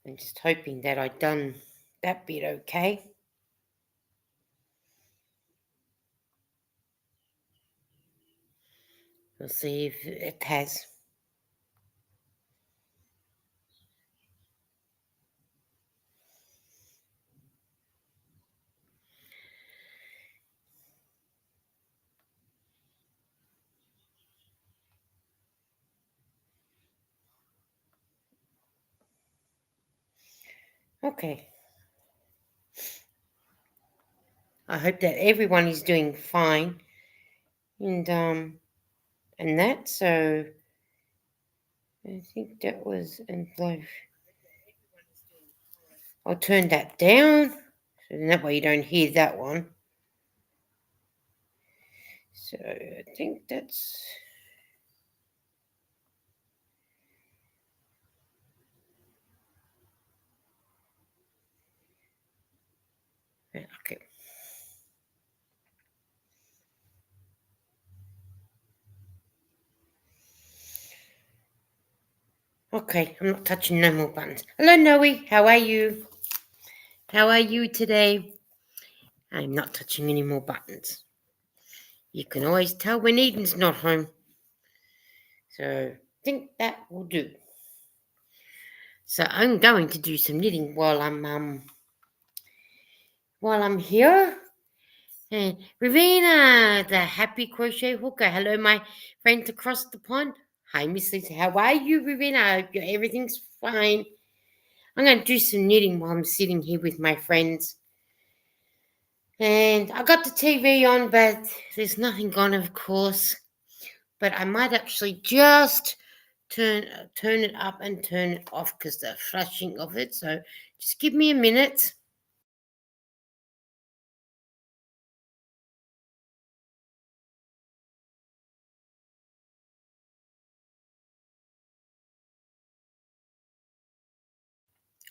I'm just hoping that I've done that bit okay. We'll see if it has. Okay. I hope that everyone is doing fine. And that, so I think that was, and like, I'll turn that down, so then that way you don't hear that one. So I think that's, okay. Okay, I'm not touching no more buttons. Hello, Noe. How are you? How are you today? I'm not touching any more buttons. You can always tell when Eden's not home. So I think that will do. So I'm going to do some knitting while I'm here. And Ravina, the happy crochet hooker. Hello, my friend across the pond. Hi, Miss Lisa. How are you, Ravina? I hope everything's fine. I'm going to do some knitting while I'm sitting here with my friends. And I got the TV on, but there's nothing on, of course. But I might actually just turn it up and turn it off because the flashing of it. So just give me a minute.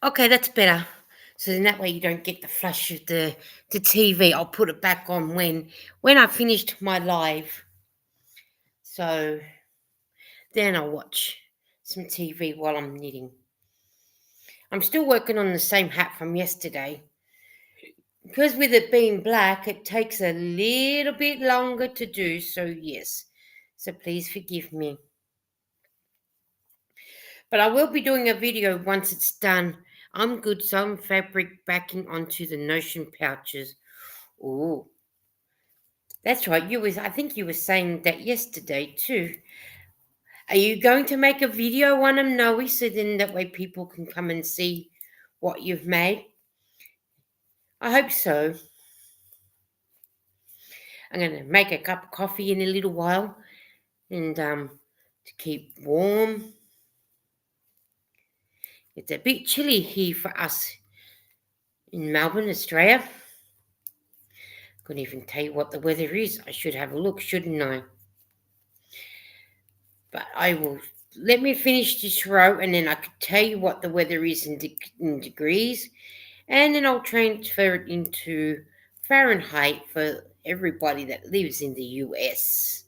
Okay, that's better. So then that way you don't get the flash of the TV. I'll put it back on when I finished my live. So then I'll watch some TV while I'm knitting. I'm still working on the same hat from yesterday. Because with it being black, it takes a little bit longer to do. So yes. So please forgive me. But I will be doing a video once it's done. I'm good sewing fabric backing onto the Notion pouches. Oh, that's right. I think you were saying that yesterday too. Are you going to make a video on them, Noe, so then that way people can come and see what you've made? I hope so. I'm going to make a cup of coffee in a little while, and to keep warm. It's a bit chilly here for us in Melbourne, Australia. Couldn't even tell you what the weather is. I should have a look, shouldn't I? But I will. Let me finish this row, and then I can tell you what the weather is in degrees, and then I'll transfer it into Fahrenheit for everybody that lives in the US.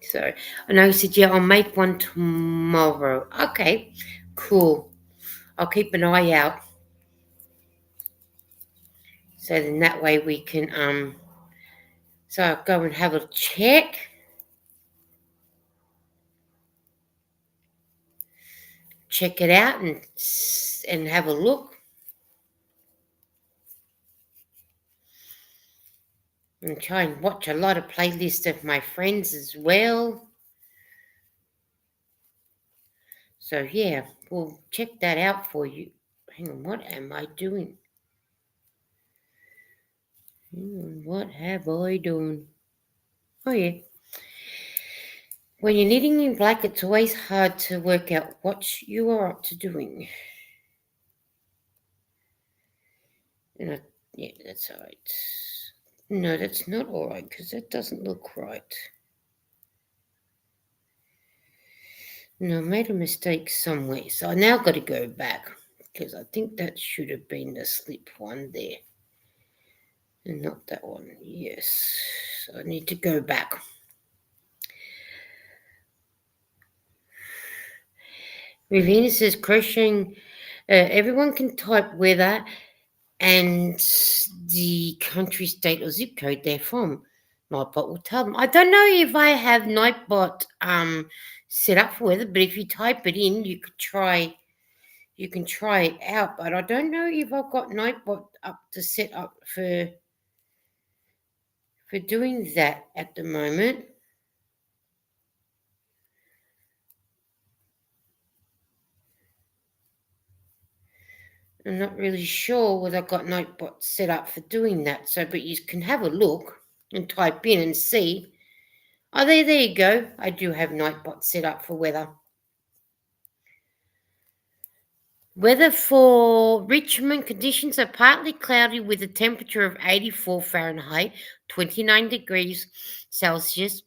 So I know you said, yeah, I'll make one tomorrow. Okay, cool. I'll keep an eye out. So then that way we can so I'll go and have a check. Check it out and have a look. And try and watch a lot of playlists of my friends as well. So yeah, we'll check that out for you. Hang on, what am I doing? Hang on, what have I done? Oh yeah. When you're knitting in black, it's always hard to work out what you are up to doing. Yeah, that's all right. No, that's not all right because that doesn't look right. No, I made a mistake somewhere. So I now got to go back because I think that should have been the slip one there. And not that one. Yes. So I need to go back. Ravina says crocheting. Everyone can type weather and the country, state, or zip code they're from. Nightbot will tell them. I don't know if I have Nightbot set up for weather, but if you type it in, you could try. You can try it out, but I don't know if I've got Nightbot up to set up for doing that at the moment. I'm not really sure whether I've got Nightbot set up for doing that. So, but you can have a look and type in and see. Oh, there you go. I do have Nightbot set up for weather. Weather for Richmond, conditions are partly cloudy with a temperature of 84 Fahrenheit, 29 degrees Celsius.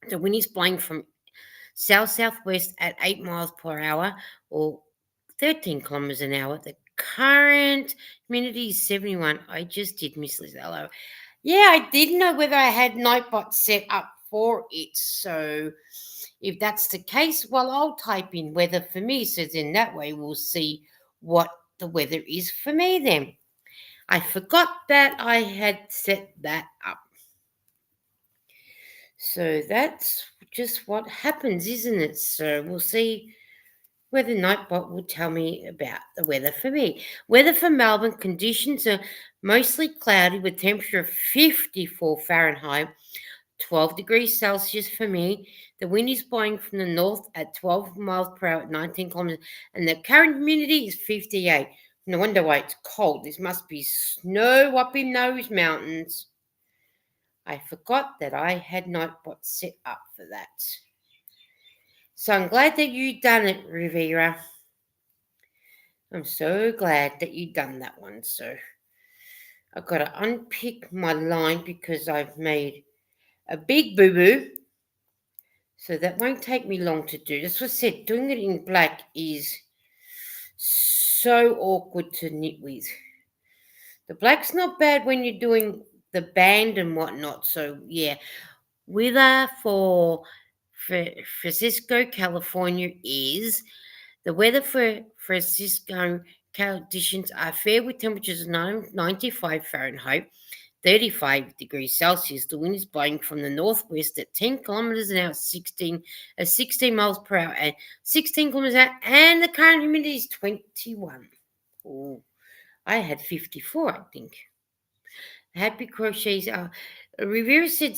The wind is blowing from south-southwest at 8 miles per hour or 13 kilometers an hour. The current humidity is 71. I just did miss Liz. Hello. Yeah, I didn't know whether I had Nightbot set up for it. So if that's the case, well, I'll type in weather for me. So then that way we'll see what the weather is for me then. I forgot that I had set that up. So that's just what happens, isn't it? So we'll see whether Nightbot will tell me about the weather for me. Weather for Melbourne, conditions are mostly cloudy with temperature of 54 Fahrenheit, 12 degrees Celsius for me. The wind is blowing from the north at 12 miles per hour at 19 kilometers, and the current humidity is 58. No wonder why it's cold. This must be snow up in those mountains. I forgot that I had Nightbot set up for that. So I'm glad that you done it, Rivera. I'm so glad that you done that one. So I've got to unpick my line because I've made a big boo-boo. So that won't take me long to do. As I said, doing it in black is so awkward to knit with. The black's not bad when you're doing the band and whatnot. So yeah, weather for Francisco, California is the weather for Francisco conditions are fair with temperatures of 95 Fahrenheit, 35 degrees Celsius. The wind is blowing from the northwest at 10 kilometers an hour, 16 miles per hour, and 16 kilometers an hour, and the current humidity is 21. Oh, I had 54, I think. Happy crochets. Rivera said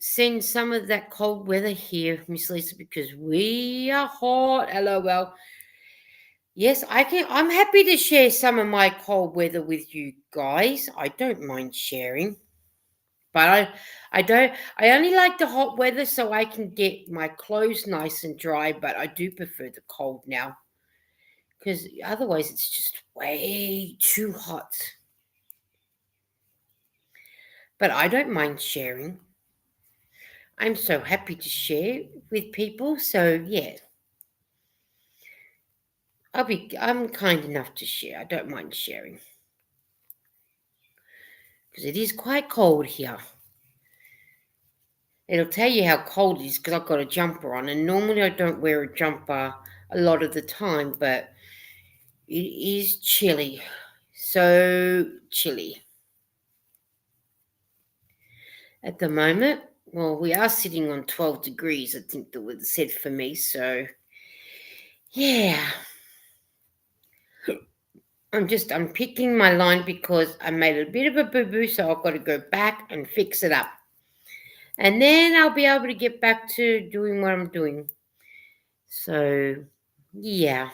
send some of that cold weather here, Miss Lisa, because we are hot. LOL. Yes, I can. I'm happy to share some of my cold weather with you guys. I don't mind sharing, but I don't. I only like the hot weather so I can get my clothes nice and dry. But I do prefer the cold now because otherwise it's just way too hot. But I don't mind sharing. I'm so happy to share with people. So yeah, I'm kind enough to share. I don't mind sharing because it is quite cold here. It'll tell you how cold it is because I've got a jumper on, and normally I don't wear a jumper a lot of the time, but it is chilly. So chilly at the moment. Well, we are sitting on 12 degrees, I think the weather said for me. So yeah, I'm picking my line because I made a bit of a boo-boo, so I've got to go back and fix it up. And then I'll be able to get back to doing what I'm doing. So yeah,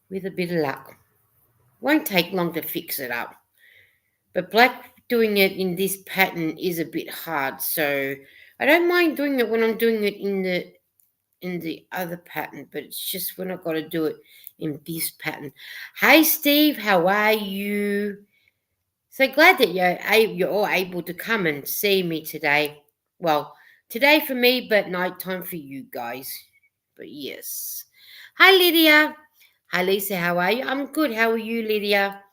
with a bit of luck. Won't take long to fix it up. But black doing it in this pattern is a bit hard, so I don't mind doing it when I'm doing it in the other pattern, but it's just when I've got to do it in this pattern. Hey Steve, how are you? So glad that you're all able to come and see me today. Well, today for me, but nighttime for you guys. But yes. Hi Lydia. Hi Lisa, how are you? I'm good. How are you, Lydia?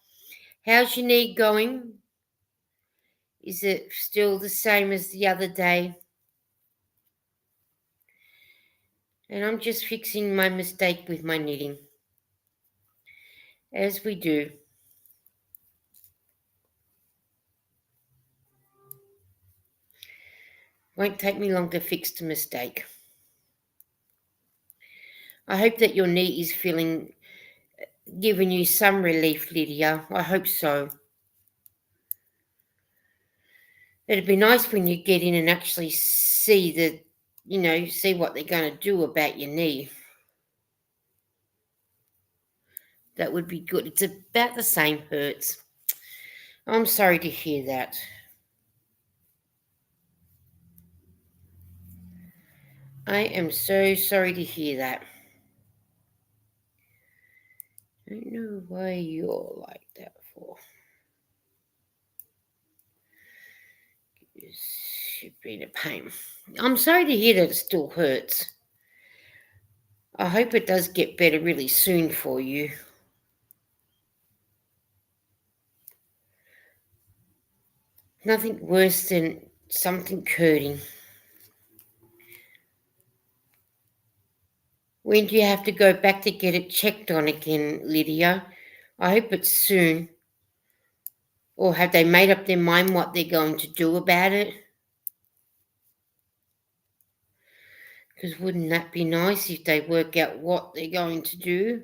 How's your knee going? Is it still the same as the other day? And I'm just fixing my mistake with my knitting, as we do. Won't take me long to fix the mistake. I hope that your knee is giving you some relief, Lydia. I hope so. It'd be nice when you get in and actually see what they're going to do about your knee. That would be good. It's about the same hurts. I'm sorry to hear that. I am so sorry to hear that. I don't know why you're like that for. It's been a pain. I'm sorry to hear that it still hurts. I hope it does get better really soon for you. Nothing worse than something hurting. When do you have to go back to get it checked on again, Lydia? I hope it's soon. Or have they made up their mind what they're going to do about it? Because wouldn't that be nice if they work out what they're going to do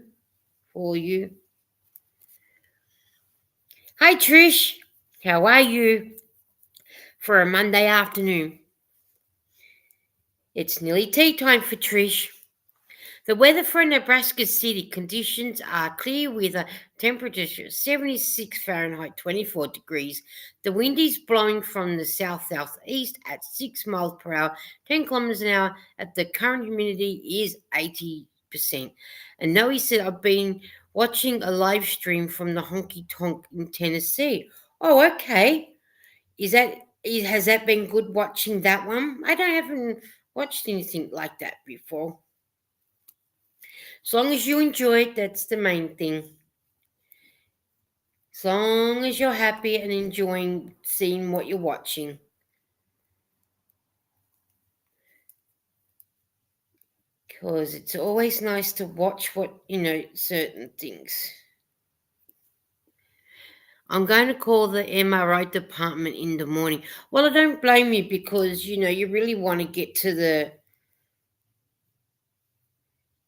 for you? Hi, Trish. How are you? For a Monday afternoon. It's nearly tea time for Trish. The weather for Nebraska City conditions are clear with a temperature of 76 Fahrenheit, 24 degrees. The wind is blowing from the south-southeast at 6 miles per hour, 10 kilometers an hour. At the current humidity is 80%. And Noe said, I've been watching a live stream from the Honky Tonk in Tennessee. Oh, okay. Has that been good watching that one? Haven't watched anything like that before. As long as you enjoy it, that's the main thing. As long as you're happy and enjoying seeing what you're watching. Because it's always nice to watch certain things. I'm going to call the MRI department in the morning. Well, I don't blame you because, you really want to get to the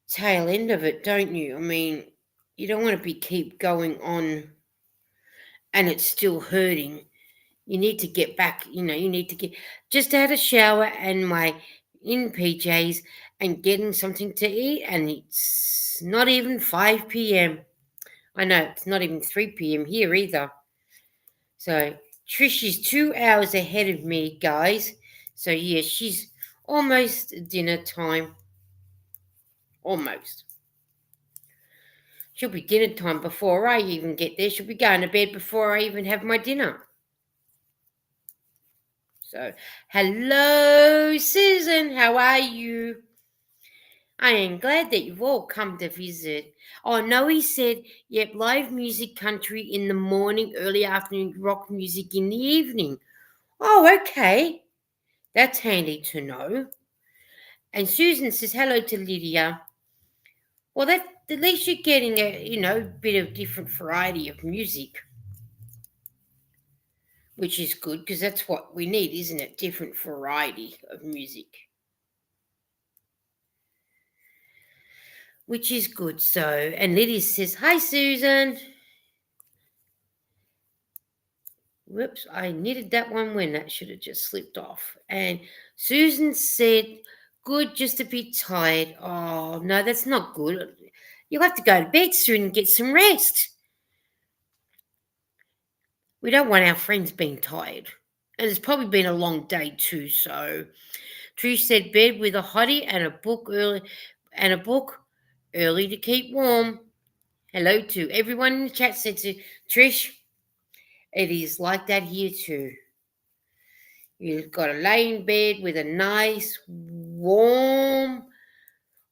tail end of it, don't you? I mean, you don't want to keep going on and it's still hurting. You need to get back, you need to get just out of shower and my in PJs and getting something to eat. And it's not even 5 p.m. I know it's not even 3 p.m. here either. So Trish is 2 hours ahead of me, guys. So yeah, she's almost dinner time. Almost. She'll be dinner time before I even get there. She'll be going to bed before I even have my dinner. So, hello, Susan. How are you? I am glad that you've all come to visit. Oh, Noe said, yep, live music country in the morning, early afternoon, rock music in the evening. Oh, okay. That's handy to know. And Susan says, hello to Lydia. Well, at least you're getting a, bit of different variety of music. Which is good because that's what we need, isn't it? Different variety of music. Which is good. So, and Lydia says, hi, Susan. Whoops, I knitted that one when that should have just slipped off. And Susan said, good, just a bit tired. Oh, no, that's not good. You'll have to go to bed soon and get some rest. We don't want our friends being tired. And it's probably been a long day too. So Trish said bed with a hottie and a book early to keep warm. Hello to everyone in the chat said to Trish, it is like that here too. You've got to lay in bed with a nice, warm,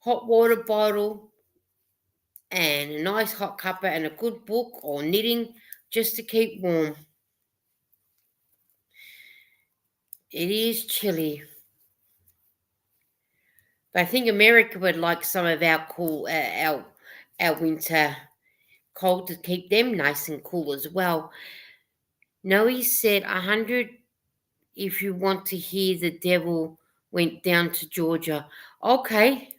hot water bottle and a nice hot cuppa and a good book or knitting just to keep warm. It is chilly. But I think America would like some of our cool, our winter cold to keep them nice and cool as well. Noe said 100 if you want to hear the devil went down to Georgia. Okay,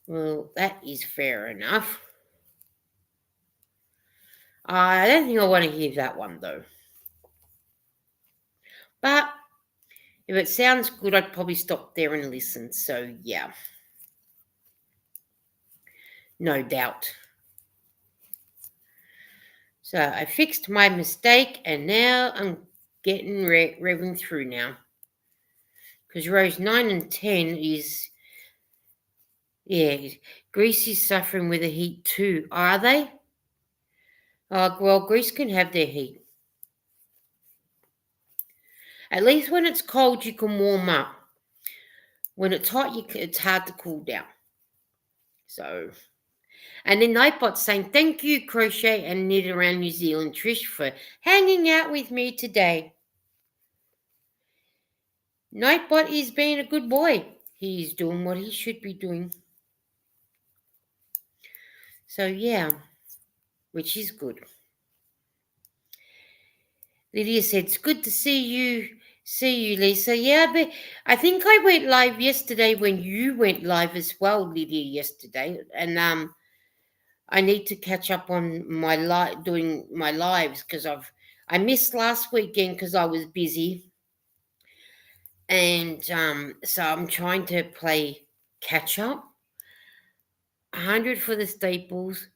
well, that is fair enough. I don't think I want to hear that one though. But if it sounds good, I'd probably stop there and listen. So, yeah, no doubt. So, I fixed my mistake and now I'm getting revving through now. Because rows 9 and 10 is, yeah, Greece is suffering with the heat too. Are they? Well, Greece can have their heat. At least when it's cold, you can warm up. When it's hot, it's hard to cool down. So, and then Nightbot saying, thank you, Crochet and Knit Around New Zealand, Trish, for hanging out with me today. Nightbot is being a good boy. He's doing what he should be doing. So, yeah, which is good. Lydia said, it's good to see you. See you, Lisa. Yeah, but I think I went live yesterday when you went live as well, Lydia, yesterday. And I need to catch up on my doing my lives because I missed last weekend because I was busy, and so I'm trying to play catch up. 100 for the staples,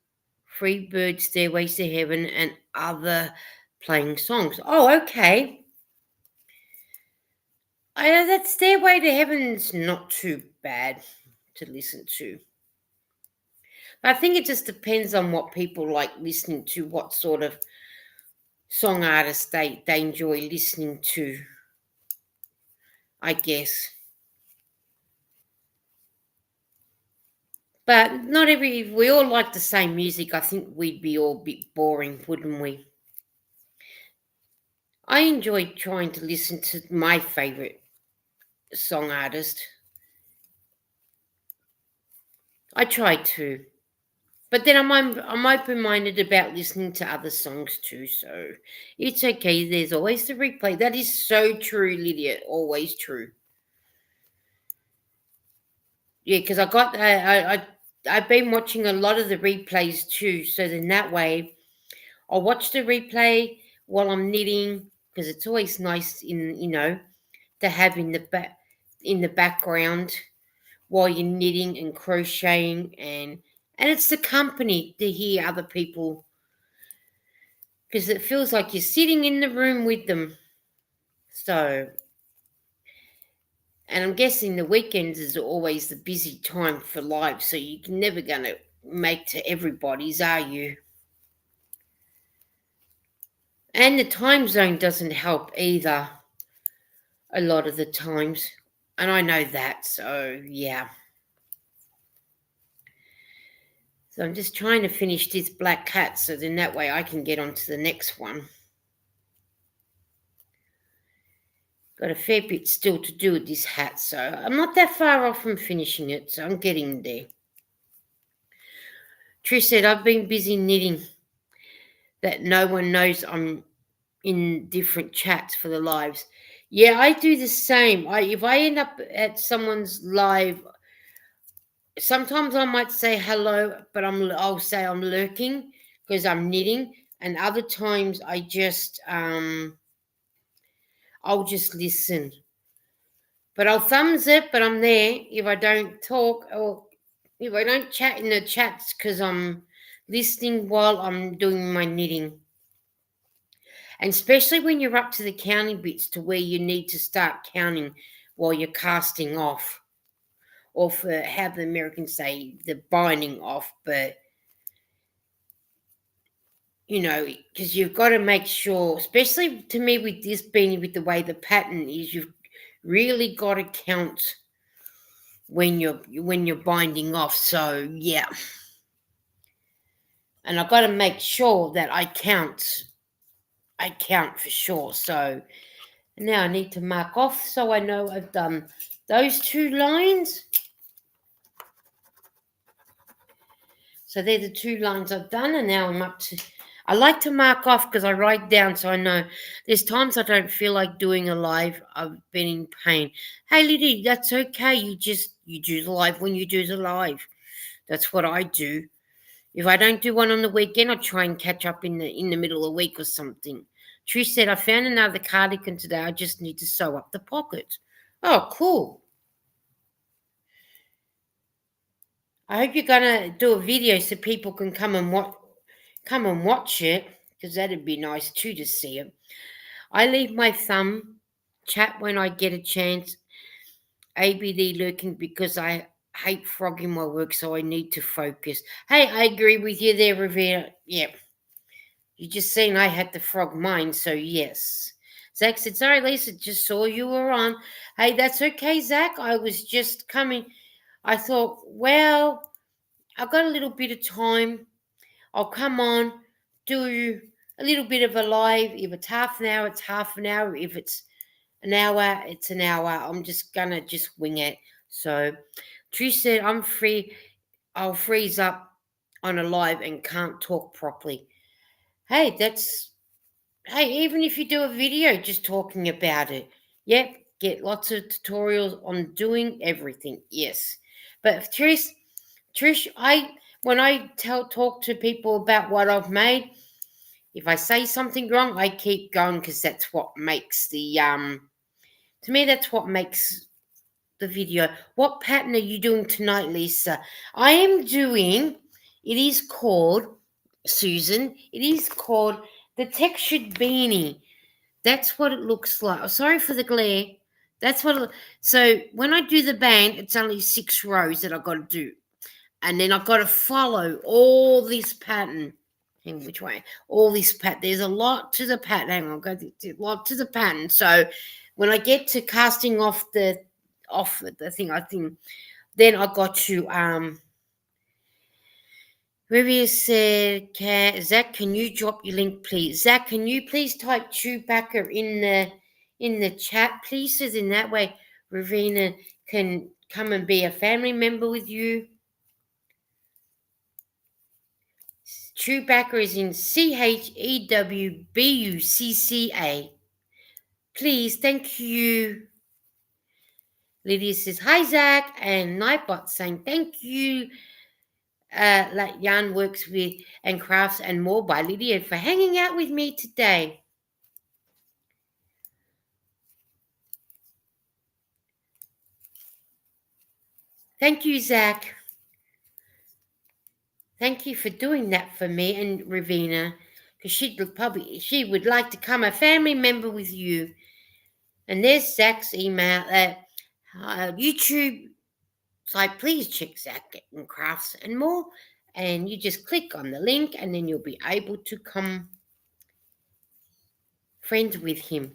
Free Bird, Stairways to Heaven, and other playing songs. Oh, okay. I know that Stairway to Heaven's not too bad to listen to. I think it just depends on what people like listening to, what sort of song artists they enjoy listening to, I guess. But not if we all like the same music, I think we'd be all a bit boring, wouldn't we? I enjoy trying to listen to my favourite song artist. I try to. But then I'm open-minded about listening to other songs too, so it's okay. There's always the replay. That is so true, Lydia. Always true. Yeah, because I've been watching a lot of the replays too. So then that way, I'll watch the replay while I'm knitting because it's always nice to have in the background while you're knitting and crocheting and it's the company to hear other people because it feels like you're sitting in the room with them. So, and I'm guessing the weekends is always the busy time for live, so you're never going to make to everybody's, are you? And the time zone doesn't help either a lot of the times. And I know that, so yeah. So I'm just trying to finish this black cat so then that way I can get on to the next one. Got a fair bit still to do with this hat, so I'm not that far off from finishing it, so I'm getting there. Trish said, I've been busy knitting that no one knows I'm in different chats for the lives. Yeah, I do the same. If I end up at someone's live, sometimes I might say hello, but I'll say I'm lurking because I'm knitting, and other times I'll just listen. But I'll thumbs it, but I'm there if I don't talk or if I don't chat in the chats because I'm listening while I'm doing my knitting. And especially when you're up to the counting bits to where you need to start counting while you're casting off. Or for how the Americans say the binding off, but because you've got to make sure, especially to me with this being with the way the pattern is, you've really got to count when you're binding off. So yeah, and I've got to make sure that I count for sure. So now I need to mark off so I know I've done Those two lines. So they're the two lines I've done, and now I'm up to. I like to mark off because I write down so I know. There's times I don't feel like doing a live. I've been in pain. Hey, Liddy, that's okay. You do the live when you do the live. That's what I do. If I don't do one on the weekend, I try and catch up in the middle of the week or something. Trish said, I found another cardigan today. I just need to sew up the pocket. Oh, cool. I hope you're gonna do a video so people can come and watch it, because that'd be nice too to see it. I leave my thumb chat when I get a chance. ABD lurking because I hate frogging my work, so I need to focus. Hey, I agree with you there, Revere. Yep. You just seen I had to frog mine, so yes. Zach said, sorry, Lisa, just saw you were on. Hey, that's okay, Zach. I was just coming. I thought, well, I've got a little bit of time. I'll come on, do a little bit of a live. If it's half an hour, it's half an hour. If it's an hour, it's an hour. I'm just going to just wing it. So Trish said, I'm free. I'll freeze up on a live and can't talk properly. Hey, even if you do a video just talking about it. Yep, get lots of tutorials on doing everything. Yes. But Trish, when I talk to people about what I've made, if I say something wrong, I keep going because that's what makes to me that's what makes the video. What pattern are you doing tonight, Lisa? I am doing, it is called, Susan, it is called the textured beanie. That's what it looks like. Oh, sorry for the glare. That's what so when I do the band, it's only 6 rows that I've got to do. And then I've got to follow all this pattern. In which way? All this pattern. There's a lot to the pattern. Hang on, I'll go a lot to the pattern. So when I get to casting off the thing, I think then I got to Rivia said, Zach, can you drop your link, please? Zach, can you please type Chewbacca in the chat, please? So in that way, Ravina can come and be a family member with you. Chewbacca is in CHEWBUCCA. Please, thank you. Lydia says, hi, Zach. And Nightbot saying, thank you. Like Yarn Works with and Crafts and More by Lydia for hanging out with me today. Thank you, Zach. Thank you for doing that for me and Ravina, because she would like to become a family member with you. And there's Zach's email YouTube. So please check Zach and Crafts and More, and you just click on the link, and then you'll be able to come friends with him.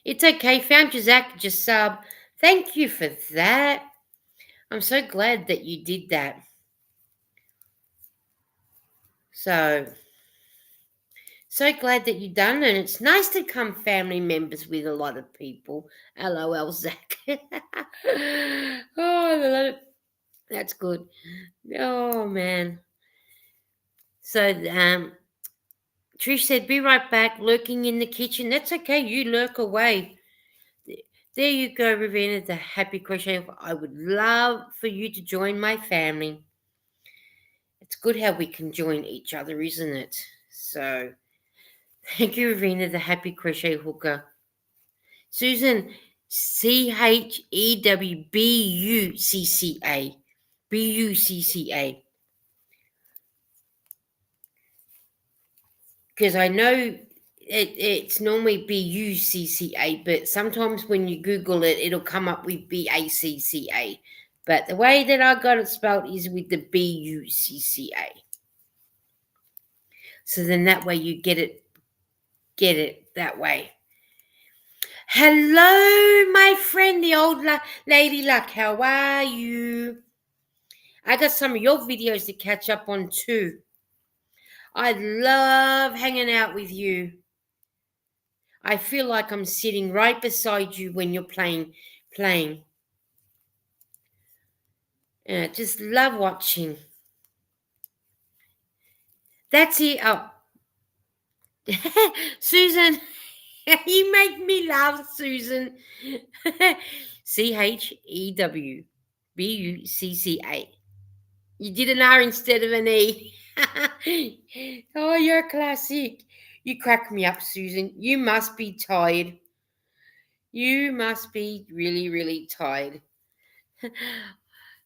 It's okay. Found you, Zach. Just sub. Thank you for that. I'm so glad that you did that. So glad that you've done, and it's nice to become family members with a lot of people. LOL, Zach. Oh, that's good. Oh man. So Trish said, be right back, lurking in the kitchen. That's okay, you lurk away. There you go, Ravenna, the happy crochet. I would love for you to join my family. It's good how we can join each other, isn't it? So, thank you, Ravenna, the happy crochet hooker. Susan, CHEWBUCCA. BUCCA. Because I know it's normally BUCCA, but sometimes when you Google it, it'll come up with BACCA. But the way that I got it spelled is with the BUCCA. So then that way you get it that way. Hello, my friend, the old lady luck. How are you? I got some of your videos to catch up on too. I love hanging out with you. I feel like I'm sitting right beside you when you're playing. Just love watching. That's it. Oh, Susan, you make me laugh, Susan. Chew Bucca. You did an R instead of an E. Oh, you're classic. You crack me up, Susan. You must be tired. You must be really, really tired.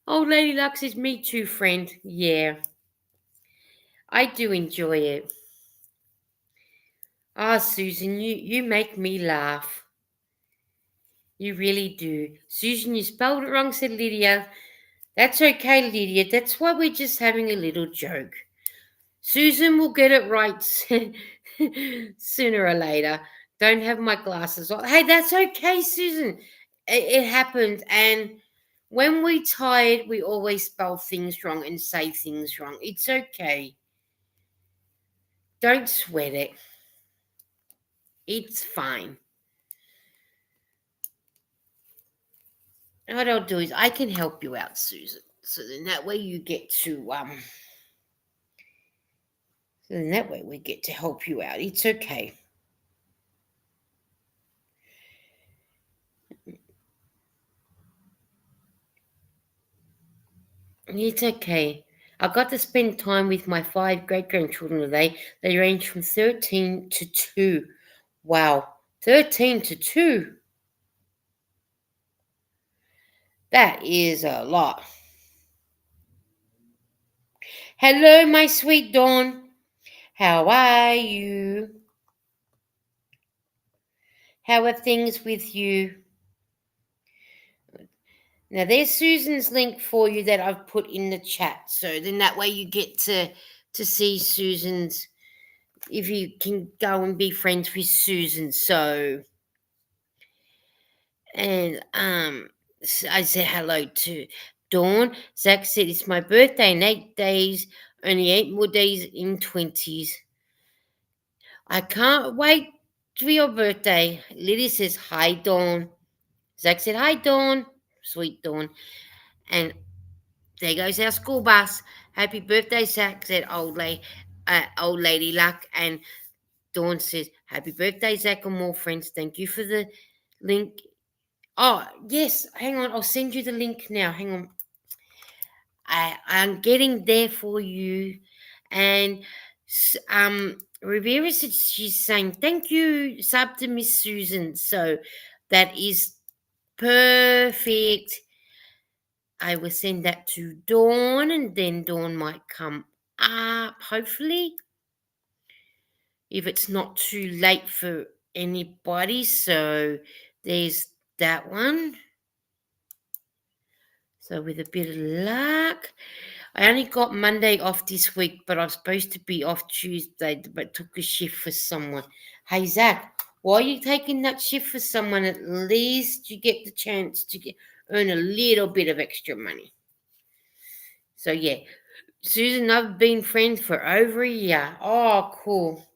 Old Lady Luck says, me too, friend. Yeah, I do enjoy it. Ah, Susan, you make me laugh. You really do. Susan, you spelled it wrong, said Lydia. That's okay, Lydia. That's why we're just having a little joke. Susan will get it right sooner or later. Don't have my glasses on. Hey, that's okay, Susan. It happens. And when we're tired, we always spell things wrong and say things wrong. It's okay. Don't sweat it. It's fine. What I'll do is I can help you out, Susan. So then that way we get to help you out. It's okay. It's okay. I got to spend time with my 5 great grandchildren today. They range from 13 to 2. Wow, 13 to 2. That is a lot. Hello, my sweet Dawn. How are you? How are things with you? Now, there's Susan's link for you that I've put in the chat. So then that way you get to see Susan's, if you can go and be friends with Susan. So, and I said hello to Dawn. Zach said it's my birthday in 8 days, only 8 more days in 20s. I can't wait for your birthday. Lily says hi, Dawn. Zach said hi, Dawn. Sweet Dawn. And there goes our school bus. Happy birthday, Zach, said old lady Luck. And Dawn says, happy birthday, Zach, and more friends. Thank you for the link. Oh, yes. Hang on. I'll send you the link now. Hang on. I'm getting there for you. And Rivera said she's saying, thank you, sub to Miss Susan. So that is perfect. I will send that to Dawn, and then Dawn might come up, hopefully, if it's not too late for anybody. So there's that one. So with a bit of luck, I only got Monday off this week, but I was supposed to be off Tuesday, but took a shift for someone. Hey, Zach, why are you taking that shift for someone? At least you get the chance to earn a little bit of extra money. So, yeah, Susan, I've been friends for over a year. Oh, cool.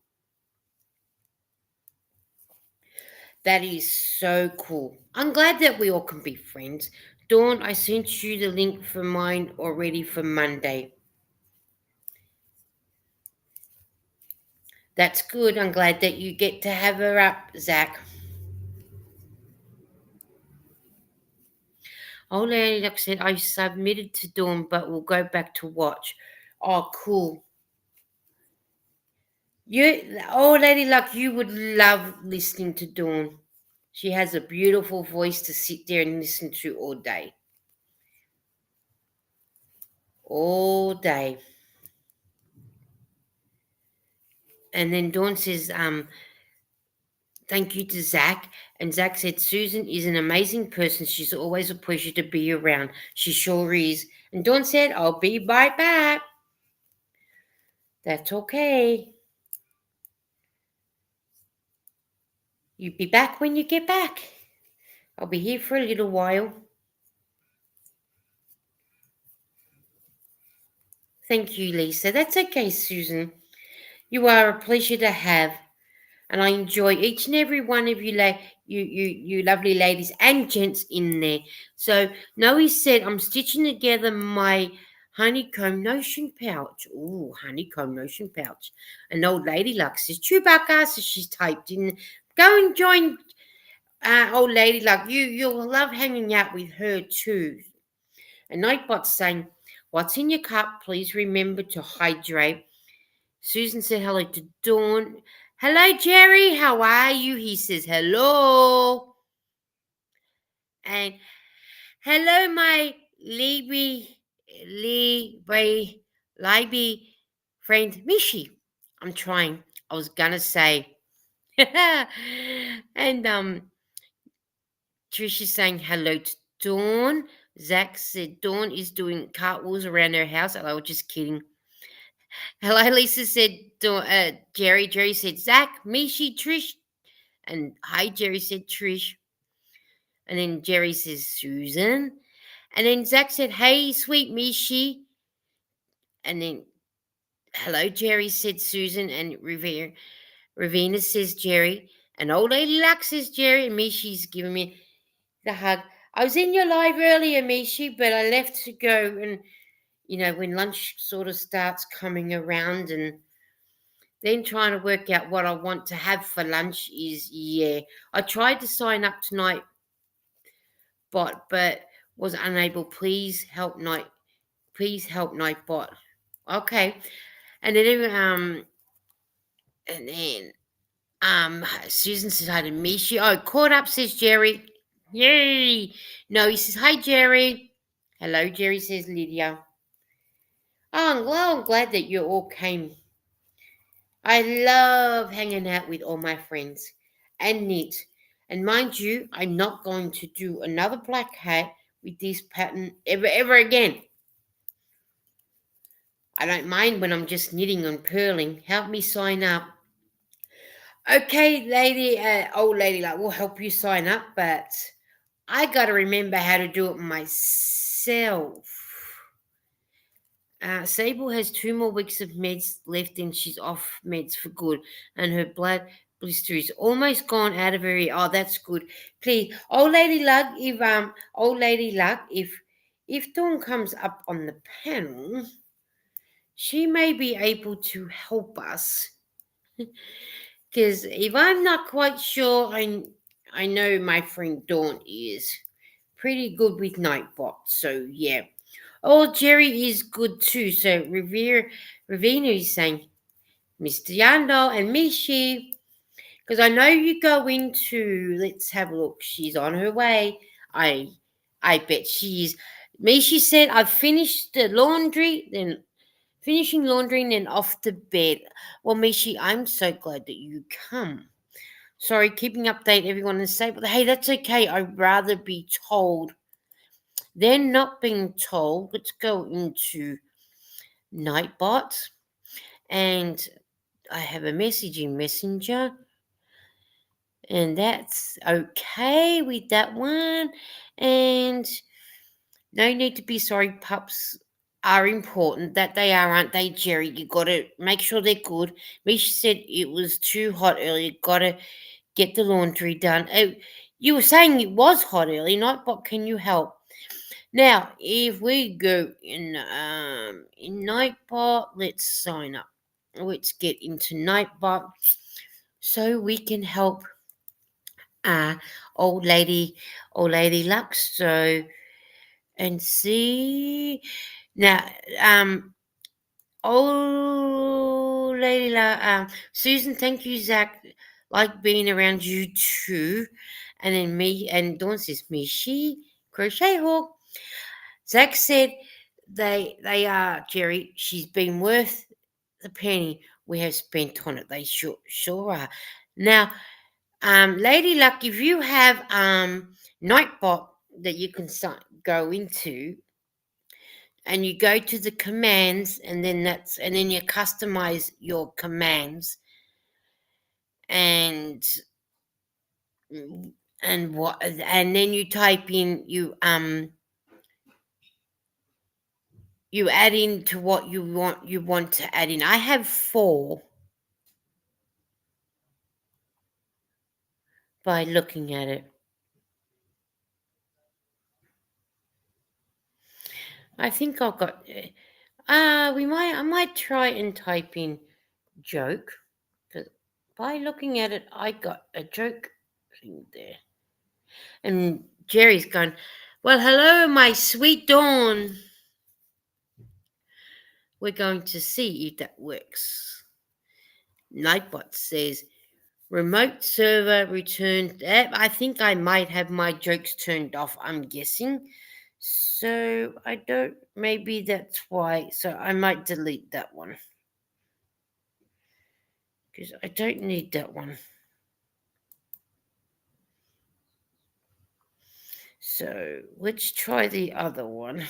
That is so cool. I'm glad that we all can be friends. Dawn, I sent you the link for mine already for Monday. That's good. I'm glad that you get to have her up, Zach. Old Lady Luck said, I submitted to Dawn, but we'll go back to watch. Oh, cool. Old Lady Luck, you would love listening to Dawn. She has a beautiful voice to sit there and listen to all day. All day. And then Dawn says, thank you to Zach. And Zach said, Susan is an amazing person. She's always a pleasure to be around. She sure is. And Dawn said, I'll be right back. That's okay. You be back when you get back. I'll be here for a little while. Thank you, Lisa. That's okay, Susan. You are a pleasure to have. and I enjoy each and every one of you, you lovely ladies and gents in there. So Noe said, I'm stitching together my honeycomb notion pouch. Ooh, honeycomb notion pouch. An old lady luck says chewbucca, so she's typed in. Go and join old lady luck. You'll love hanging out with her too. And Nightbot's saying, what's in your cup? Please remember to hydrate. Susan said hello to Dawn. Hello, Jerry. How are you? He says hello. And hello, my Libby friend, Mishi. I'm trying. I was gonna say. And Trish is saying hello to Dawn. Zach said Dawn is doing cartwheels around her house. I was just kidding. Hello, Lisa said Jerry. Jerry said Zach, Mishi, Trish. And hi, Jerry said Trish. And then Jerry says Susan. And then Zach said, hey, sweet Mishi. And then hello, Jerry said Susan. And Ravina says Jerry. And old lady Luck says Jerry. And Mishi's giving me the hug. I was in your live earlier, Mishi, but I left to go and, when lunch sort of starts coming around, and then trying to work out what I want to have for lunch is, I tried to sign up tonight, but was unable. Please help Nightbot. Okay. And then Susan says hi to Mishi. Oh, caught up, says Jerry. Yay. No, he says hi, Jerry. Hello, Jerry, says Lydia. Oh, I'm glad that you all came. I love hanging out with all my friends and knit. And mind you, I'm not going to do another black hat with this pattern ever again. I don't mind when I'm just knitting and purling. Help me sign up. Okay, old lady, like, we'll help you sign up, but I got to remember how to do it myself. Sable has 2 more weeks of meds left and she's off meds for good. And her blood blister is almost gone out of her ear. Oh, that's good. Please, old lady luck, if Dawn comes up on the panel, she may be able to help us. Because if I'm not quite sure, I know my friend Dawn is pretty good with Nightbot. So yeah. Oh, Jerry is good too. So Ravina is saying, Mr. Yandel and Mishi, because I know you go into. Let's have a look. She's on her way. I bet she is. Mishi said, I've finished the laundry, then finishing laundry and then off to bed. Well, Mishi, I'm so glad that you come. Sorry, keeping update everyone and say, but hey, that's okay. I'd rather be told than not being told. Let's go into Nightbot, and I have a message in Messenger, and that's okay with that one. And no need to be sorry, pups are important. That they are, aren't they, Jerry? You got to make sure they're good. Misha said it was too hot earlier. Got to get the laundry done. You were saying it was hot earlier, Nightbot. Can you help? Now, if we go in Nightbot, let's sign up. Let's get into Nightbot so we can help uh old lady Lux. So and see now old lady Susan, thank you, Zach. Like being around you too. And then me and Dawn says Mishi Crochet Hawk. Zach said they are, Jerry. She's been worth the penny we have spent on it. They sure are. Now, Lady Luck, if you have Nightbot that you can go into, and you go to the commands, and then you customize your commands, and and then you type in you add in to what you want to add in. I have 4. by looking at it. I think I've got. I might try and type in joke, because by looking at it, I got a joke thing there. And Jerry's going, well, hello, my sweet Dawn. We're going to see if that works. Nightbot says, remote server returned. I think I might have my jokes turned off, I'm guessing. So I don't, maybe that's why. So I might delete that one, because I don't need that one. So let's try the other one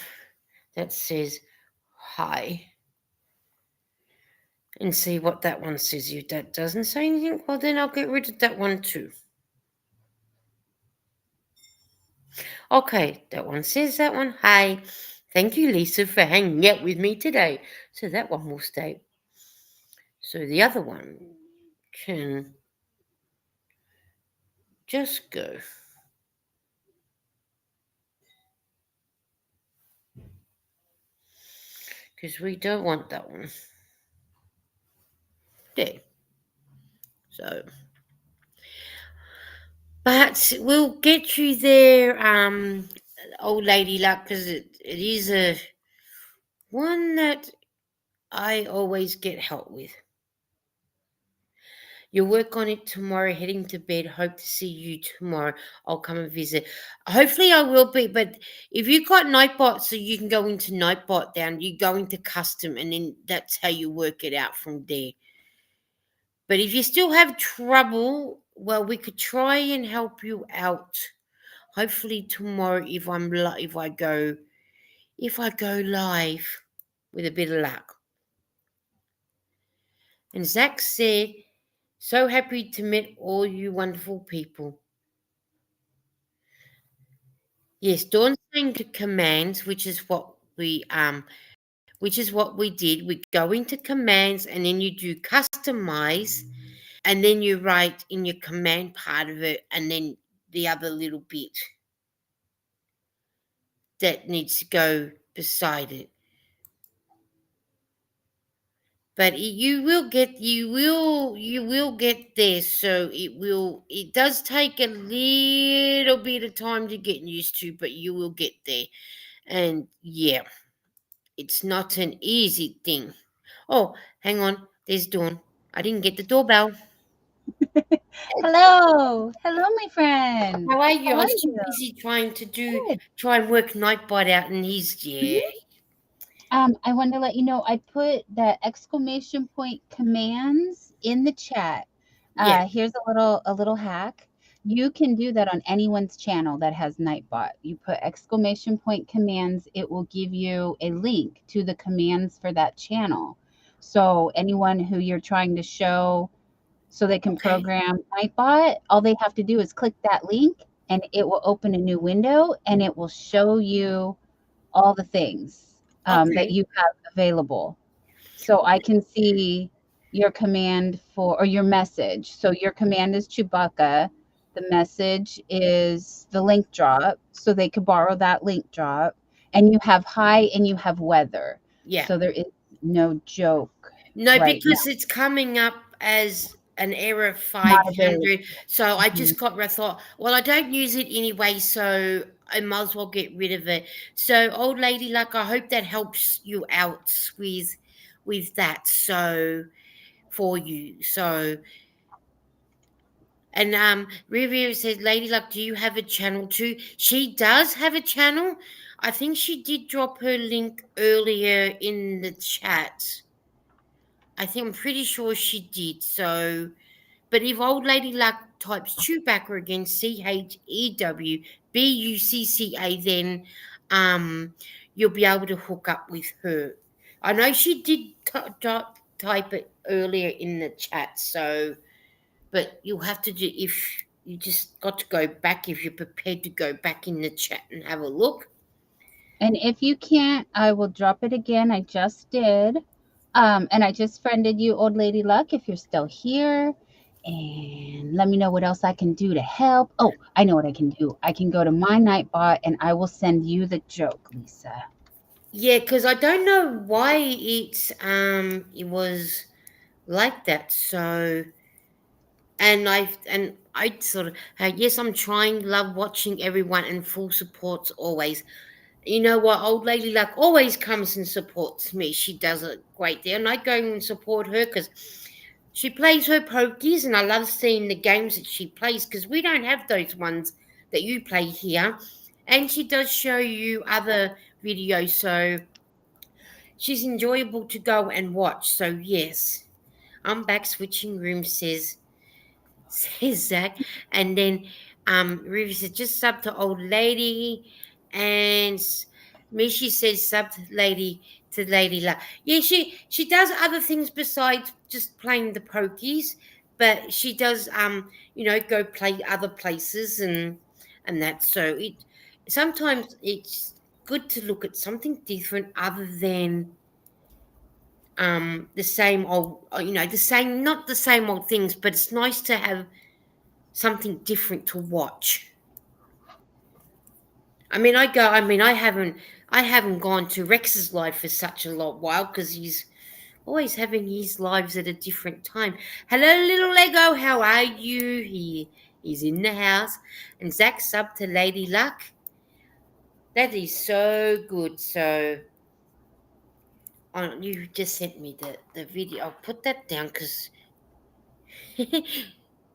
that says hi and see what that one says. If that doesn't say anything, well, then I'll get rid of that one too. Okay, that one says that one. Hi. Thank you, Lisa, for hanging out with me today. So that one will stay. So the other one can just go. Because we don't want that one. There. So, but we'll get you there, old lady luck, because it is a one that I always get help with. You'll work on it tomorrow, heading to bed. Hope to see you tomorrow. I'll come and visit. Hopefully I will be, but if you've got Nightbot, so you can go into Nightbot down, you go into custom, and then that's how you work it out from there. But if you still have trouble, well, we could try and help you out. Hopefully tomorrow, if I go live with a bit of luck. And Zach said, so happy to meet all you wonderful people. Yes, Dawn's saying to commands, which is what we did. We go into commands, and then you do customize, and then you write in your command part of it, and then the other little bit that needs to go beside it. But you will get there. So it does take a little bit of time to get used to, but you will get there. And yeah, it's not an easy thing. Oh, hang on, there's Dawn. I didn't get the doorbell. Hello. Hello, my friend. How are you? How I are was too you? busy trying to Good. try and work Nightbot out, and he's, yeah. Mhm. I wanted to let you know I put the exclamation point commands in the chat. Yeah. Here's a little hack. You can do that on anyone's channel that has Nightbot. You put exclamation point commands, it will give you a link to the commands for that channel. So anyone who you're trying to show so they can Okay. program Nightbot, all they have to do is click that link and it will open a new window and it will show you all the things that Okay. you have available. So I can see your command for, or your message. So your command is Chewbacca. The message is the link drop. So they could borrow that link drop. And you have hi and you have weather. Yeah. So there is no joke No, right now. because it's coming up as an error Not available. 500. So I Mhm. just got, I thought, well, I don't use it anyway, so I might as well get rid of it. So, old lady luck, I hope that helps you out with that. So for you. So, and Rivia says, Lady Luck, do you have a channel too? She does have a channel. I think she did drop her link earlier in the chat. I think I'm pretty sure she did. So, but if old lady luck types Chewbacca again, CHEWBUCCA, then you'll be able to hook up with her. I know she did type it earlier in the chat. So, but you'll have to do, if you just got to go back, if you're prepared to go back in the chat and have a look. And if you can't, I will drop it again. I just did. And I just friended you, Old Lady Luck, if you're still here. And let me know what else I can do to help. Oh, I know what I can do. I can go to my Nightbot and I will send you the joke, Lisa. Yeah, because I don't know why it was like that. So and I sort of yes, I'm trying, love watching everyone and full supports always. You know what, old lady luck always comes and supports me. She does a great deal, and I go and support her because she plays her pokies, and I love seeing the games that she plays because we don't have those ones that you play here. And she does show you other videos, so she's enjoyable to go and watch. So yes, I'm back. Switching rooms, says Zach. And then Ruby said, just sub to old lady. And Mishi says sub to Lady La. Yeah, she does other things besides just playing the pokies, but she does go play other places and that. So it sometimes it's good to look at something different other than the same old the same, not the same old things, but it's nice to have something different to watch. I mean, I haven't gone to Rex's live for such a long while because he's always having his lives at a different time. Hello, little Lego, how are you? He's in the house. And Zach sub to Lady Luck. That is so good. So you just sent me the video. I'll put that down because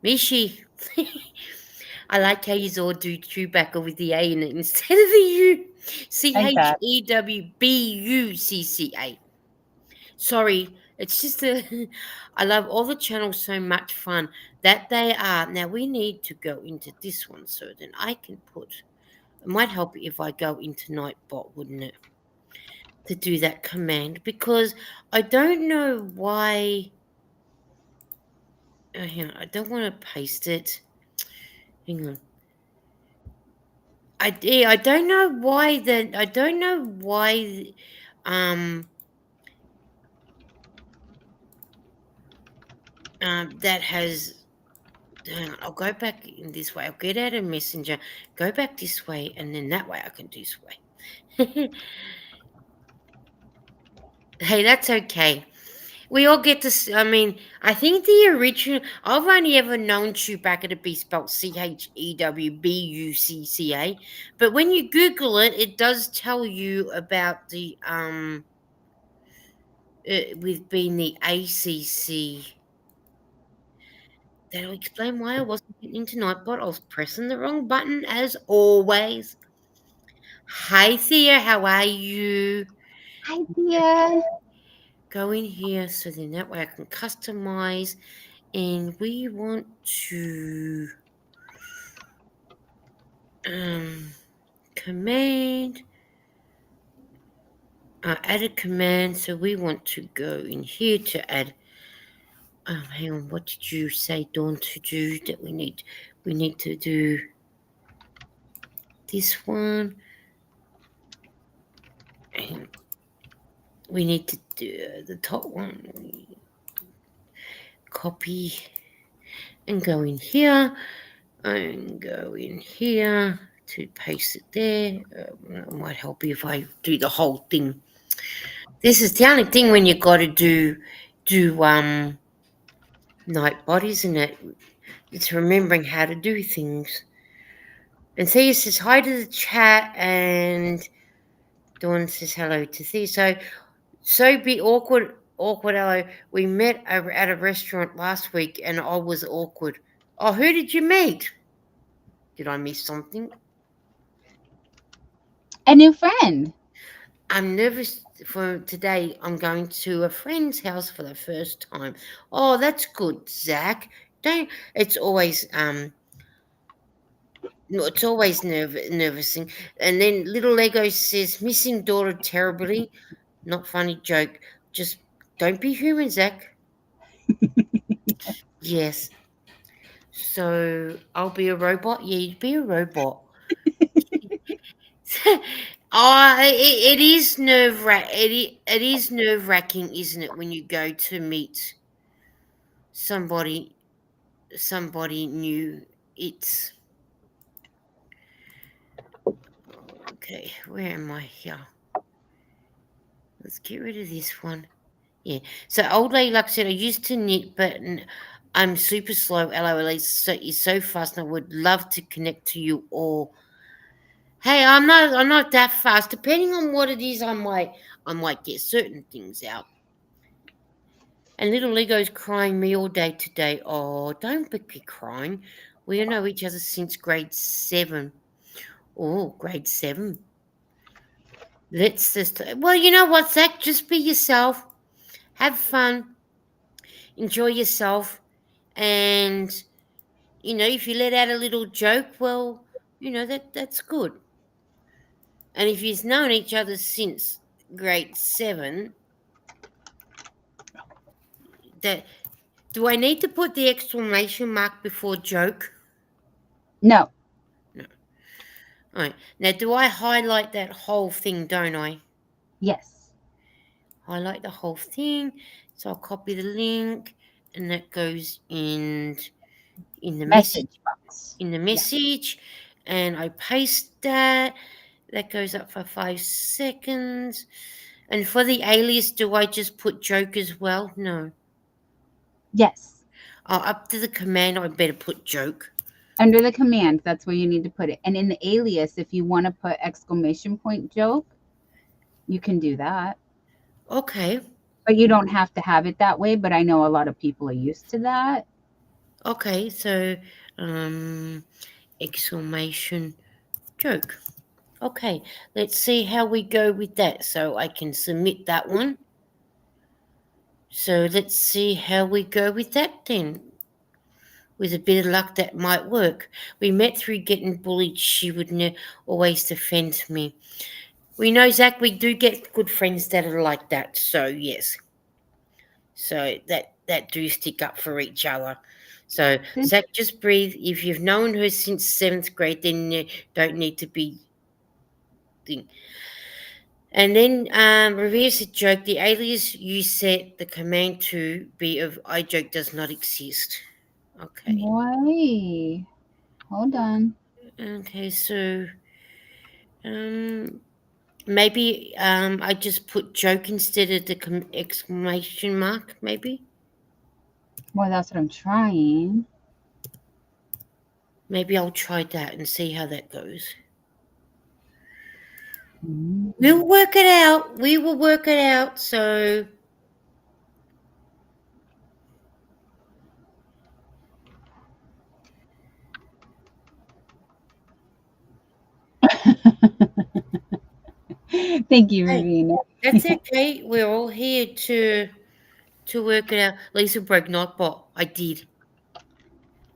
Mishi. I like how you all do Chewbacca with the A in it instead of the U. C Like H that. E W B U C C A. Sorry, it's just a. I love all the channels, so much fun that they are. Now we need to go into this one so then I can put. It might help if I go into Nightbot, wouldn't it? To do that command because I don't know why. Hang on, I don't want to paste it. Hang on. I don't know why that I don't know why that has. Hang on, I'll go back in this way. I'll get out of Messenger, go back this way, and then that way I can do this way. Hey, that's okay. We all get to. I mean, I think the original. I've only ever known Chewbacca to be spelled Chewbucca, but when you Google it, it does tell you about the with being the ACC. That'll explain why I wasn't getting tonight, but I was pressing the wrong button as always. Hi Thea, how are you? Hi, Thea. Go in here so then that way I can customize. And we want to um, command, add a command. So we want to go in here to add. Hang on, what did you say, Dawn, to do that we need? We need to do this one. And we need to do the top one. Copy and go in here and go in here to paste it there. It might help you if I do the whole thing. This is the only thing when you got to do Nightbot, isn't it? It's remembering how to do things. And Thea says hi to the chat, and Dawn says hello to Thea. So be awkward, hello. We met over at a restaurant last week, and I was awkward. Oh, who did you meet? Did I miss something? A new friend. I'm nervous for today. I'm going to a friend's house for the first time. Oh, that's good, Zach. Don't. It's always no, it's always nervousing. And then little Lego says missing daughter terribly. Not funny joke. Just don't be human, Zach. Yes. So I'll be a robot. Yeah, you'd be a robot. It is it is nerve wracking, isn't it, when you go to meet somebody somebody new. It's okay. Where am I here? Let's get rid of this one. Yeah. So old lady, like I said, I used to knit, but I'm super slow. LOL, so is so fast, and I would love to connect to you all. Hey, I'm not that fast. Depending on what it is, I might get certain things out. And little Lego's crying me all day today. Oh, don't be crying. We know each other since grade 7. Oh, grade 7. Let's just, well, you know what, Zach? Just be yourself. Have fun. Enjoy yourself. And, if you let out a little joke, well, that's good. And if you've known each other since grade 7, that do I need to put the exclamation mark before joke? No. No. All right. Now, do I highlight that whole thing, don't I? Yes. Highlight the whole thing. So I'll copy the link, and that goes in the message Message box. in the Yeah. message, and I paste that. That goes up for 5 seconds. And for the alias, do I just put joke as well? No. Yes. Oh, up to the command, I better put joke. Under the command, that's where you need to put it. And in the alias, if you want to put exclamation point joke, you can do that. Okay. But you don't have to have it that way. But I know a lot of people are used to that. Okay. So, exclamation joke. Okay. Let's see how we go with that. So I can submit that one. So let's see how we go with that then. With a bit of luck, that might work. We met through getting bullied. She would always defend me. We know, Zach, we do get good friends that are like that. So, yes. So that do stick up for each other. So, Then Zach, just breathe. If you've known her since 7th grade, then you don't need to be. Thing. And then Revere said, joke, the alias you set the command to be of I joke does not exist. Okay. why? Hold on. Okay, so um, maybe I just put joke instead of the exclamation mark, maybe? Well, that's what I'm trying. Maybe I'll try that and see how that goes. Mm. We'll work it out. We will work it out. So Thank you, hey, Ravina. that's okay. We're all here to work it out. Lisa broke Nightbot. I did.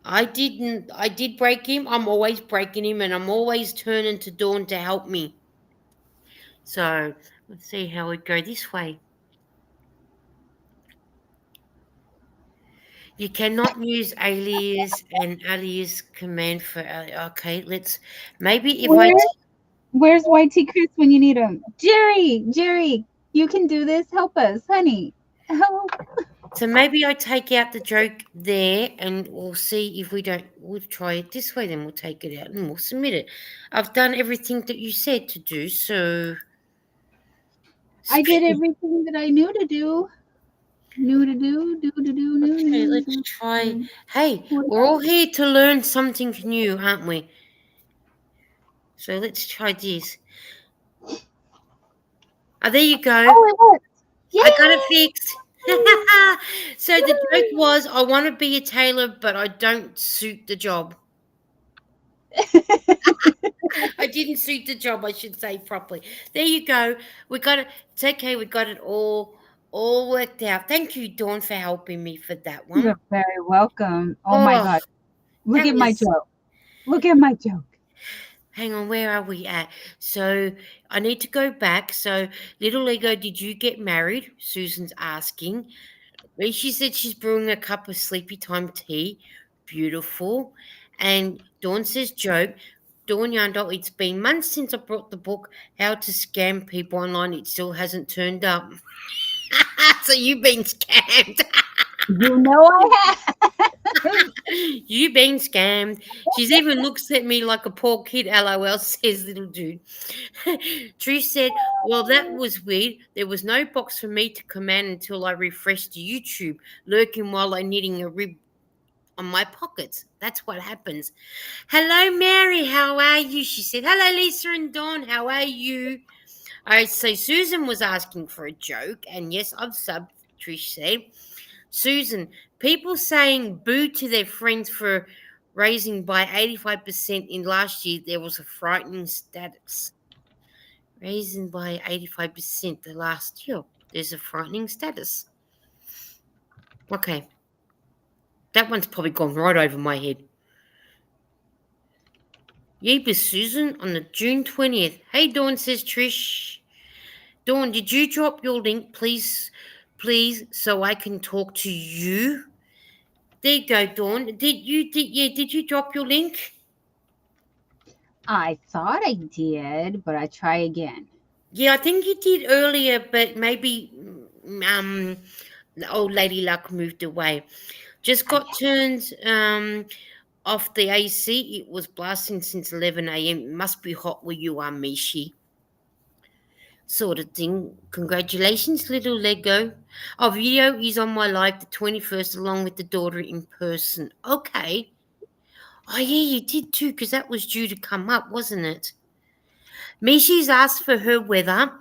I didn't. I did break him. I'm always breaking him, and I'm always turning to Dawn to help me. So let's see how it go this way. You cannot use alias and alias command for okay. Let's maybe if I Where? Where's YT Chris when you need him? Jerry, you can do this. Help us, honey. Help. so maybe I take out the joke there, and we'll see if we don't. We'll try it this way. Then we'll take it out and we'll submit it. I've done everything that you said to do. So I did everything that I knew to do. Knew to okay, let's do. try. Hey, What we're all here to learn something new, aren't we? So let's try this. Oh, there you go. Oh, it worked. I got it fixed. Yay! So the joke was, I want to be a tailor, but I don't suit the job. I didn't suit the job, I should say properly. There you go. We got it. It's okay. We got it all worked out. Thank you, Dawn, for helping me for that one. You're very welcome. Oh my Oh, God. Look that at my was. joke. Look at my joke. Hang on, where are we at? So I need to go back. So, little Lego, did you get married? Susan's asking. She said she's brewing a cup of sleepy time tea. Beautiful. And Dawn says, joke. Dawn Yandel, it's been months since I brought the book, How to Scam People Online. It still hasn't turned up. So you've been scammed. You know I have. You being scammed. She's even looks at me like a poor kid, lol, says little dude. Trish said, well, that was weird. There was no box for me to command until I refreshed YouTube, lurking while I'm knitting a rib on my pockets. That's what happens. Hello, Mary. How are you? She said, hello, Lisa and Dawn. How are you? All right, so Susan was asking for a joke, and yes, I've subbed, Trish said. Susan, people saying boo to their friends for raising by 85% in last year, there was a frightening status. Raising by 85% the last year, there's a frightening status. Okay, that one's probably gone right over my head. Yeepa Susan on the June 20th. Hey, Dawn, says Trish. Dawn, did you drop your link, please, so I can talk to you? There you go, Dawn. Did you drop your link? I thought I did, but I try again. Yeah, I think you did earlier, but maybe the old lady luck moved away. Just got turned off the AC. It was blasting since 11 a.m. It must be hot where you are, Mishi. Sort of thing. Congratulations, little Lego. Our video is on my live the 21st along with the daughter in person. Okay. Oh, yeah, you did too, because that was due to come up, wasn't it? Mishi's asked for her weather,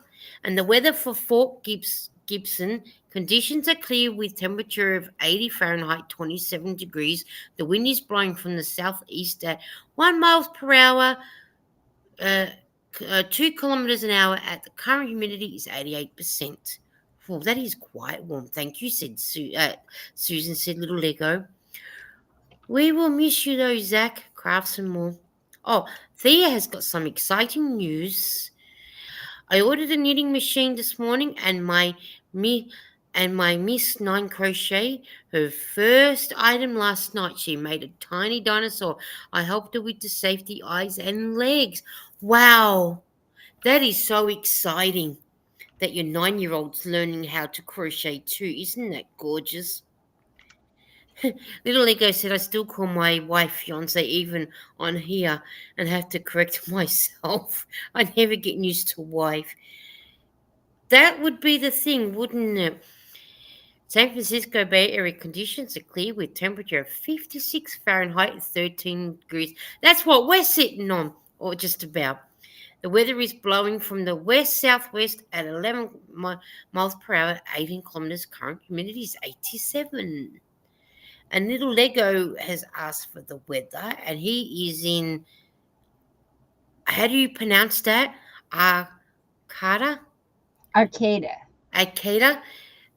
and the weather for Fort Gibson. Conditions are clear with temperature of 80 Fahrenheit, 27 degrees. The wind is blowing from the southeast at 1 miles per hour, uh, 2 kilometers an hour. At the current humidity is 88%. Well, that is quite warm. Thank you, said Susan, said little Lego. We will miss you though, Zach. Craft some more. Oh, Thea has got some exciting news. I ordered a knitting machine this morning, and my Miss Nine Crochet, her first item last night. She made a tiny dinosaur. I helped her with the safety eyes and legs. Wow, that is so exciting that your 9-year-old's learning how to crochet too. Isn't that gorgeous? Little Lego said I still call my wife fiance even on here and have to correct myself. I never get used to wife. That would be the thing, wouldn't it? San Francisco Bay Area conditions are clear with temperature of 56 Fahrenheit, 13 degrees. That's what we're sitting on, or just about. The weather is blowing from the west-southwest at 11 miles per hour, 18 kilometers. Current humidity is 87. And little Lego has asked for the weather, and he is in, how do you pronounce that? Arcata? Arcata. Arcata?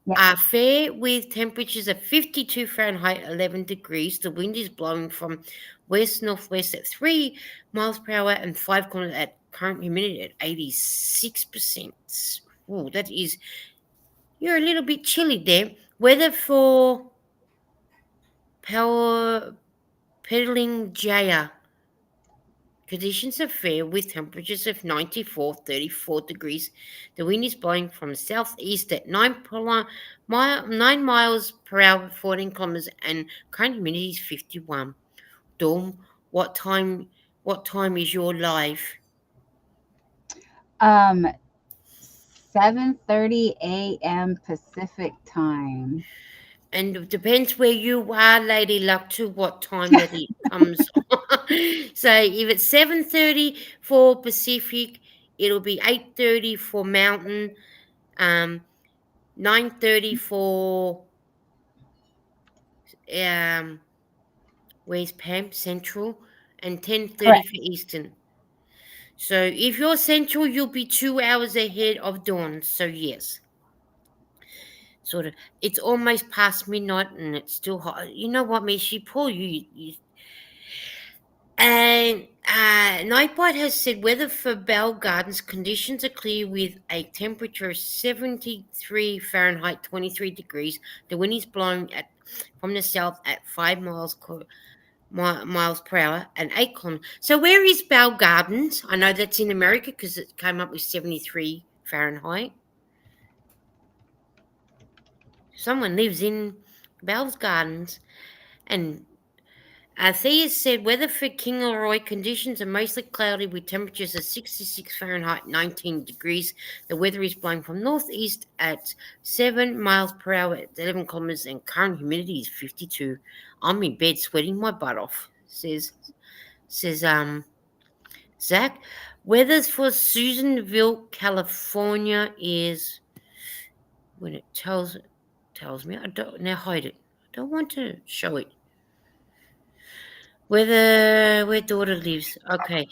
Yep. Fair with temperatures of 52 Fahrenheit, 11 degrees. The wind is blowing from west-northwest at 3 miles per hour and 5 kilometers at current humidity at 86%. Oh, that is, you're a little bit chilly there. Weather for power pedaling Jaya. Conditions are fair with temperatures of 94, 34 degrees. The wind is blowing from southeast at 9 miles per hour, 14 kilometers, and current humidity is 51. Dawn, what time is your live? Um, 7:30 a.m. Pacific time. And it depends where you are, Lady Luck, to what time that it comes on. So if it's 7:30 for Pacific, it'll be 8:30 for Mountain, 9:30 for um where's Pam? Central, and 10:30 Correct. for Eastern. So if you're Central, you'll be 2 hours ahead of Dawn. So yes. Sort of, it's almost past midnight and it's still hot. You know what, Miss? Poor you. And Nightbite has said weather for Bell Gardens conditions are clear with a temperature of 73 Fahrenheit, 23 degrees. The wind is blowing from the south at 5 miles per hour and 8 kilometers. So where is Bell Gardens? I know that's in America because it came up with 73 Fahrenheit. Someone lives in Bell's Gardens, and Thea said weather for King Leroy conditions are mostly cloudy with temperatures of 66 Fahrenheit, 19 degrees. The weather is blowing from northeast at 7 miles per hour at 11 kilometers and current humidity is 52. I'm in bed sweating my butt off, says Zach. Weather for Susanville, California is when it tells me I don't now hide it. I don't want to show it. Where daughter lives. Okay.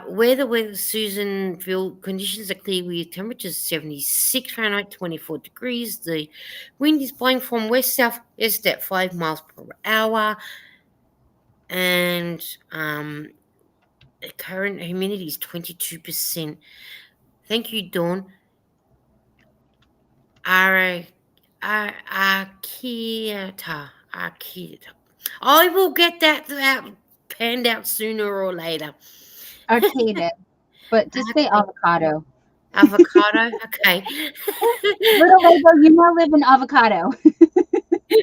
Where the weather Susanville conditions are clear with temperatures 76 Fahrenheit, 24 degrees. The wind is blowing from west southwest at 5 miles per hour. And the current humidity is 22%. Thank you, Dawn. Ara, Akita. I will get that out, panned out sooner or later. Arcata, but just say Okay. avocado. Avocado. Okay. Little Lego, you now live in avocado.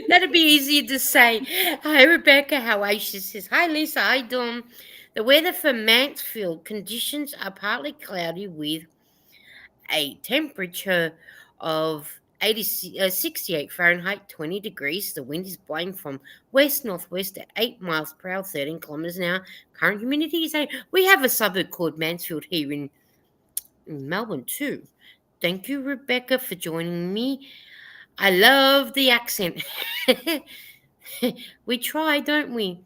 That'd be easier to say. Hi, Rebecca. How are you? She says, hi, Lisa. Hi, Dawn. The weather for Mansfield conditions are partly cloudy with a temperature of 68 Fahrenheit, 20 degrees. The wind is blowing from west northwest at 8 miles per hour, 13 kilometers an hour. Current humidity is 8. We have a suburb called Mansfield here in Melbourne, too. Thank you, Rebecca, for joining me. I love the accent. We try, don't we?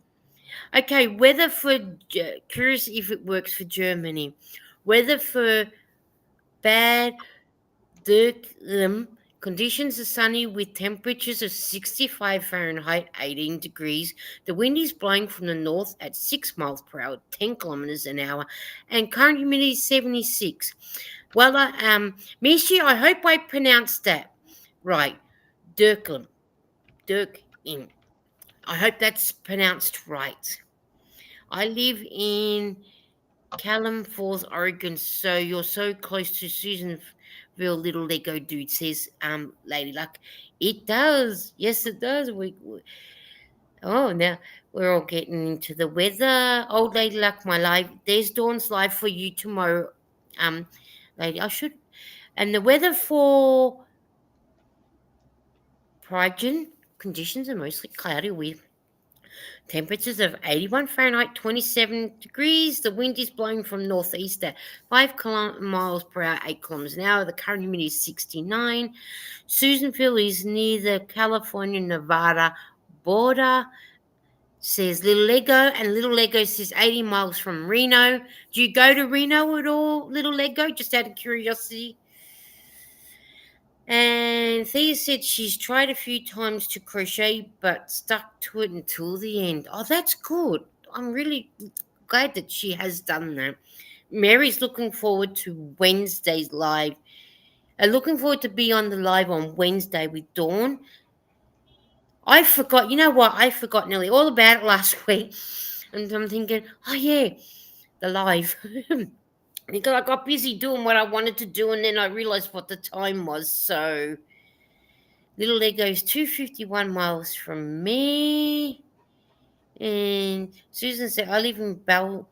Okay, weather for curious if it works for Germany. Weather for Bad Dürkheim. Conditions are sunny with temperatures of 65 Fahrenheit, 18 degrees. The wind is blowing from the north at 6 miles per hour, 10 kilometers an hour, and current humidity is 76. Well, Mishi, I hope I pronounced that right. Dürkheim. Dürkheim. I hope that's pronounced right. I live in Callum Falls, Oregon, so you're so close to Susanville, little Lego dude, says Lady Luck. It does. Yes, it does. Oh, now we're all getting into the weather. Old Lady Luck, my live. There's Dawn's live for you tomorrow. Lady, I should. And the weather for Prigen conditions are mostly cloudy with temperatures of 81 Fahrenheit, 27 degrees. The wind is blowing from northeast at 5 miles per hour, 8 kilometers an hour. The current humidity is 69. Susanville is near the California-Nevada border, says Little Lego. And Little Lego says 80 miles from Reno. Do you go to Reno at all, Little Lego? Just out of curiosity. And Thea said she's tried a few times to crochet but stuck to it until the end. Oh, that's good. I'm really glad that she has done that. Mary's looking forward to Wednesday's live. Looking forward to be on the live on Wednesday with Dawn. I forgot, you know what? I forgot nearly all about it last week. And I'm thinking, oh, yeah, the live. Because I got busy doing what I wanted to do and then I realized what the time was. So Little Lego is 251 miles from me. And Susan said, I live in Bell.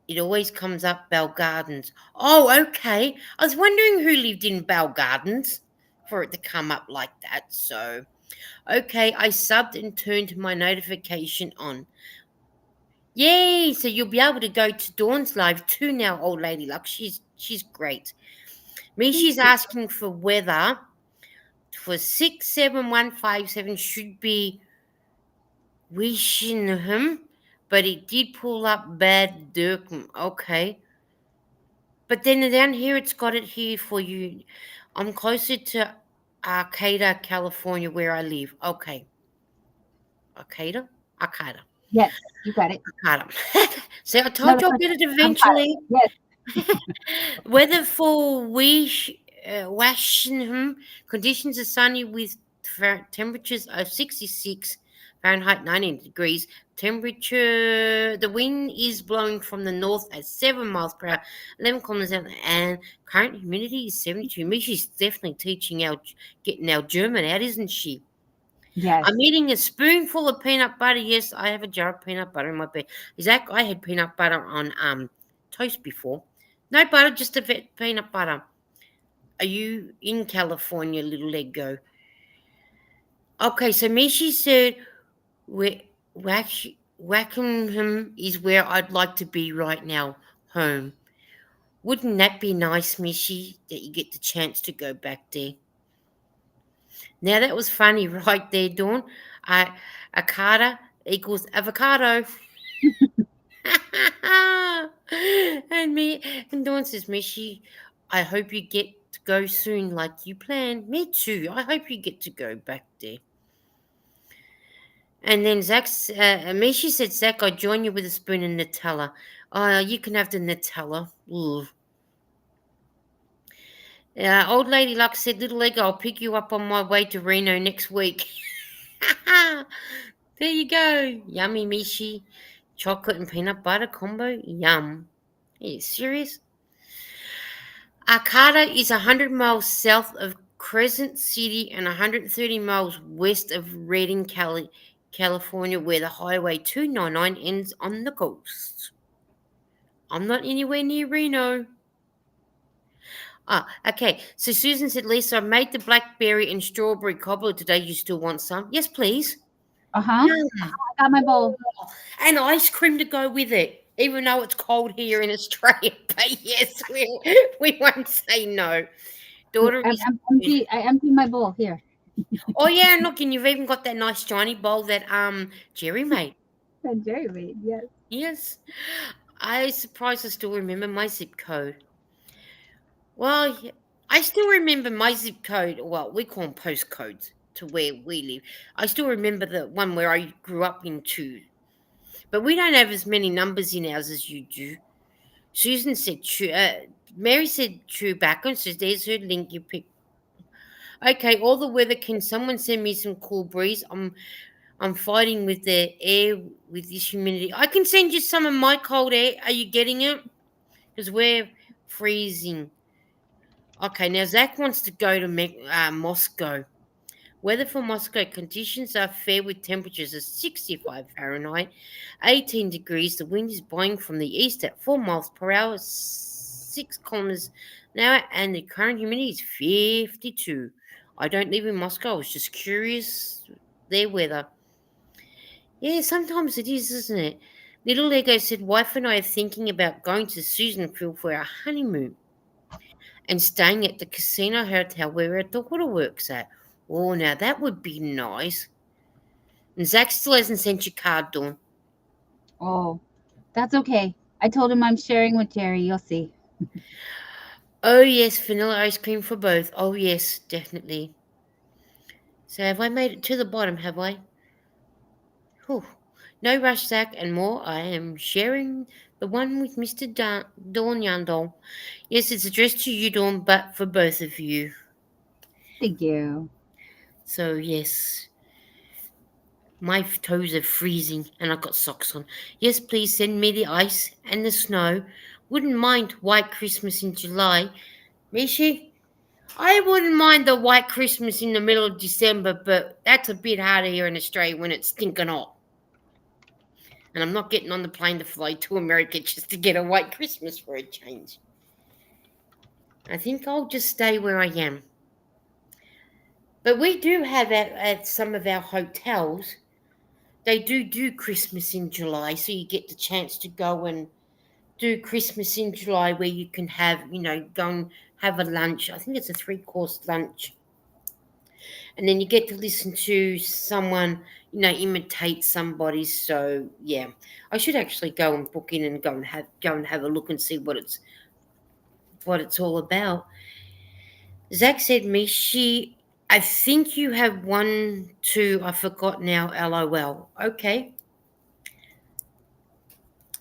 It always comes up Bell Gardens. Oh, okay. I was wondering who lived in Bell Gardens for it to come up like that. So, okay, I subbed and turned my notification on. Yay! So you'll be able to go to Dawn's live too now, old lady luck. She's great. Me, she's asking for weather for 67157 should be wishing him, but it did pull up bad Durkham. Okay. But then down here it's got it here for you. I'm closer to Arcata, California, where I live. Okay. Arcata? Arcata. Yes, you got it. Arcata. See, I No, told you I'll get it avocado. eventually. Yes. Weather for Washingham. Conditions are sunny with temperatures of 66 Fahrenheit, 19 degrees. Temperature, the wind is blowing from the north at 7 miles per hour, 11 kilometers an hour, and current humidity is 72. Mishy's definitely getting our German out, isn't she? Yes. I'm eating a spoonful of peanut butter. Yes, I have a jar of peanut butter in my bed. Zach, I had peanut butter on toast before. No butter, just a bit peanut butter. Are you in California, little Lego? Okay, so Mishi said Wackenham is where I'd like to be right now, home. Wouldn't that be nice, Mishi, that you get the chance to go back there? Now that was funny right there, Dawn. Uh, Akata equals avocado. and me and Dawn says, Mishi, I hope you get to go soon like you planned. Me too. I hope you get to go back there. And then Mishi said, Zach, I'll join you with a spoon of Nutella. Oh, you can have the Nutella. Ooh. Old Lady Luck said, Little Egg, I'll pick you up on my way to Reno next week. There you go. Yummy Mishi. Chocolate and peanut butter combo. Yum. Are you serious? Arcata is 100 miles south of Crescent City and 130 miles west of Redding, California, where the Highway 299 ends on the coast. I'm not anywhere near Reno. Okay. So Susan said, Lisa, I made the blackberry and strawberry cobbler today. You still want some? Yes, please. Uh-huh. Yum. I got my bowl. And ice cream to go with it, even though it's cold here in Australia. But yes, we won't say no. Daughter is. I emptied my bowl here. Oh yeah, and look, and you've even got that nice shiny bowl that Jerry made. And Jerry made, yes. Yes, I surprised I still remember my zip code. Well, I still remember my zip code. Well, we call them postcodes to where we live. I still remember the one where I grew up in too. But we don't have as many numbers in ours as you do. Susan said, Mary said Chewbacca, so there's her link you picked. Okay, all the weather. Can someone send me some cool breeze? I'm fighting with the air with this humidity. I can send you some of my cold air. Are you getting it? Because we're freezing. Okay, now Zach wants to go to Moscow. Weather for Moscow conditions are fair with temperatures of 65 Fahrenheit, 18 degrees. The wind is blowing from the east at 4 miles per hour, 6 kilometers an hour, and the current humidity is 52. I don't live in Moscow. I was just curious their weather. Yeah, sometimes it is, isn't it? Little Lego said, Wife and I are thinking about going to Susanville for our honeymoon and staying at the casino hotel where our daughter works at. Oh, now that would be nice. And Zach still hasn't sent you card, Dawn. Oh, that's okay. I told him I'm sharing with Jerry. You'll see. Oh, yes, vanilla ice cream for both. Oh, yes, definitely. So have I made it to the bottom, have I? Whew. No rush, Zach, and more. I am sharing the one with Mr. Dawn Yandol. Yes, it's addressed to you, Dawn, but for both of you. Thank you. So, yes. My toes are freezing and I've got socks on. Yes, please send me the ice and the snow. Wouldn't mind White Christmas in July. Mishi, I wouldn't mind the White Christmas in the middle of December, but that's a bit harder here in Australia when it's stinking hot. And I'm not getting on the plane to fly to America just to get a White Christmas for a change. I think I'll just stay where I am. But we do have at some of our hotels, they do Christmas in July, so you get the chance to go and do Christmas in July where you can have, go and have a lunch. I think it's a 3-course lunch. And then you get to listen to someone, imitate somebody. So yeah, I should actually go and book in and go and have a look and see what it's all about. Zach said, Mishi, I think you have one, two, I forgot now, LOL. Okay.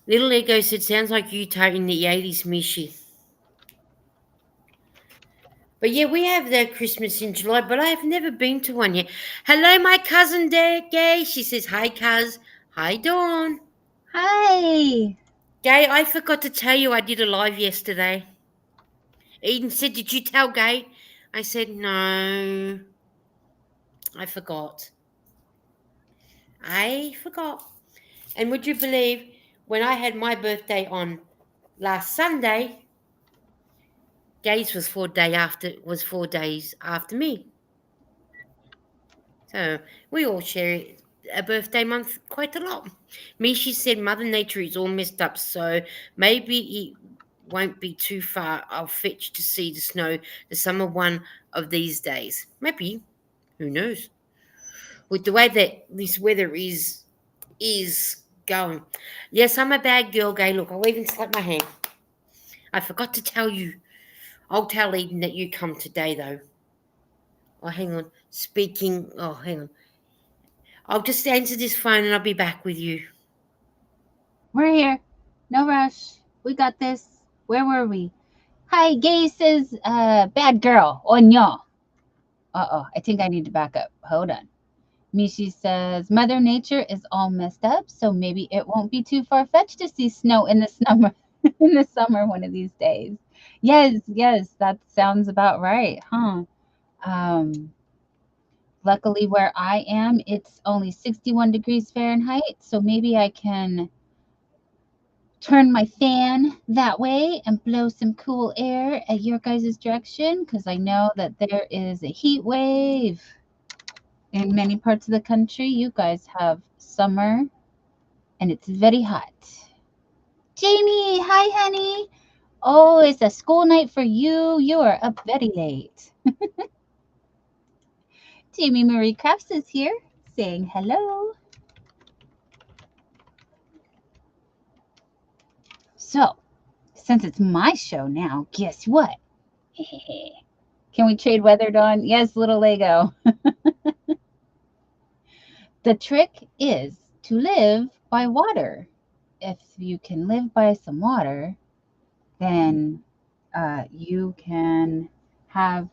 Little Ego said, sounds like Utah in the 80s, Mishi. But yeah, we have that Christmas in July, but I have never been to one yet. Hello, my cousin Gay. She says, hi, cuz. Hi, Dawn. Hi. Gay, I forgot to tell you I did a live yesterday. Eden said, did you tell Gay? I said, no. I forgot. I forgot. And would you believe when I had my birthday on last Sunday, Gaze was 4 days after me. So we all share a birthday month quite a lot. Mishi said Mother Nature is all messed up, so maybe it won't be too far. I'll fetch to see the snow the summer one of these days. Maybe. Who knows? With the way that this weather is going. Yes, I'm a bad girl, Gay. Look, I'll even slap my hand. I forgot to tell you. I'll tell Eden that you come today though. Oh hang on. Speaking hang on. I'll just answer this phone and I'll be back with you. We're here. No rush. We got this. Where were we? Hi, Gay says, bad girl. Oh, no. Uh-oh. I think I need to back up. Hold on. Mishi says, Mother Nature is all messed up, so maybe it won't be too far-fetched to see snow in the summer, in the summer one of these days. Yes, yes, that sounds about right, huh? Um, Luckily where I am, it's only 61 degrees Fahrenheit, so maybe I can turn my fan that way and blow some cool air at your guys' direction because I know that there is a heat wave in many parts of the country. You guys have summer and it's very hot. Jamie, hi, honey. Oh, it's a school night for you. You are up very late. Jamie Marie Crafts is here saying hello. So, since it's my show now, guess what? Can we trade weather, Dawn? Yes, little Lego. The trick is to live by water. If you can live by some water, then you can have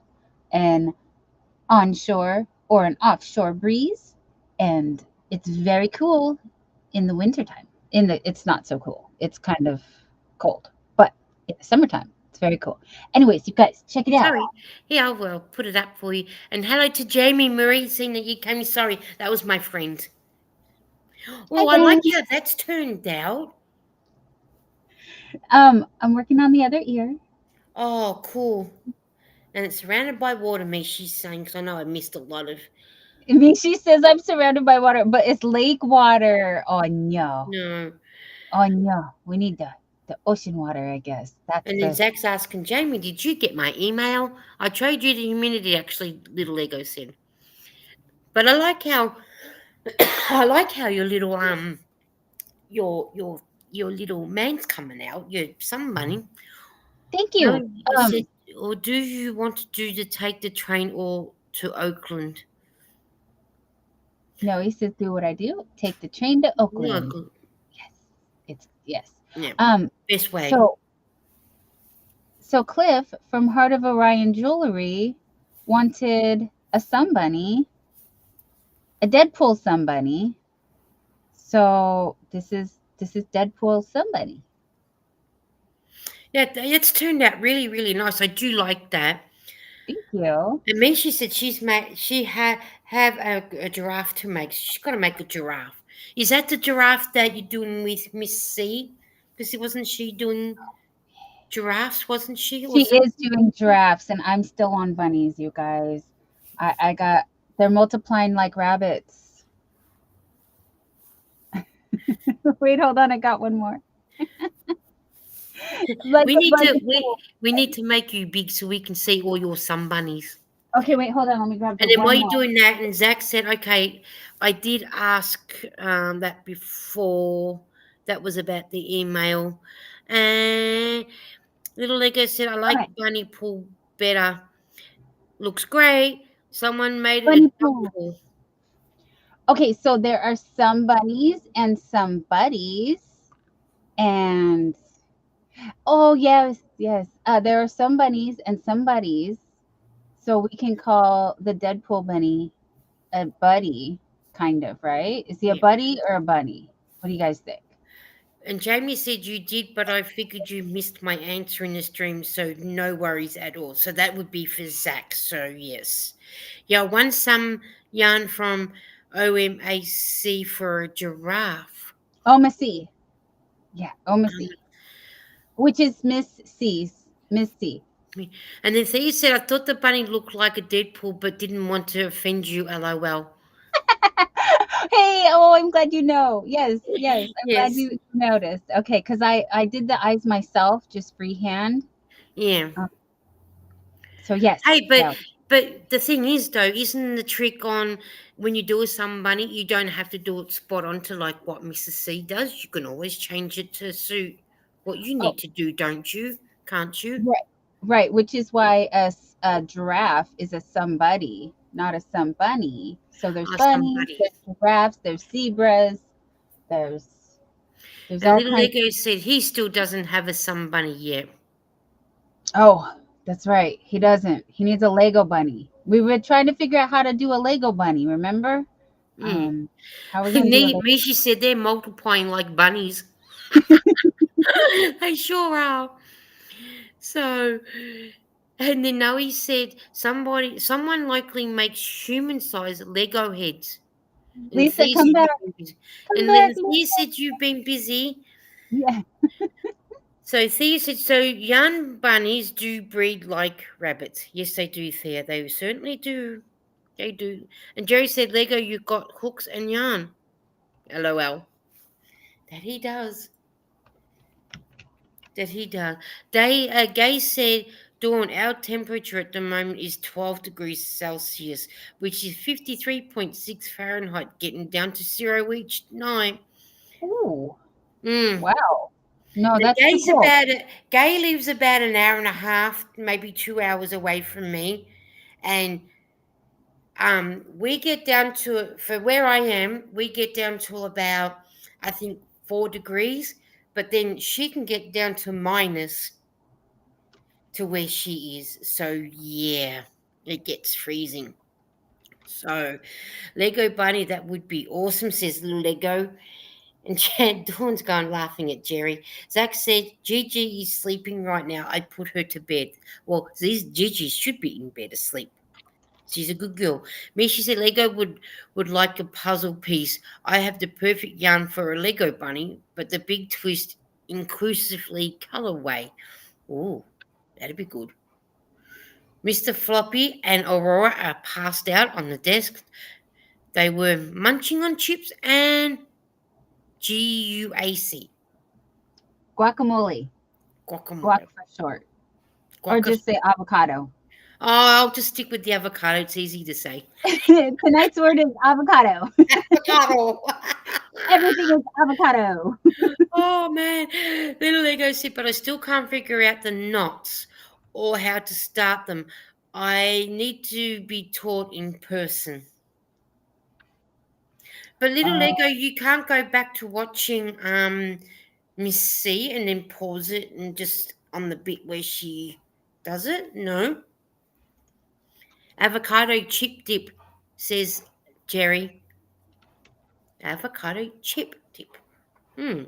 an onshore or an offshore breeze, and it's very cool in the wintertime. It's not so cool. It's kind of cold, but in the summertime, it's very cool. Anyways, you guys, check it out. Sorry. Yeah, I'll put it up for you. And hello to Jamie Marie, seeing that you came. Sorry, that was my friend. Hi, Oh, I like guys. how that's turned out. I'm working on the other ear. Oh, cool. And it's surrounded by water, me, she's saying, because I know I missed a lot of. I mean, she says I'm surrounded by water, but it's lake water. Oh no. No. Oh no. We need the ocean water, I guess. That's And then the Zach's asking, Jamie, did you get my email? I trade you the immunity, actually, little Ego said. But I like how I like how your little your your your little man's coming out, your sun bunny. thank No, you. you said, or do you want to do to take the train or to Oakland? No, he says do what I do. Take the train to Oakland. No, Yes. It's yes. yeah, Um best way. so so Cliff from Heart of Orion Jewelry wanted a sun bunny, a Deadpool sun bunny. So this is Deadpool sun bunny. Yeah, it's turned out really, really nice. I do like that. Thank you. And me, she said she had have a giraffe to make. She's got to make a giraffe. Is that the giraffe that you're doing with Miss C? Because it wasn't she doing giraffes, wasn't she, or She is something? doing giraffes, and I'm still on bunnies, you guys. I got they're multiplying like rabbits. Wait, hold on, I got one more. Like We a need to bunny we pool. we need to make you big so we can see all your sun bunnies. Okay, wait, hold on. Let me grab the And then while one you're more. doing that, and Zach said, okay, I did ask that before. That was about the email. And Little Lego said, I like Okay, bunny pool better. Looks great. Someone made it a bunny dog pool. pool. Okay, so there are some bunnies and some buddies, and oh yes, yes. There are some bunnies and some buddies. So we can call the Deadpool bunny a buddy, kind of, right? Is he a Yeah. buddy or a bunny? What do you guys think? And Jamie said you did, but I figured you missed my answer in the stream, so no worries at all. So that would be for Zach. So yes. Yeah, I won some yarn from OMAC for a giraffe. Omacy. Yeah, Um, Omacy. Which is Miss C. and then Thea said, I thought the bunny looked like a Deadpool, but didn't want to offend you, lol. Hey, oh, I'm glad you know. Yes, yes, I'm glad Yes. you noticed. Okay, because I did the eyes myself, just freehand. Yeah. Um, so yes, Hey, but yeah. but the thing is though, isn't the trick on when you do a sun bunny, you don't have to do it spot on to like what Mrs. C does. You can always change it to suit what you Oh, need to do, don't you? Can't you? right, right. Which is why a giraffe is a somebody, not a some bunny. So there's Ask bunnies, somebody. there's giraffes, there's zebras, there's And all little kinds. Lego said he still doesn't have a sun bunny yet. Oh, that's right. He doesn't. He needs a Lego bunny. We were trying to figure out how to do a Lego bunny. Remember? Mm. How are we gonna do a Lego? Mishi said they're multiplying like bunnies. They sure are. So, and then Noe said someone likely makes human-sized Lego heads. And Lisa, Thea come said back. you've been busy. Come And then back, Thea Lisa. said you've been busy. Yeah. So Thea said, so young bunnies do breed like rabbits. Yes, they do, Thea. They certainly do. They do. And Jerry said, Lego, you got hooks and yarn. LOL. That he does. That he does. Gay said, Dawn, our temperature at the moment is 12 degrees Celsius, which is 53.6 Fahrenheit, getting down to zero each night. Ooh. Mm. Wow. No, Now, that's too cold. Gay lives about an hour and a half, maybe 2 hours away from me, and we get down to for where I am, we get down to about I think 4 degrees, but then she can get down to minus to where she is. So yeah, it gets freezing. So Lego Bunny, that would be awesome, says little Lego. And Dawn's gone laughing at Jerry. Zach said, Gigi is sleeping right now. I put her to bed. Well, these Gigi should be in bed asleep. She's a good girl. Me, she said, Lego would like a puzzle piece. I have the perfect yarn for a Lego bunny, but the big twist inclusively colorway. Oh, that'd be good. Mr. Floppy and Aurora are passed out on the desk. They were munching on chips and GUAC, Guacamole. Guac guacamole. for short. Or Guaca. just say avocado. Oh, I'll just stick with the avocado. It's easy to say. Tonight's word is avocado. Avocado. Everything is avocado. Oh man, little Lego said, but I still can't figure out the knots or how to start them. I need to be taught in person. But little Uh, Lego, you can't go back to watching Miss C and then pause it and just on the bit where she does it. No. Avocado chip dip, says Jerry. Avocado chip dip. Hmm.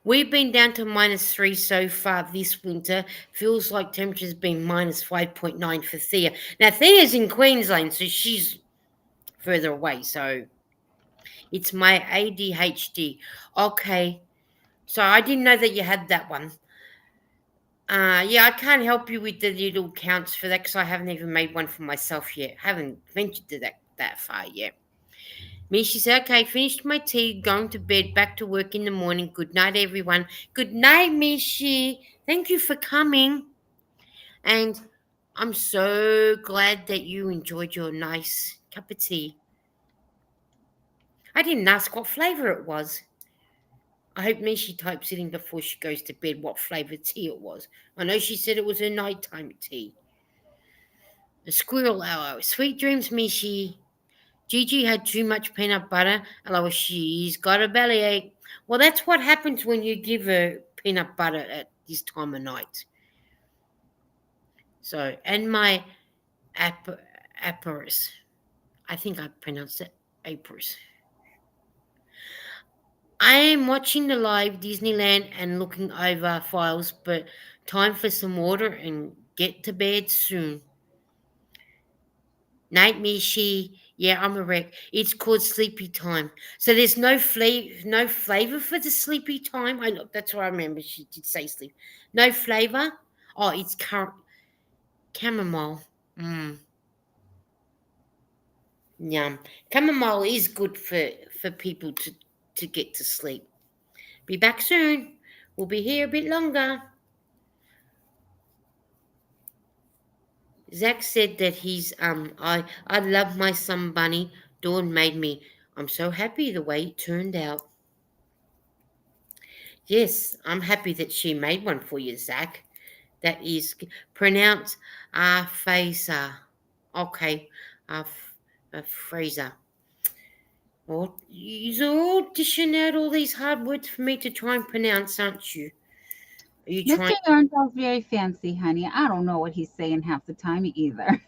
We've been down to -3 so far this winter. Feels like temperature's been -5.9 for Thea. Now Thea's in Queensland, so she's further away. So it's my ADHD. Okay. So I didn't know that you had that one. Yeah, I can't help you with the little counts for that because I haven't even made one for myself yet. Haven't ventured to that far yet. Me, she said, okay, finished my tea, going to bed, back to work in the morning. Good night, everyone. Good night, Mishi. Thank you for coming. And I'm so glad that you enjoyed your nice cup of tea. I didn't ask what flavor it was. I hope Mishi types it in before she goes to bed what flavor tea it was. I know she said it was her nighttime tea. A squirrel hour. Sweet dreams, Mishi. Gigi had too much peanut butter, and she's got a bellyache. Well, that's what happens when you give her peanut butter at this time of night. So, and my Aparis. I think I pronounced it Aparis. I am watching the live Disneyland and looking over files, but time for some water and get to bed soon. Night, Mishi. Yeah, I'm a wreck. It's called sleepy time. So there's no flavor for the sleepy time. I know that's what I remember. She did say sleep. No flavor. Oh, it's chamomile. Mm, yum. Chamomile is good for people to get to sleep. Be back soon. We'll be here a bit longer. Zach said that I love my son bunny. Dawn made me. I'm so happy the way it turned out. Yes, I'm happy that she made one for you, Zach. That is pronounced Fraser. Okay, Fraser. Well, you're all dishing out all these hard words for me to try and pronounce, aren't you? Are you Mr. trying? Yarnfell's very fancy, honey. I don't know what he's saying half the time either.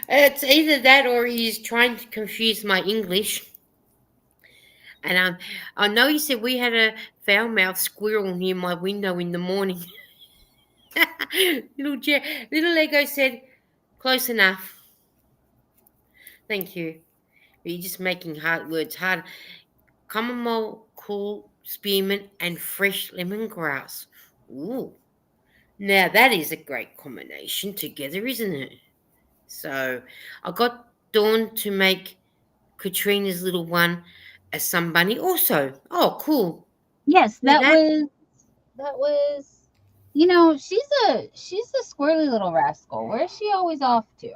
It's either that or he's trying to confuse my English. And I know he said we had a foul mouthed squirrel near my window in the morning. Little Lego said, "Close enough. Thank you. You're just making hard words hard. Chamomile, cool spearmint, and fresh lemongrass. Ooh, now that is a great combination together, isn't it? So I got Dawn to make Katrina's little one a sun bunny also. Oh, cool. Yes, See that? that was she's a squirrely little rascal. Where's she always off to?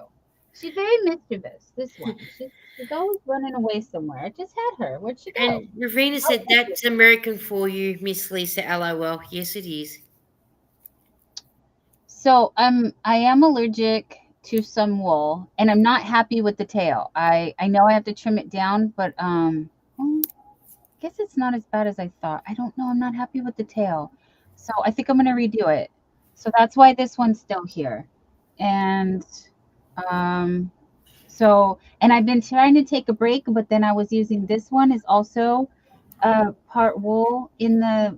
She's very mischievous, this one. She's always running away somewhere. I just had her. Where'd she go? And Ravina Oh, said, thank you. "That's American for you, Miss Lisa." LOL. Yes, it is. So I am allergic to some wool, and I'm not happy with the tail. I know I have to trim it down, but well, I guess it's not as bad as I thought. I don't know. I'm not happy with the tail, so I think I'm gonna redo it. So that's why this one's still here, and um, and I've been trying to take a break, but then I was using this one is also part wool in the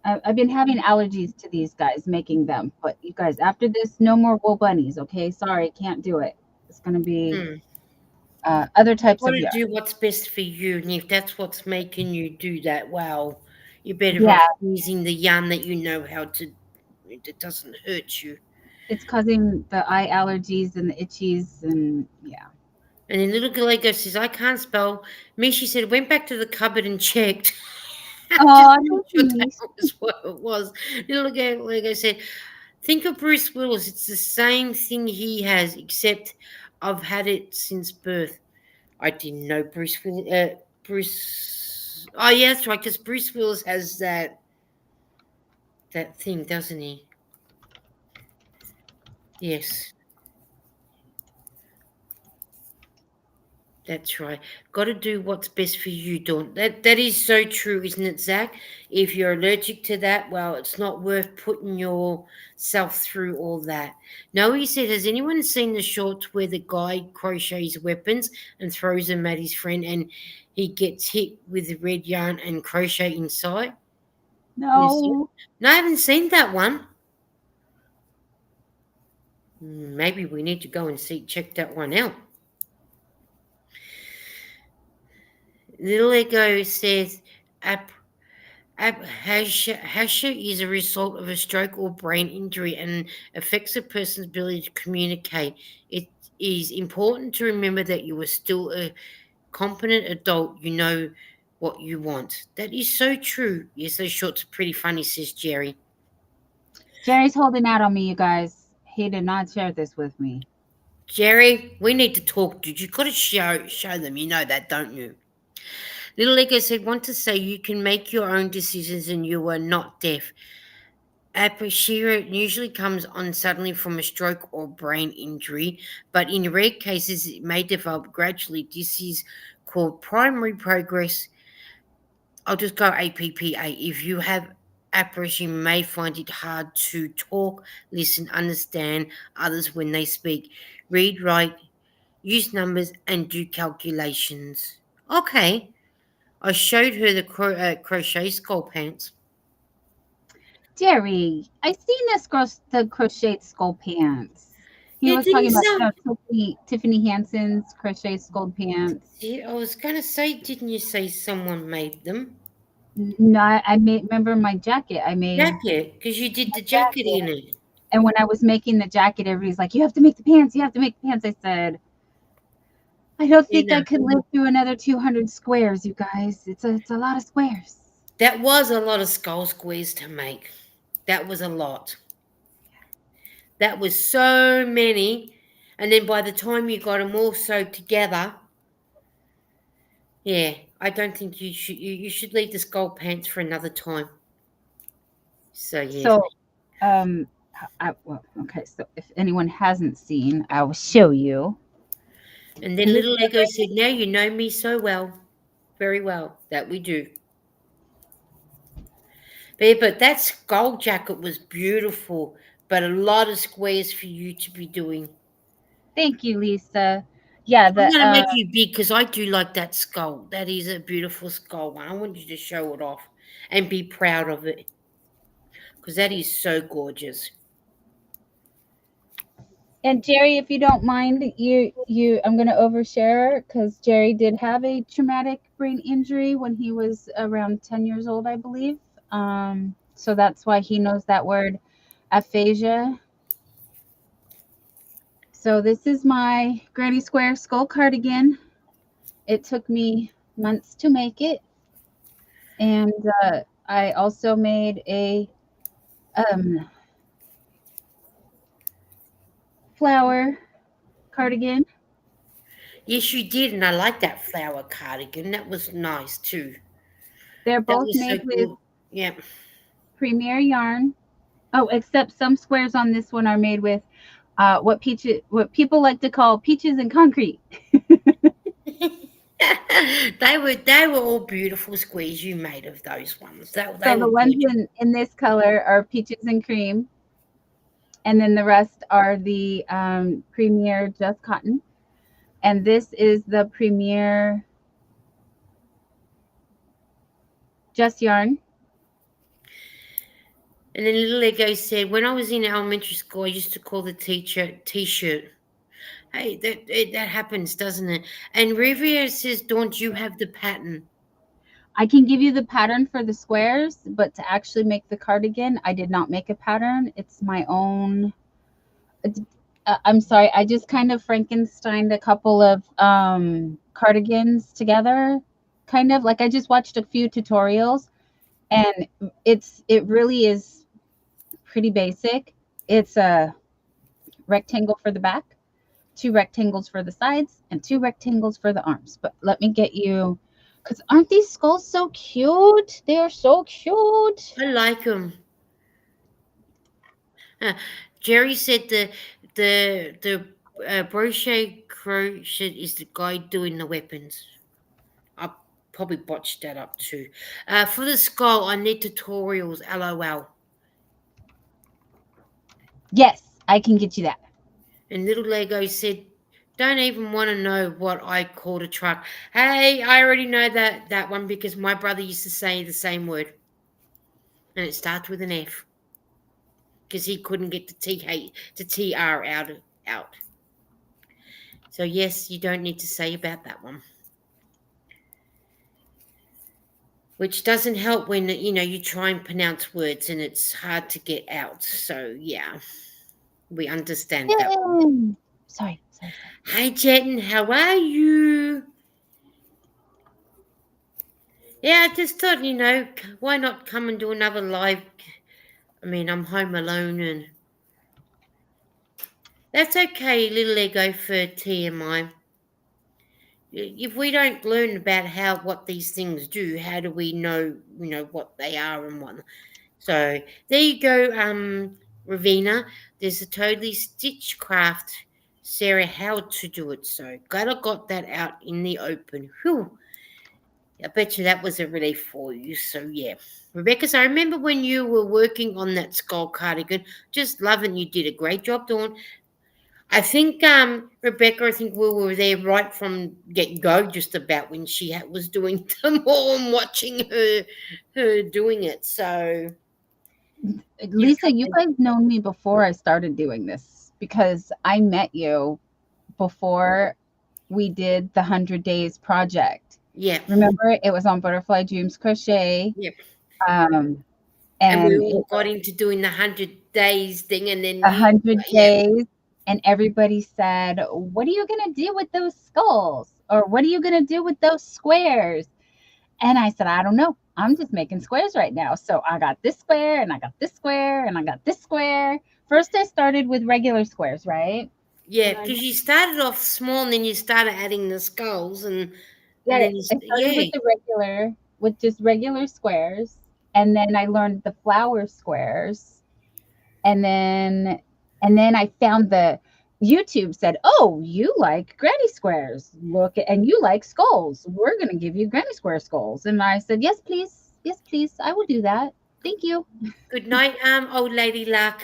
I've been having allergies to these guys making them, but you guys, after this, no more wool bunnies, okay? Sorry, can't do it. It's gonna be Hmm. other You types got of to yarn. do what's best for you, and if that's what's making you do that, well, you're better Yeah, off using the yarn that you know how to. It doesn't hurt you. it's causing the eye allergies and the itchies, and yeah. And then little Galego says, "I can't spell." Me, she said, went back to the cupboard and checked. Just Oh, to make that's sure that nice. was what it was. Little Galego said, "Think of Bruce Willis. It's the same thing he has, except I've had it since birth." I didn't know Bruce. Oh, yeah, that's right. Because Bruce Willis has that thing, doesn't he? Yes, that's right. Got to do what's best for you, Dawn. That is so true, isn't it, Zach? If you're allergic to that, well, it's not worth putting yourself through all that. No, he said, has anyone seen the shorts where the guy crochets weapons and throws them at his friend, and he gets hit with the red yarn and crochet inside? Yes. No. No, I haven't seen that one. Maybe we need to go and check that one out. Little Ego says, Hasha is a result of a stroke or brain injury and affects a person's ability to communicate. It is important to remember that you are still a competent adult. You know what you want. That is so true. Yes, those shorts are pretty funny, says Jerry. Jerry's holding out on me, you guys. He did not share this with me. Jerry, we need to talk, dude. You've got to show them. You know that, don't you? Little Ego said, want to say you can make your own decisions and you are not deaf. Apashira usually comes on suddenly from a stroke or brain injury, but in rare cases it may develop gradually. This is called primary progress. I'll just go APPA. If you have APRIS, you may find it hard to talk, listen, understand others when they speak, read, write, use numbers, and do calculations. Okay. I showed her the crochet skull pants. Jerry, I seen this the crocheted skull pants. He Yeah, was didn't talking about Tiffany Hanson's crocheted skull pants. I was gonna say, didn't you say someone made them? No, I made remember my jacket. I made Jacket, because you did my the jacket jacket. in it. And when I was making the jacket, everybody's like, "You have to make the pants. You have to make the pants." I said, "I don't You think I know, could live through another 200 squares, you guys. It's a lot of squares." that was a lot of skull squares to make. That was a lot. That was so many. And then by the time you got them all sewed together, yeah, I don't think you should leave the skull pants for another time. So yeah. So, well, okay. So if anyone hasn't seen, I will show you. And then This little Lego said, "Now you know me so well, very well, that we do." But that skull jacket was beautiful, but a lot of squares for you to be doing. Thank you, Lisa. Yeah, I'm the gonna make you big because I do like that skull. That is a beautiful skull one. I want you to show it off and be proud of it because that is so gorgeous. and Jerry, if you don't mind, I'm gonna overshare because Jerry did have a traumatic brain injury when he was around 10 years old, I believe. So that's why he knows that word aphasia. So this is my Granny Square skull cardigan. It took me months to make it, and I also made a um, flower cardigan. Yes, you did, and I like that flower cardigan. That was nice too. They're That both was so made with good. Yeah. premier yarn. Oh, except some squares on this one are made with what people like to call peaches and concrete. They were all beautiful squares you made of those ones. They So were the ones gorgeous. in this color are peaches and cream, and then the rest are the premier just cotton. And this is the premier just yarn. And then little Lego said, when I was in elementary school, I used to call the teacher T-shirt. Hey, that happens, doesn't it? And Riviera says, "Don't you have the pattern?" I can give you the pattern for the squares, but to actually make the cardigan, I did not make a pattern. It's my own. I'm sorry, I just kind of Frankensteined a couple of cardigans together, kind of like I just watched a few tutorials, and it really is pretty basic. It's a rectangle for the back, two rectangles for the sides, and two rectangles for the arms. But let me get you, because aren't these skulls so cute? They are so cute. I like them. Jerry said the crochet is the guy doing the weapons. I probably botched that up too. For the skull, I need tutorials. LOL. Yes, I can get you that. And little Lego said, "Don't even want to know what I called a truck." Hey, I already know that one because my brother used to say the same word, and it starts with an F because he couldn't get the TR out. So yes, you don't need to say about that one, which doesn't help when you try and pronounce words and it's hard to get out. So yeah, we understand that. Yay! Sorry. Hi, Jetten, how are you? Yeah, I just thought, why not come and do another live? I mean, I'm home alone and that's okay, little ego for TMI. If we don't learn about what these things do, how do we know, what they are and what? So there you go, Ravina. There's a totally stitchcraft, Sarah, how to do it. So glad I got that out in the open. Whew. I bet you that was a relief for you. So yeah. Rebecca, so I remember when you were working on that skull cardigan, just loving you did a great job, Dawn. I think Rebecca, I think we were there right from get go, just about when she was doing them all and watching her doing it. So You've Lisa, you guys known me before I started doing this because I met you before we did the 100 days project. yeah, Remember, it was on Butterfly Dreams Crochet. yeah. Um, And we and it all got was into doing the 100 days thing, and then a you, 100 yeah, days, and everybody said, "What are you gonna do with those skulls? Or what are you gonna do with those squares?" And I said, "I don't know. I'm just making squares right now." So I got this square, and I got this square, and I got this square. First, I started with regular squares, right? yeah, And I because you started off small, and then you started adding the skulls, and Yeah, then I started yeah, with the regular with just regular squares, and then I learned the flower squares, and then I found the YouTube said, "Oh, you like granny squares. Look, and you like skulls. We're going to give you granny square skulls." And I said, "Yes, please. Yes, please. I will do that. Thank you." good night, old lady luck.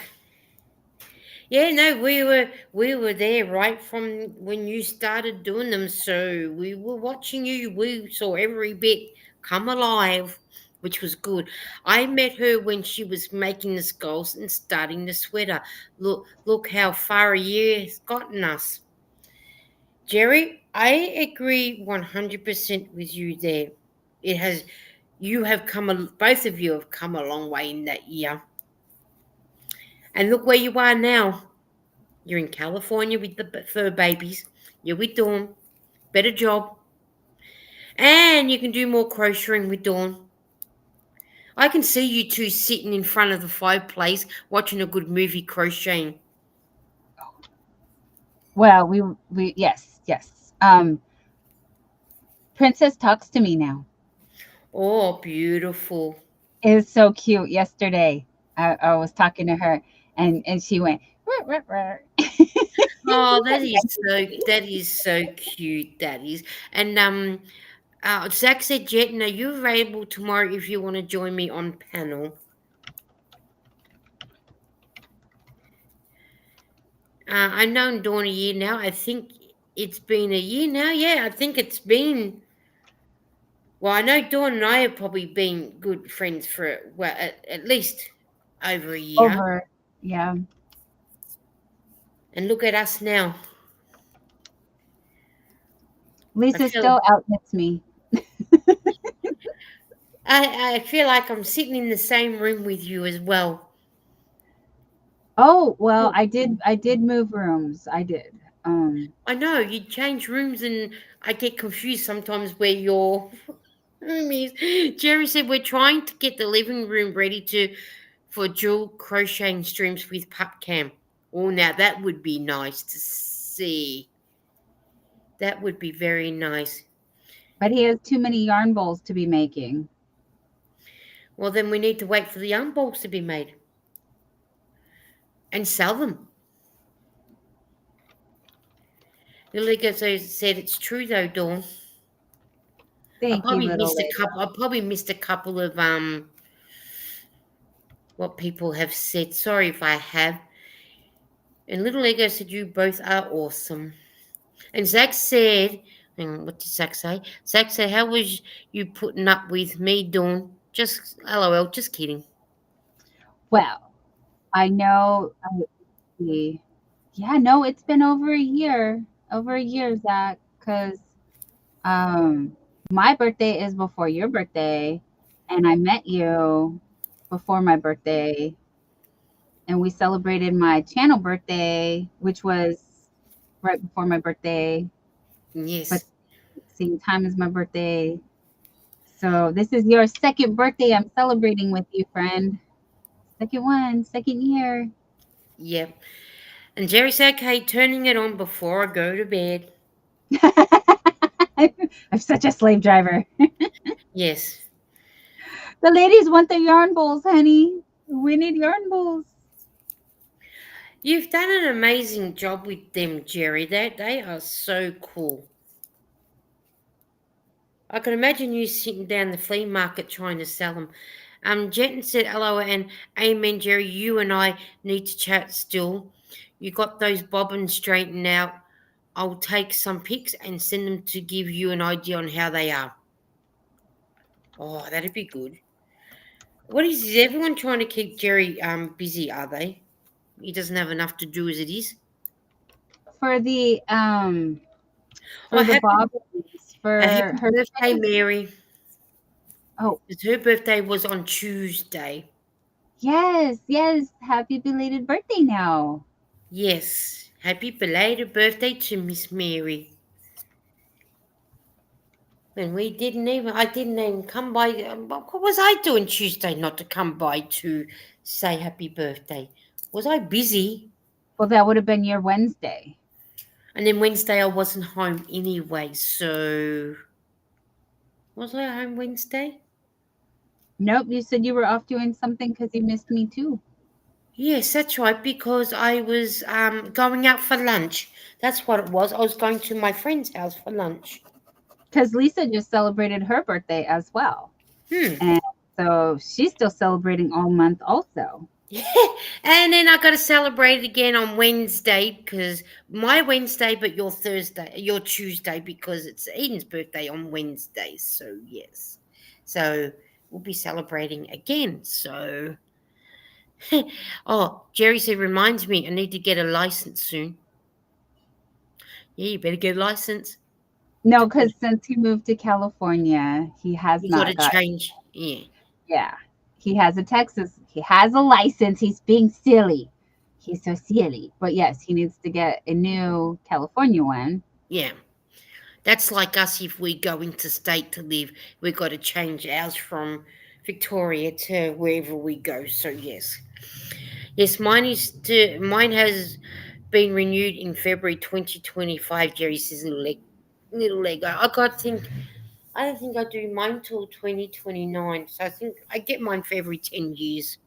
Yeah, no, we were there right from when you started doing them. So we were watching you. We saw every bit come alive, which was good. I met her when she was making the skulls and starting the sweater. Look how far a year has gotten us. Jerry, I agree 100% with you there. It has, you have both of you have come a long way in that year. And look where you are now. You're in California with the fur babies. You're with Dawn. Better job. And you can do more crocheting with Dawn. I can see you two sitting in front of the fireplace watching a good movie crocheting. Well, we yes, yes. Princess talks to me now. Oh, beautiful. It was so cute. Yesterday, I was talking to her, and she went, "Ruh, ruh, ruh." Oh, that is so cute. That is. And Zach said, Jet, are you available tomorrow if you want to join me on panel? I've known Dawn a year now. I think it's been a year now. Yeah, I think it's been. Well, I know Dawn and I have probably been good friends for, well, at least over a year. Over, yeah. And look at us now. I Lisa feel still outwits me. I feel like I'm sitting in the same room with you as well. Oh, well, Oh, I did move rooms. I did. I know you change rooms, and I get confused sometimes where your room is. Jerry said we're trying to get the living room ready to for dual crocheting streams with PupCam. Oh, now that would be nice to see. That would be very nice. But he has too many yarn bowls to be making. Well, then we need to wait for the yarn balls to be made and sell them. Lilica said it's true though, Dawn. I Thank you, probably little missed a lady. couple. I probably missed a couple of what people have said. Sorry if I have. And Little Ego said you both are awesome. And Zach said, hang on, what did Zach say? Zach said, how was you putting up with me, Dawn? Just LOL, just kidding. Well, I know. See. Yeah, no, it's been over a year, Zach, because um, my birthday is before your birthday, and I met you before my birthday, and we celebrated my channel birthday, which was right before my birthday, but Yes. same time as my birthday. So this is your second birthday I'm celebrating with you, friend. Second one, second year. Yep. And Jerry said, okay, turning it on before I go to bed. I'm such a slave driver. Yes. The ladies want their yarn bowls, honey. We need yarn bowls. You've done an amazing job with them, Jerry. They are so cool. I can imagine you sitting down the flea market trying to sell them. Jenton said hello and amen, Jerry. You and I need to chat still. You got those bobbins straightened out. I'll take some pics and send them to give you an idea on how they are. Oh, that'd be good. What is everyone trying to keep Jerry busy? Are they? He doesn't have enough to do as it is. For the Oh, for the for happy her birthday, kids. Mary! Oh, 'Cause her birthday was on Tuesday. yes, yes. Happy belated birthday now. Yes, happy belated birthday to Miss Mary. And I didn't even come by. What was I doing Tuesday not to come by to say happy birthday? Was I busy? Well, that would have been your Wednesday. And then Wednesday I wasn't home anyway, so was I home Wednesday? Nope, you said you were off doing something because you missed me too. Yes, that's right, because I was going out for lunch. That's what it was. I was going to my friend's house for lunch. Because Lisa just celebrated her birthday as well. Hmm. And so she's still celebrating all month also. Yeah, and then I got to celebrate it again on Wednesday because my Wednesday, but your Thursday, your Tuesday because it's Eden's birthday on Wednesday. So yes, so we'll be celebrating again. So, oh, Jerry said reminds me I need to get a license soon. Yeah, you better get a license. No, because since he moved to California, he has You got to not got, change. Yeah, yeah. He has a Texas, he has a license. He's being silly. He's so silly. But yes, he needs to get a new California one. yeah. That's like us if we go into state to live, we got to change ours from Victoria to wherever we go. So yes, yes, mine has been renewed in February 2025. Jerry says little Lego. I don't think I do mine till 2029. So I think I get mine for every 10 years.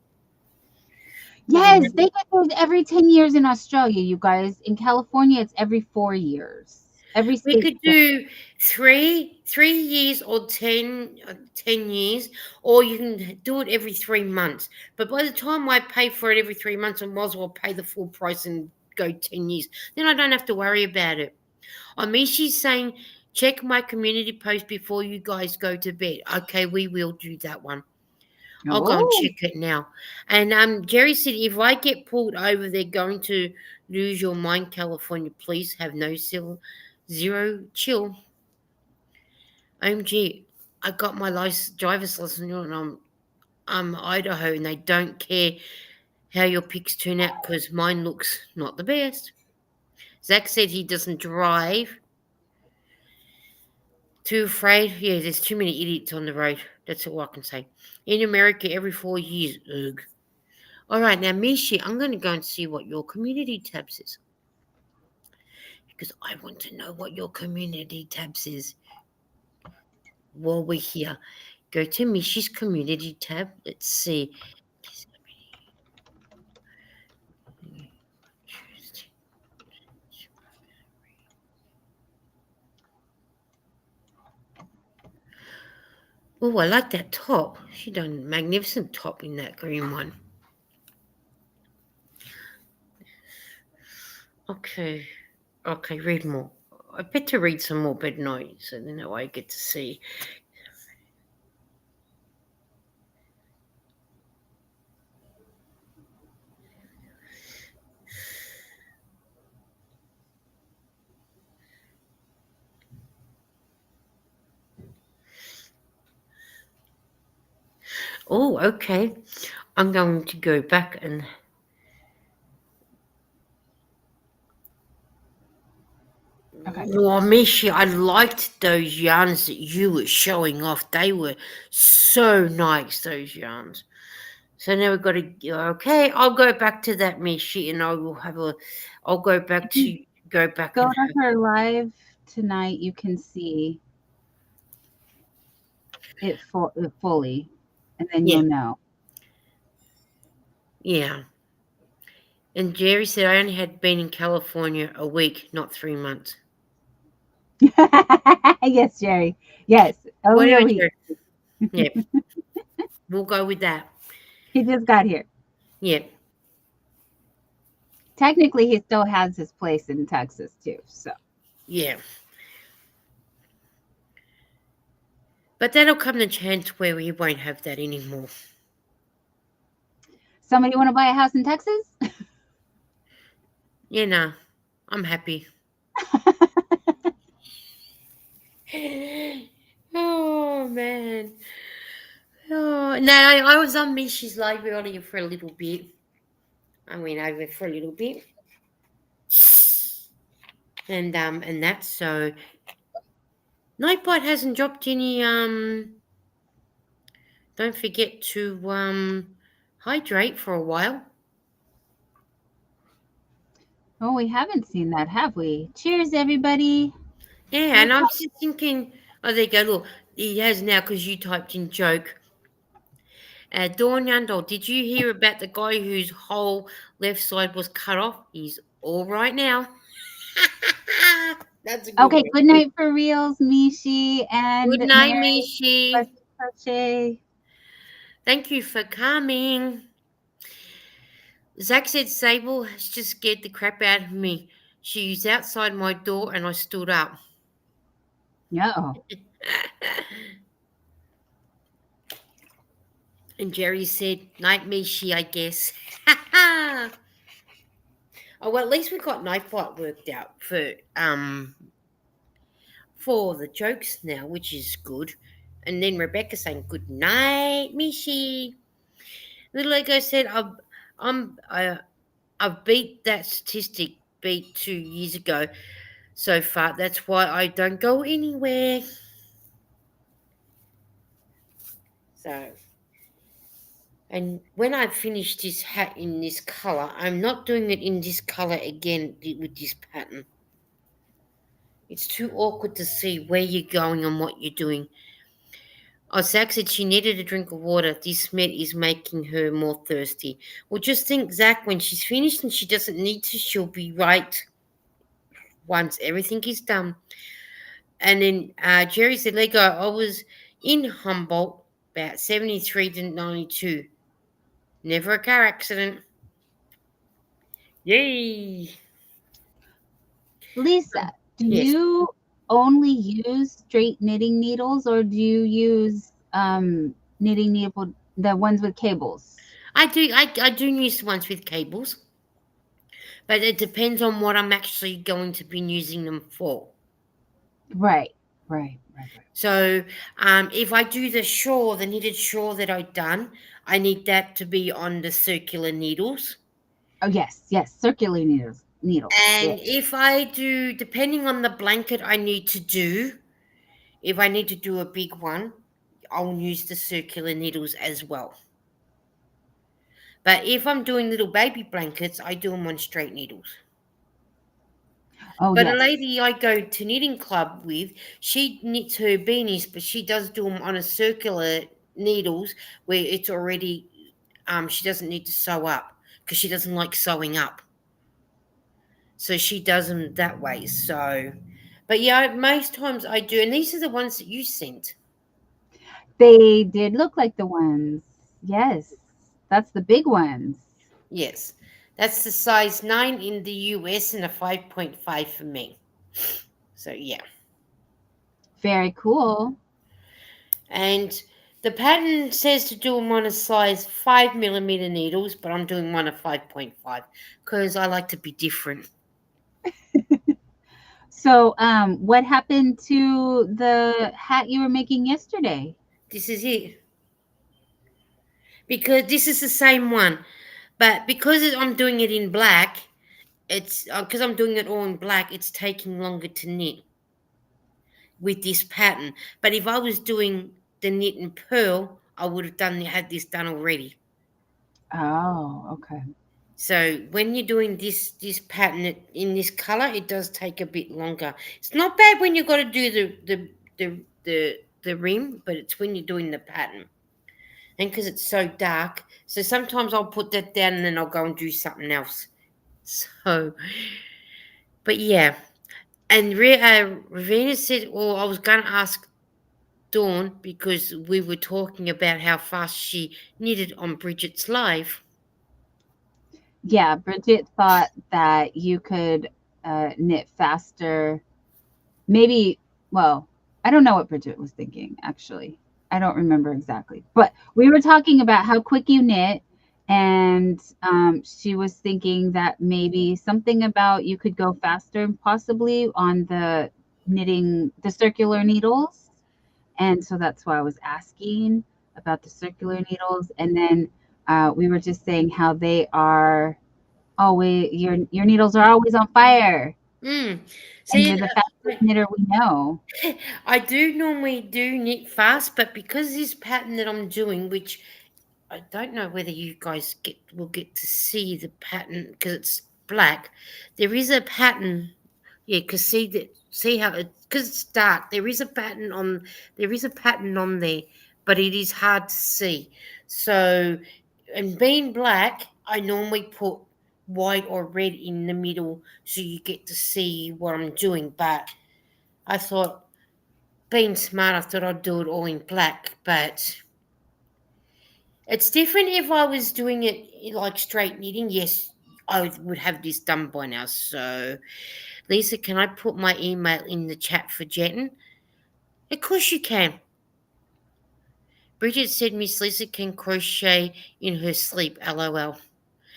Even Yes, they though get those every 10 years in Australia, you guys. In California, it's every 4 years. Every we state. could do three years or 10 years, or you can do it every 3 months. But by the time I pay for it every 3 months, I might as well pay the full price and go 10 years. Then I don't have to worry about it. She's saying, check my community post before you guys go to bed. Okay, we will do that one. I'll go and Oh, check it now. And Jerry said, if I get pulled over, they're going to lose your mind, California. Please have no zero chill. OMG, I got my driver's license and I'm Idaho, and they don't care how your pics turn out because mine looks not the best. Zach said he doesn't drive. Too afraid? Yeah, there's too many idiots on the road. That's all I can say. In America, every 4 years. Ugh. All right, now, Mishi, I'm going to go and see what your community tabs is because I want to know what your community tabs is while we're here. Go to Mishi's community tab. Let's see. Oh, I like that top. She done a magnificent top in that green one. Okay. Okay, read more. I better read some more, but no, so then that way I get to see. Oh, okay. I'm going to go back and. okay. Oh, Mishi, I liked those yarns that you were showing off. They were so nice, those yarns. So now we've got to. Okay, I'll go back to that, Mishi, and I will have a. I'll go back to. Go back Go and to have. her live tonight. You can see it fully, and then Yeah, you'll know. yeah. And Jerry said I only had been in California a week, not 3 months. Yes, Jerry. Yes, only a Whatever, week. Jerry. Yeah, we'll go with that. He just got here. Yeah, Technically, he still has his place in Texas too. So yeah. But that'll come the chance where we won't have that anymore. Somebody want to buy a house in Texas? You know, I'm happy. Oh man. Oh no, I was on Mishy's live earlier for a little bit. I went over for a little bit, and that's so. Nightbot hasn't dropped any. Don't forget to hydrate for a while. Oh, we haven't seen that, have we? Cheers, everybody. Yeah, We're and I was just thinking. Oh, there you go. Look, he has now because you typed in joke. Dawn Yandol, did you hear about the guy whose whole left side was cut off? He's all right now. That's a good okay. one. Good night for reals, Mishi and Good night, Mary. Mishi. Blessed crochet. Thank you for coming. Zach said Sable has just scared the crap out of me. She's outside my door and I stood up. No. And Jerry said, night, Mishi, I guess. Oh well, at least we got Nightbot worked out for the jokes now, which is good. And then Rebecca saying good night, Mishi. Little Ego said, I'm, I, I've beat that statistic beat 2 years ago so far. That's why I don't go anywhere. So, and when I finish this hat in this color, I'm not doing it in this color again with this pattern. It's too awkward to see where you're going and what you're doing. Oh, Zach said she needed a drink of water. This med is making her more thirsty. Well, just think, Zach, when she's finished and she doesn't need to, she'll be right once everything is done. And then Jerry said, Lego, I was in Humboldt about 73 to 92. Never a car accident. Yay. Lisa, do Yes. you only use straight knitting needles or do you use knitting needle, the ones with cables? I do use ones with cables, but it depends on what I'm actually going to be using them for. Right, right. So if I do the knitted shawl that I've done, I need that to be on the circular needles. Oh, yes, circular needles. Yeah. And if I do, depending on the blanket if I need to do a big one, I'll use the circular needles as well. But if I'm doing little baby blankets, I do them on straight needles. Oh, But a yes. lady I go to knitting club with, she knits her beanies, but she does do them on a circular needles where it's already, she doesn't need to sew up because she doesn't like sewing up. So she does them that way. So, but yeah, most times I do, and these are the ones that you sent. They did look like the ones. Yes, that's the big ones. Yes, that's the size 9 in the US and a 5.5 for me. So yeah. Very cool. And the pattern says to do them on a size 5 millimeter needles, but I'm doing one of 5.5 because I like to be different. So, what happened to the hat you were making yesterday? This is it. Because this is the same one, but because I'm doing it in black, it's because I'm doing it all in black, it's taking longer to knit with this pattern. But if I was doing the knit and pearl, I would have had this done already. Oh, okay. So when you're doing this pattern in this color, it does take a bit longer. It's not bad when you've got to do the rim, but it's when you're doing the pattern. And because it's so dark, so sometimes I'll put that down and then I'll go and do something else. So, but yeah. And Ravina said, "Well, I was going to ask Dawn because we were talking about how fast she knitted on Bridget's live." Yeah, Bridget thought that you could knit faster. Maybe, well, I don't know what Bridget was thinking, actually. I don't remember exactly. But we were talking about how quick you knit and she was thinking that maybe something about you could go faster possibly on the knitting the circular needles, and so that's why I was asking about the circular needles. And then we were just saying how they are always your needles are always on fire, Mm. and See, you're the fastest knitter we know. I do normally do knit fast, but because this pattern that I'm doing, which I don't know whether you guys will get to see the pattern because it's black. There is a pattern, yeah. Because see how it because it's dark. There is a pattern on there, but it is hard to see. So, and being black, I normally put white or red in the middle so you get to see what I'm doing. But I thought, being smart, I thought I'd do it all in black, but it's different if I was doing it like straight knitting. Yes, I would have this done by now. So, Lisa, can I put my email in the chat for Jetten? Of course you can. Bridget said Miss Lisa can crochet in her sleep. LOL.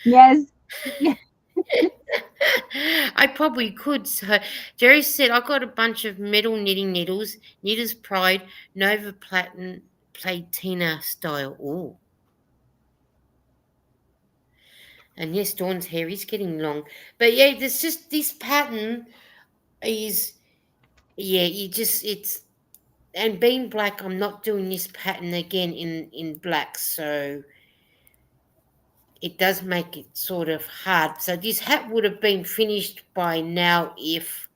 Yes. Yeah. I probably could. So Jerry said I got a bunch of metal knitting needles, Knitter's Pride, Nova Platina style. Oh, and yes, Dawn's hair is getting long. But yeah, there's just this pattern is yeah, you just it's and being black, I'm not doing this pattern again in black, so it does make it sort of hard. So this hat would have been finished by now if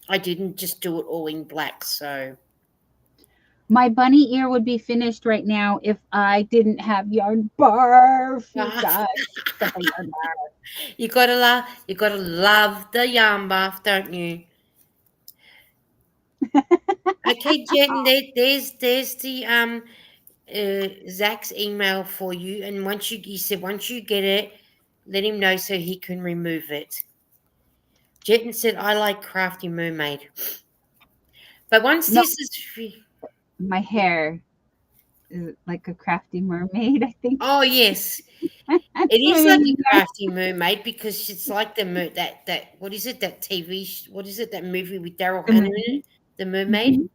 I didn't just do it all in black. So My bunny ear would be finished right now if I didn't have yarn barf, you guys. Got the yarn barf. you gotta love the yarn bath, don't you? Okay, Jen, there's the Zach's email for you, and he said once you get it, let him know so he can remove it. Jetten said I like crafty mermaid, but once No, this is my hair is like a crafty mermaid, I think. oh yes, it is like a Swimming in crafty mermaid because it's like that what is it that what is it that movie with Daryl the Hannah in it, movie. the mermaid. Mhm.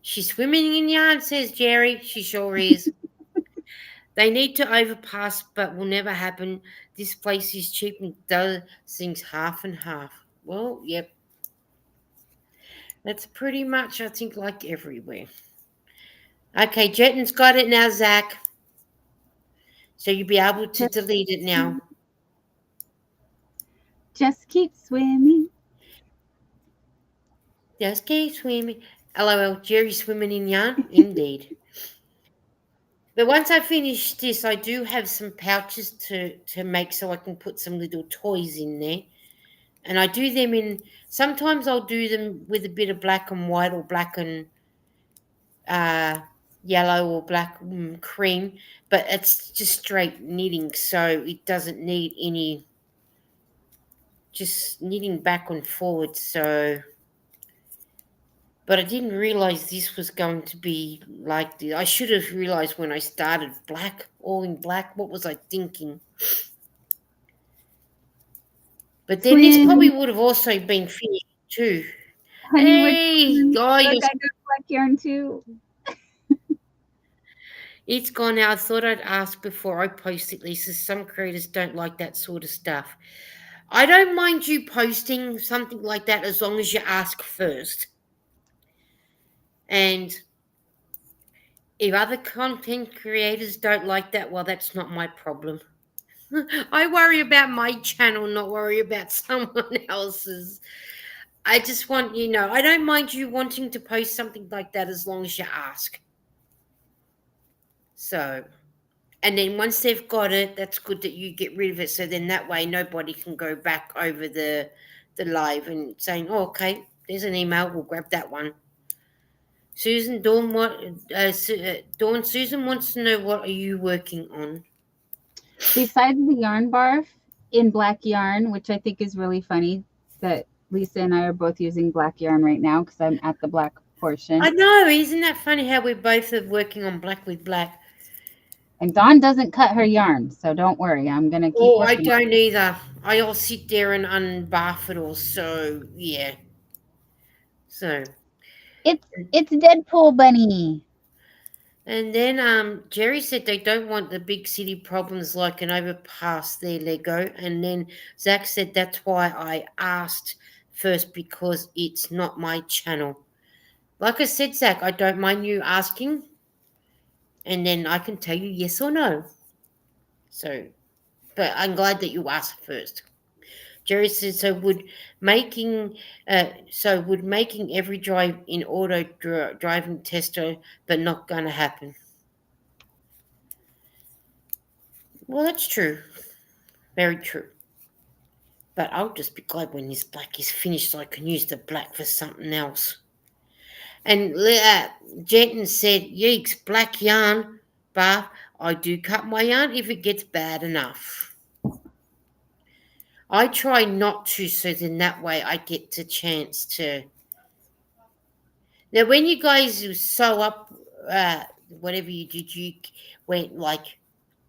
She's swimming in yarn, says Jerry. She sure is. They need to overpass, but will never happen. This place is cheap and does things half and half. Well, yep, that's pretty much, I think, like everywhere. Okay, Jetton's got it now, Zach. So you'll be able to Just, delete it now. just keep swimming. Just keep swimming. LOL, Jerry's swimming in yarn? Indeed. But once I finish this, I do have some pouches to make so I can put some little toys in there. And I do them in, sometimes I'll do them with a bit of black and white or black and uh, yellow or black cream, but it's just straight knitting, so it doesn't need any just knitting back and forward. So, but I didn't realize this was going to be like this. I should have realized when I started black, all in black. What was I thinking? But then this probably Swim. would have also been finished too. Honey, we're Hey, twins. oh, Look, I got black yarn too. it's gone now. I thought I'd ask before I post it, Lisa. Some creators don't like that sort of stuff. I don't mind you posting something like that as long as you ask first. And if other content creators don't like that, well, that's not my problem. I worry about my channel, not worry about someone else's. I just want I don't mind you wanting to post something like that as long as you ask. So, and then once they've got it, that's good that you get rid of it. So then that way nobody can go back over the live and saying, "Oh, okay, there's an email. We'll grab that one." Susan, Dawn, Susan wants to know what are you working on? Besides the yarn barf in black yarn, which I think is really funny that Lisa and I are both using black yarn right now because I'm at the black I portion. know, isn't that funny how we both are working on black with black? And Dawn doesn't cut her yarn, so don't worry. I'm gonna keep Oh, I working. don't either. I'll sit there and unbath it all. So yeah. So It's Deadpool Bunny. and then Jerry said they don't want the big city problems like an overpass there, Lego. And then Zach said that's why I asked first because it's not my channel. Like I said, Zach, I don't mind you asking, and then I can tell you yes or no. So, but I'm glad that you asked first. Jerry said, would making every drive in auto driving tester, but not gonna happen. Well, that's true, very true. But I'll just be glad when this black is finished, so I can use the black for something else. And Jenton said, "Yeeks, black yarn, but I do cut my yarn if it gets bad enough. I try not to, so then that way I get the chance to." Now, when you guys sew up whatever you did, you went like,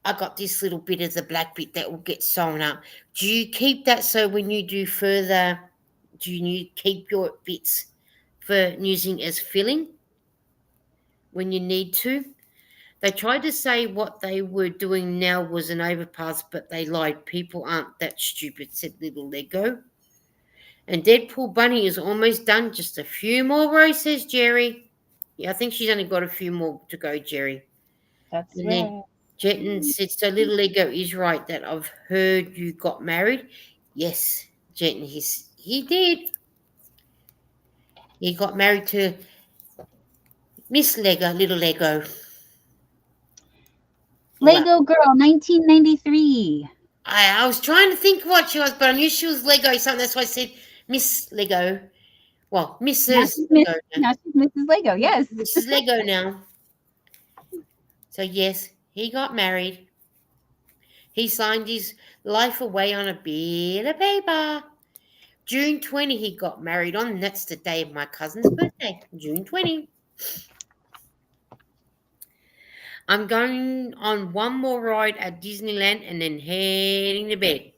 I got this little bit of the black bit that will get sewn up. Do you keep that so when you do further, do you keep your bits for using as filling when you need to? They tried to say what they were doing now was an overpass, but they lied. People aren't that stupid, said little Lego. And Deadpool Bunny is almost done. Just a few more rows, says Jerry. Yeah, I think she's only got a few more to go, Jerry. That's And then right. Jeton said, so little Lego is right that I've heard you got married. Yes, Jeton, he did. He got married to Miss Lego, little Lego. Wow. Lego Girl 1993. I was trying to think what she was, but I knew she was Lego something. That's why I said Miss Lego. Well, Now Mrs. she's Miss, Lego now. now she's Mrs. Lego. Yes. Mrs. Lego now. So yes, he got married. He signed his life away on a bit of paper. June 20 he got married on. And that's the day of my cousin's birthday. June 20. I'm going on one more ride at Disneyland and then heading to bed.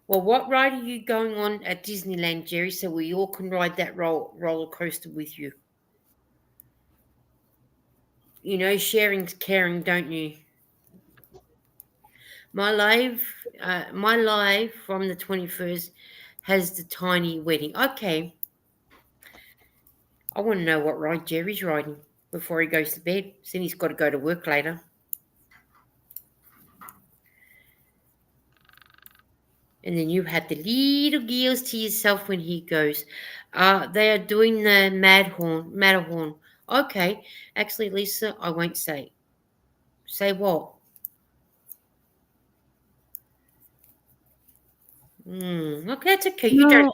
Well, what ride are you going on at Disneyland, Jerry, so we all can ride that roller coaster with you? You know, sharing's caring, don't you? My live from the 21st has the tiny wedding. Okay, I want to know what ride Jerry's riding before he goes to bed. Then he's got to go to work later. And then you have the little girls to yourself when he goes. They are doing the Matterhorn. Okay, actually, Lisa, I won't say. Say what? Okay, that's okay. You don't No,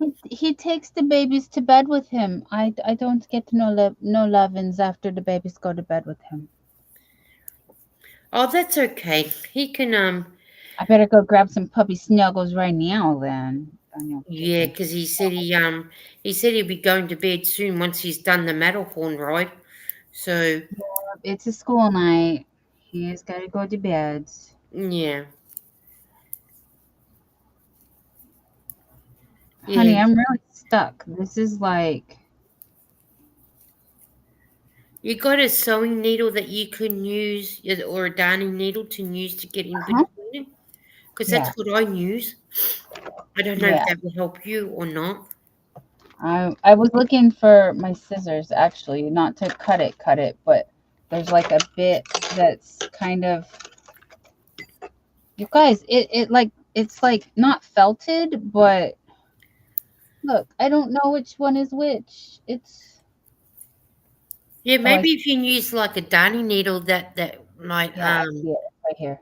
have to. he takes the babies to bed with him. I don't get no lovin's after the babies go to bed with him. Oh, that's okay. He can I better go grab some puppy snuggles right now then. Daniel yeah, kitten. because he said he'll be going to bed soon once he's done the Matterhorn ride. So It's a school night. He's got to go to bed. yeah, Honey, yeah. I'm really stuck. This is like, You got a sewing needle that you can use, or a darning needle to use to get in huh? between it? Because that's Yeah, what I use. I don't know if yeah. that will help you or not. I was looking for my scissors actually, not to cut it, but there's like a bit that's kind of, you guys, it like, it's like not felted, but look, I don't know which one is which. It's, Yeah, oh, maybe if you use like a darning needle, that might yeah, I see it right here.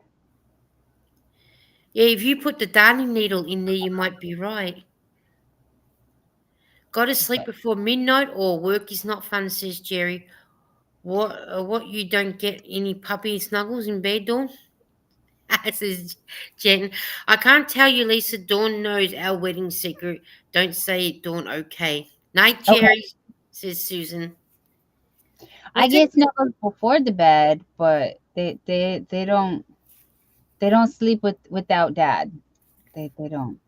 yeah. If you put the darning needle in there, you might be right. Go to sleep Okay. before midnight, or work is not fun, says Jerry. What you don't get any puppy snuggles in bed, Dawn? Says Jen. I can't tell you, Lisa. Dawn knows our wedding secret. Don't say it, Dawn. Okay. Night, Okay. Jerry, says Susan. I What's it? get snuggles before the bed, but they don't sleep without dad. They don't.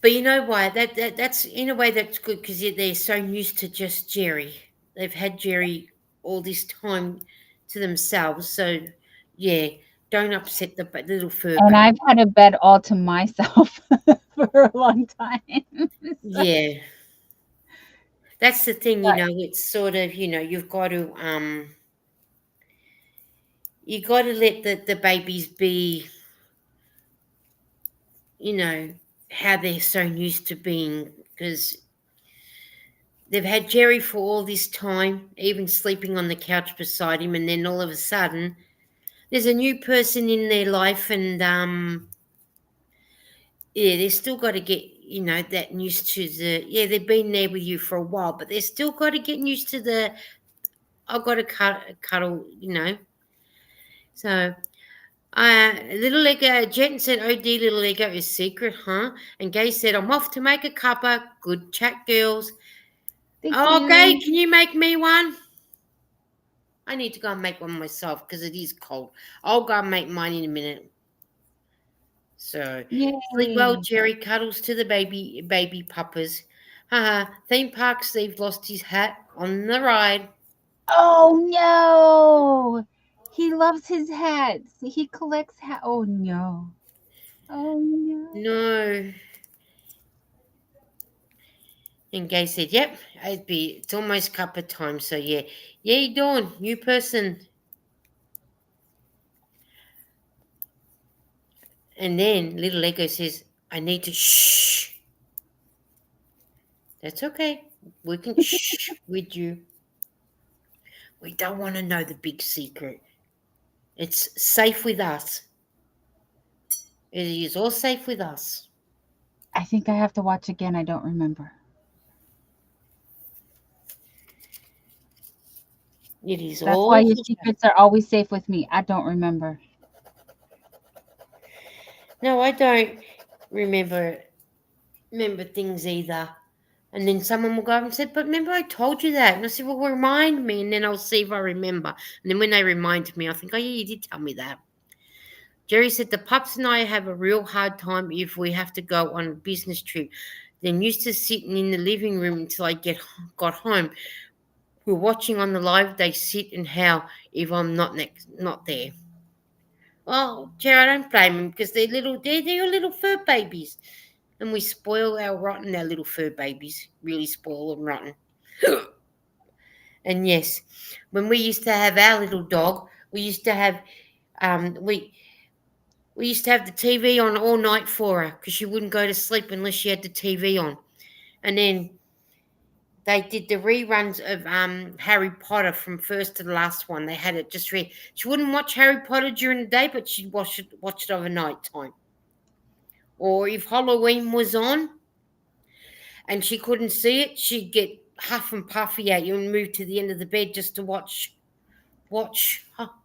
But you know why? That's in a way that's good because they're so used to just Jerry. They've had Jerry all this time to themselves. So yeah, don't upset the little fur And baby. I've had a bed all to myself for a long time. So, Yeah, that's the thing. but It's sort of you got to let the babies be. You know how they're so used to being because they've had Jerry for all this time, even sleeping on the couch beside him, and then all of a sudden there's a new person in their life, and yeah, they still got to get that used to they've been there with you for a while, but they still got to get used to the I've got to cuddle. So little Lego Jen said, "Oh dear, little Lego is secret, huh?" And Gay said, "I'm off to make a cuppa. Good chat, girls." thank Oh, Gay, you. can you make me one? I need to go and make one myself because it is cold. I'll go and make mine in a minute. So sleep well, Yay. Jerry. Cuddles to the baby puppers. Haha. Theme park Steve lost his hat on the ride. Oh no. He loves his hats. He collects hats. Oh no. Oh no. No. And Gay said, "Yep, it's almost cup of time. So yeah, yeah, you doing new person." And then little Lego says, "I need to shh." That's okay. We can shh with you. We don't want to know the big secret. It's safe with us. It is all safe with us. I think I have to watch again. I don't remember. It is That's why all your for sure. secrets are always safe with me. I don't remember. No, I don't remember things either. And then someone will go up and say, "But remember I told you that." And I said, "Well, remind me," and then I'll see if I remember. And then when they remind me, I think, "Oh yeah, you did tell me that." Jerry said, "The pups and I have a real hard time if we have to go on a business trip. They're used to sitting in the living room until I got home. We're watching on the live. They sit and howl if I'm not there." Well, Jerry, I don't blame them because they're your little fur babies. And we spoil our little fur babies. Really spoil them rotten. And yes, when we used to have our little dog, we used to have um we we used to have the TV on all night for her because she wouldn't go to sleep unless she had the TV on. And then they did the reruns of Harry Potter from first to the last one. They had it just read. She wouldn't watch Harry Potter during the day, but she'd watch it over night time. Or if Halloween was on and she couldn't see it, she'd get huff and puffy at you and move to the end of the bed just to watch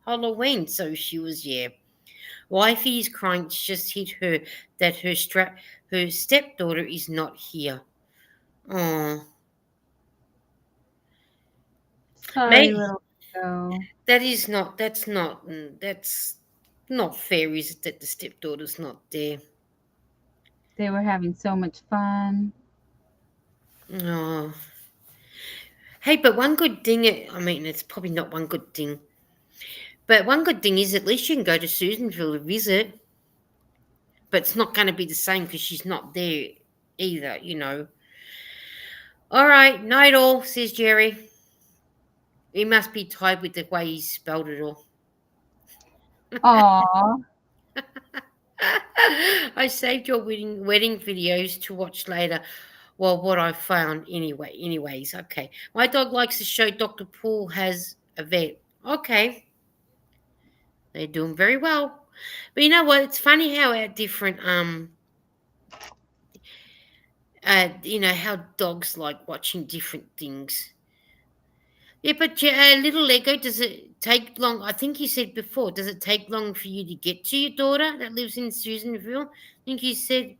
Halloween. So she was, yeah. Wifey's crying just hit her that her stepdaughter is not here. Oh, Sorry, maybe little girl. that's not fair, is it, that the stepdaughter's not there? They were having so much fun. Oh, hey, but one good thing, I mean, it's probably not one good thing, but one good thing is at least you can go to Susanville to visit, but it's not going to be the same because she's not there either. All right, night all, says Jerry. He must be tired with the way he spelled it all. Aw. I saved your wedding videos to watch later. Well, what I found anyway. Anyways, okay. My dog likes to show Dr. Poole has a vet. Okay, they're doing very well. But you know what? It's funny how our different how dogs like watching different things. Yeah, but little Lego, does it take long? I think you said before, does it take long for you to get to your daughter that lives in Susanville? I think you said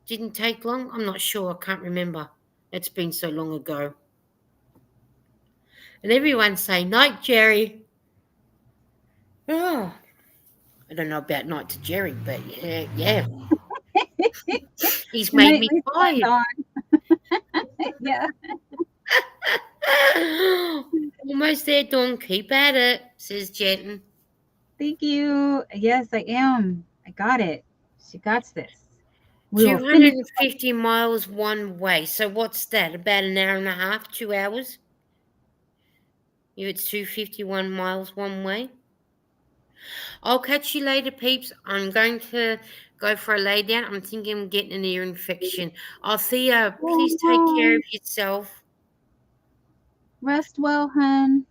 didn't take long. I'm not sure. I can't remember. It's been so long ago. And everyone say, night, Jerry. Oh, I don't know about night to Jerry, but yeah, yeah. He's The made me nightly sweat tired. on. Yeah. Almost there, Dawn. Keep at it, says Jenton. Thank you. Yes, I am. I got it. She got this. We will finish. 250 miles one way. So what's that? About an hour and a half, 2 hours? If it's 251 miles one way. I'll catch you later, peeps. I'm going to go for a lay down. I'm thinking I'm getting an ear infection. Althea, please take care Oh, of yourself. rest well, hun.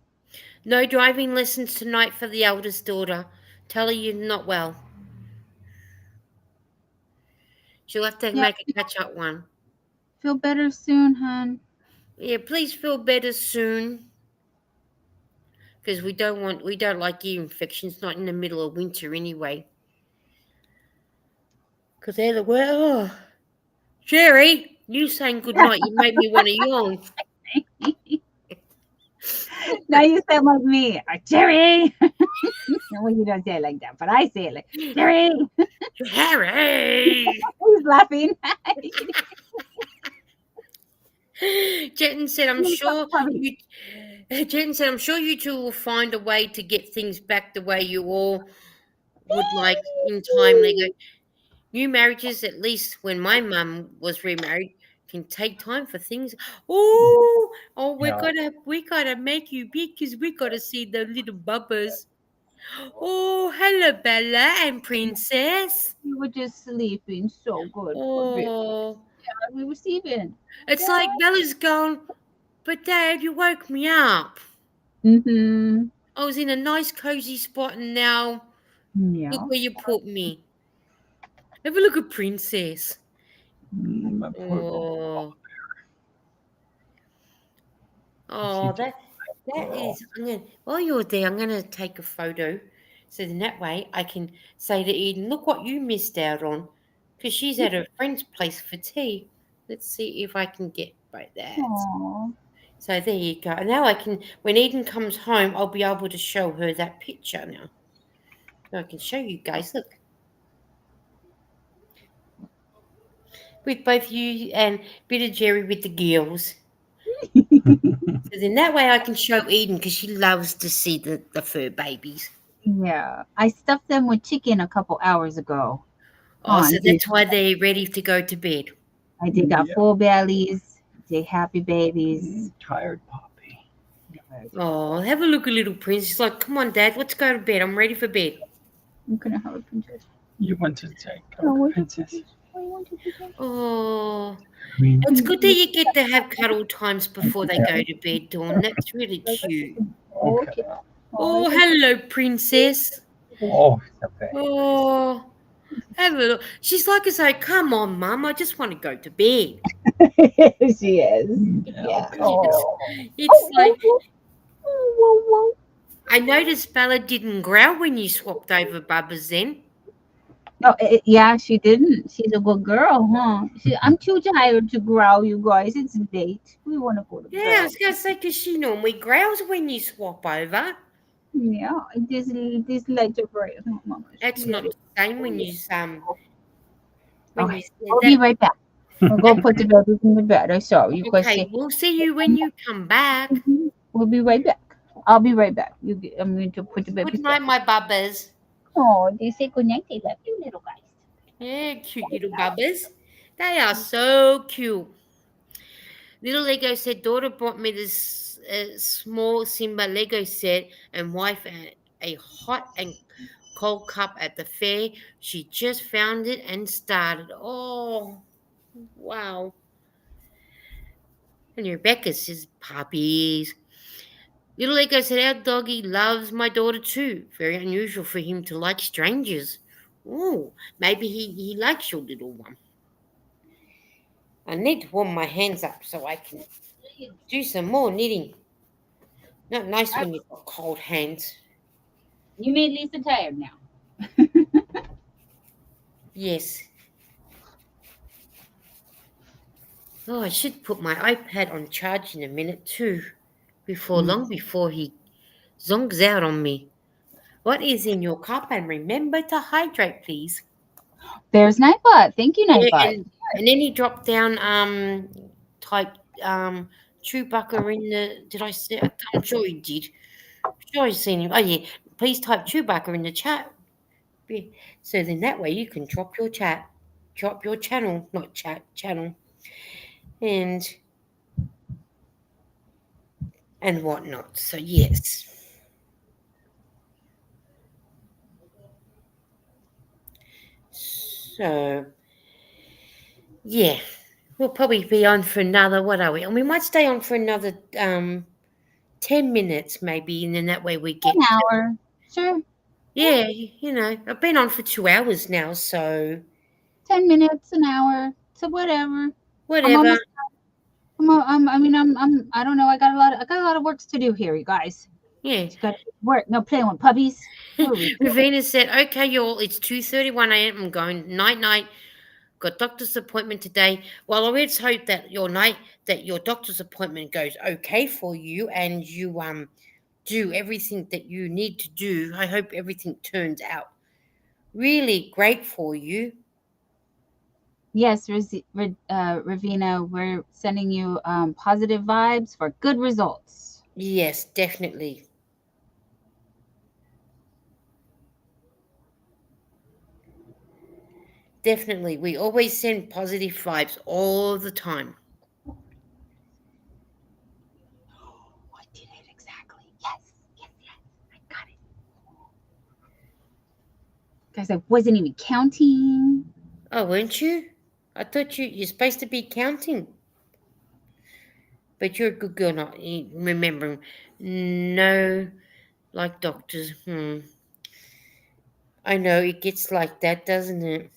No driving lessons tonight for the eldest daughter. Tell her you're not well. She'll have to Yeah, make a catch up one. feel better soon, hun. Yeah, please feel better soon. Because we don't like ear infections, not in the middle of winter anyway. Because they're the worst. Oh. Jerry, you saying goodnight, you made me want to yawn. Now you sound like me, Jerry. Well, you don't say it like that, but I say it like Jerry. Harry! He's laughing. Jenton said, I'm He's so sure funny. you. Jenton said, I'm sure you two will find a way to get things back the way you all would like in time. They go, new marriages, at least when my mum was remarried, can take time for things. Oh, Yeah. we gotta make you big because we gotta see the little bubbers. Oh, hello, Bella and Princess. We were just sleeping so good. Poor baby. Oh, We were sleeping. it's like Dad. Bella's gone, but Dad, you woke me up. Mm-hmm. I was in a nice cozy spot and now look Yeah. where you put me. Have a look at Princess. My poor little Oh, she oh, just that girl. is. While you're there, I'm gonna take a photo, so then that way I can say to Eden, "Look what you missed out on," because she's at her friend's place for tea. Let's see if I can get by that. Aw. So there you go. Now I can. When Eden comes home, I'll be able to show her that picture now. So I can show you guys. Look, with both you and bit of Jerry with the gills. So then that way I can show Eden because she loves to see the fur babies. Yeah. I stuffed them with chicken a couple hours ago. Oh, so They, that's why they're ready to go to bed. they got Yeah. full bellies. They happy babies. Tired puppy. Oh, have a look at little Prince. He's like, come on, Dad, let's go to bed. I'm ready for bed. I'm gonna have a princess. You want to take No, a where's the princess? princess? I want to be there. Oh, Green. it's good that you get to have cuddle times before they go to bed, Dawn. That's really cute. Oh, Okay. okay. Oh, Oh, hello, Princess. Oh, the baby. Oh, have a look. She's like to say, come on, Mum, I just want to go to bed. she is. Yeah. Okay. It's like, Oh, I noticed Bella didn't growl when you swapped over Bubba's then. yeah, she didn't. She's a good girl, huh? I'm too tired to growl, you guys. It's late. We want to go to Yeah, I bed. was going to say, because she normally growls when you swap over. Yeah, this lights are bright. Oh, Mama, That's not the same when you Okay, said we'll be that. right back. We'll go put the babies in the bed. I'm sorry, you guys. Okay, we'll see you when you come back. We'll be right back. I'll be right back. I'm going to put the Good babies night, down. my bubbers. Oh, they say good night. They love you, little guys. Yeah, cute little bubbers. They are so cute. Little Lego said, daughter brought me this small Simba Lego set and wife a hot and cold cup at the fair. She just found it and started. Oh, wow. And Rebecca says, puppies. Little Lego said, our doggy loves my daughter too. Very unusual for him to like strangers. Oh, maybe he likes your little one. I need to warm my hands up so I can do some more knitting. Not nice when you've got cold hands. You made Lisa tired now. Yes. Oh, I should put my iPad on charge in a minute too. before long, before he zonks out on me. What is in your cup? And remember to hydrate, please. There's Nightbot. Thank you, Yeah, Nightbot. and then he dropped down type chewbucca in the. Did I say? I'm sure he did. I'm sure I've seen him. Oh yeah, please type chewbucca in the chat. Yeah, so then that way you can drop your channel, not chat channel, and and whatnot. So yes. So yeah, we'll probably be on for another. What are we? And we might stay on for another 10 minutes maybe, and then that way we An get. hour. Sure. Yeah, I've been on for 2 hours now, so 10 minutes, an hour. So whatever. I'm whatever. almost I don't know. I got a lot of works to do here, you guys. Yeah. You got to work. No playing with puppies. What are we doing? Ravina said, "Okay, y'all, it's 2:31 a.m. I'm going night night. Got doctor's appointment today. Well, I let's hope that your doctor's appointment goes okay for you, and you do everything that you need to do. I hope everything turns out really great for you. Yes, Ravina, we're sending you positive vibes for good results. Yes, definitely. Definitely. We always send positive vibes all the time. What did it exactly? Yes, yes, yes. I got it. Guys, I wasn't even counting. Oh, weren't you? I thought you're supposed to be counting. But you're a good girl, not remembering. No, like doctors. I know it gets like that, doesn't it?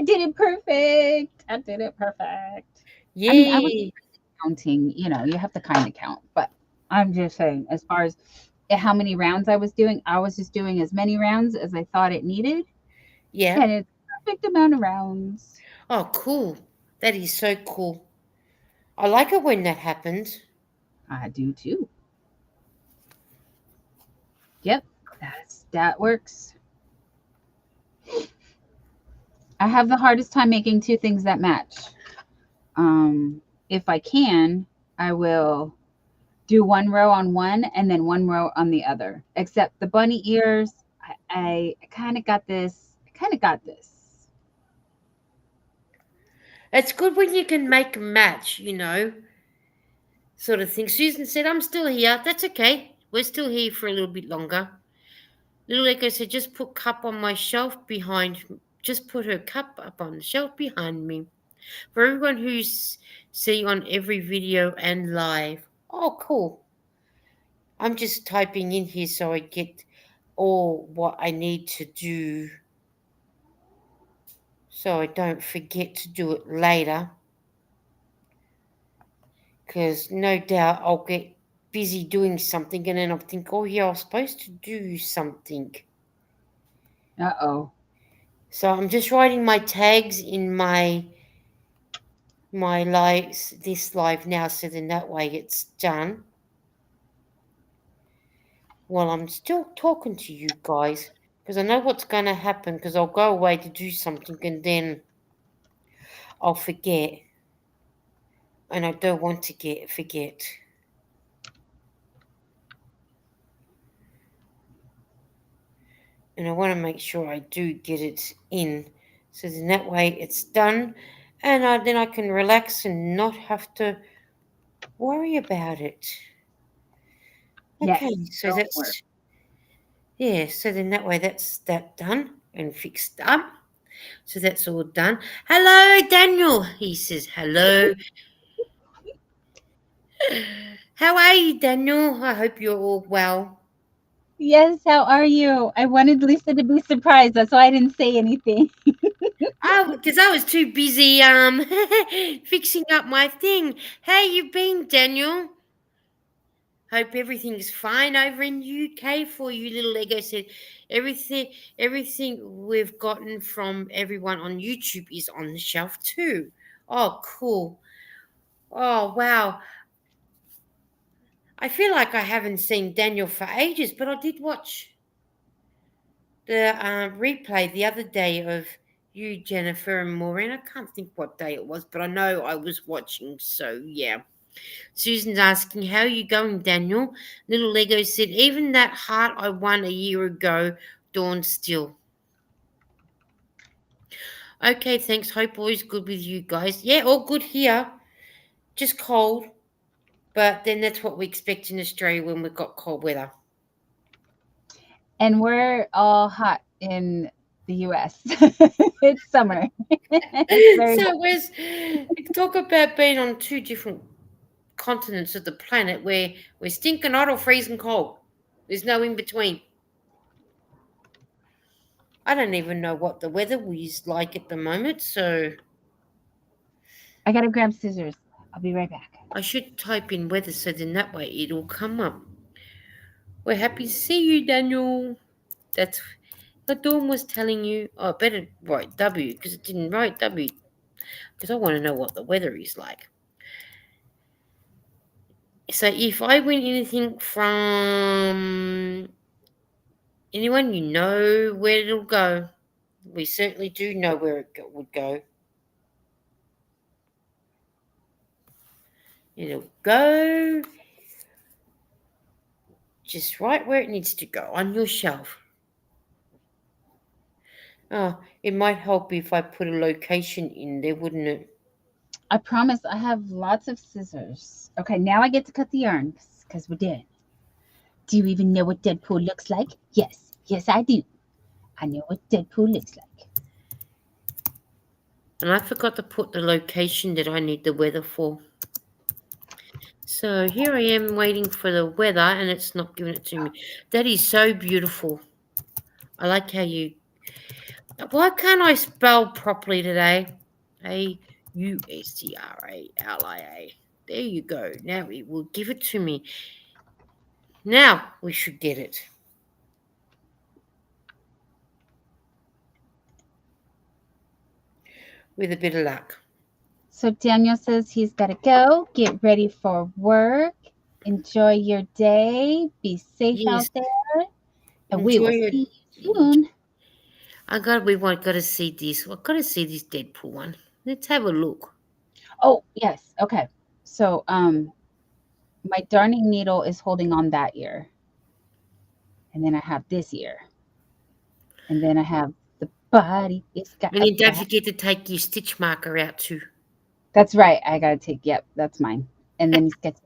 I did it perfect. I did it perfect. I mean, I was Yay! counting, you have to kind of count, but I'm just saying, as far as how many rounds I was doing, I was just doing as many rounds as I thought it needed, Yeah. and it's a perfect amount of rounds. Oh, cool. That is so cool. I like it when that happens. I do too. Yep, that works. I have the hardest time making two things that match. If I can, I will do one row on one and then one row on the other. Except the bunny ears, I kind of got this. I kind of got this. It's good when you can make a match, sort of thing. Susan said, I'm still here. That's okay. We're still here for a little bit longer. Little Echo said, just put cup on my shelf behind. Just put her cup up on the shelf behind me. For everyone who's see on every video and live. Oh, cool. I'm just typing in here so I get all what I need to do so I don't forget to do it later. Because no doubt I'll get busy doing something and then I'll think, oh, yeah, I was supposed to do something. Uh-oh. So I'm just writing my tags in my lives, this live now, so then that way it's done. Well, I'm still talking to you guys because I know what's going to happen because I'll go away to do something and then I'll forget. And I don't want to forget. And I want to make sure I do get it in. So then that way it's done. And then I can relax and not have to worry about it. Yes, Okay, so don't worry. that's, yeah, so then that way that's that done and fixed up. So that's all done. Hello, Daniel. He says, hello. How are you, Daniel? I hope you're all well. Yes, how are you? I wanted Lisa to be surprised. That's why I didn't say anything. Oh, because I was too busy fixing up my thing. How you been, Daniel? Hope everything's fine over in UK for you, little Lego said. Everything we've gotten from everyone on YouTube is on the shelf too. Oh, cool. Oh, wow. I feel like I haven't seen Daniel for ages, but I did watch the replay the other day of you, Jennifer, and Maureen. I can't think what day it was, but I know I was watching. So yeah. Susan's asking, "How are you going, Daniel?" Little Lego said, "Even that heart I won a year ago, Dawn still." Okay, thanks. Hope all is good with you guys. Yeah, all good here. Just cold, but then that's what we expect in Australia when we've got cold weather. And we're all hot in the US. It's summer. It's very So where's talk about being on two different continents of the planet where we're stinking hot or freezing cold. There's no in between. I don't even know what the weather is like at the moment, so I gotta grab scissors. I'll be right back. I should type in weather so then that way it'll come up. We're happy to see you, Daniel. That's what Dawn was telling you. Oh, I better write W because it didn't write W because I want to know what the weather is like. So if I win anything from anyone, you know where it'll go. We certainly do know where it would go. It'll go just right where it needs to go, on your shelf. Oh, it might help if I put a location in there, wouldn't it? I promise I have lots of scissors. Okay, now I get to cut the yarn because we're done. Do you even know what Deadpool looks like? Yes, yes, I do. I know what Deadpool looks like. And I forgot to put the location that I need the weather for. So here I am waiting for the weather and it's not giving it to me. That is so beautiful. I like how you... Why can't I spell properly today? Australia. There you go. Now it will give it to me. Now we should get it. With a bit of luck. So Daniel says he's got to go. Get ready for work. Enjoy your day. Be safe out there. And we will see you soon. We got to see this. We've got to see this Deadpool one. Let's have a look. Oh, yes. Okay. So my darning needle is holding on that ear. And then I have this ear. And then I have the body. It's got And then don't forget to take your stitch marker out too. That's right. I gotta take. Yep, that's mine. And then he's got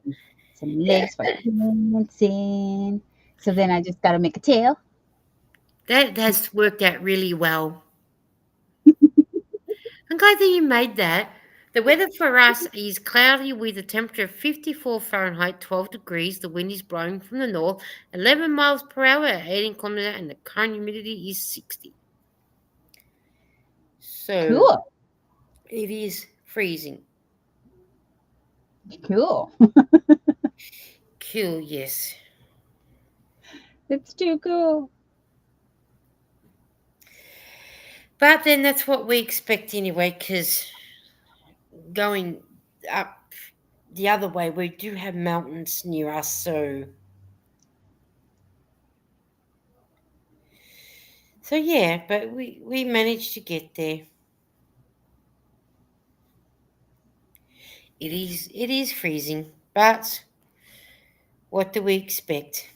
some legs for dancing. So then I just gotta make a tail. That has worked out really well. I'm glad that you made that. The weather for us is cloudy with a temperature of 54 Fahrenheit, 12 degrees. The wind is blowing from the north, 11 miles per hour, 18 kilometers, and the current humidity is 60. So Cool. it is freezing. Cool. Cool, yes. It's too cool. But then that's what we expect anyway, because going up the other way, we do have mountains near us, so yeah, but we managed to get there. It is freezing, but what do we expect?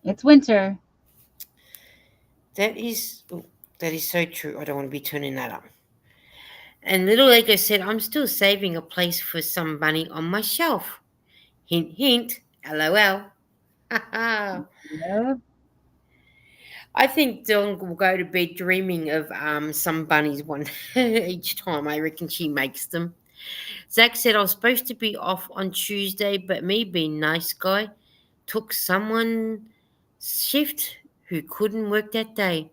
It's winter. That is so true. I don't want to be turning that up. And little Lego said, "I'm still saving a place for some bunny on my shelf." Hint, hint. LOL. Yeah. I think Dawn will go to bed dreaming of some bunnies one each time. I reckon she makes them. Zach said, "I was supposed to be off on Tuesday, but me being nice guy took someone's shift who couldn't work that day."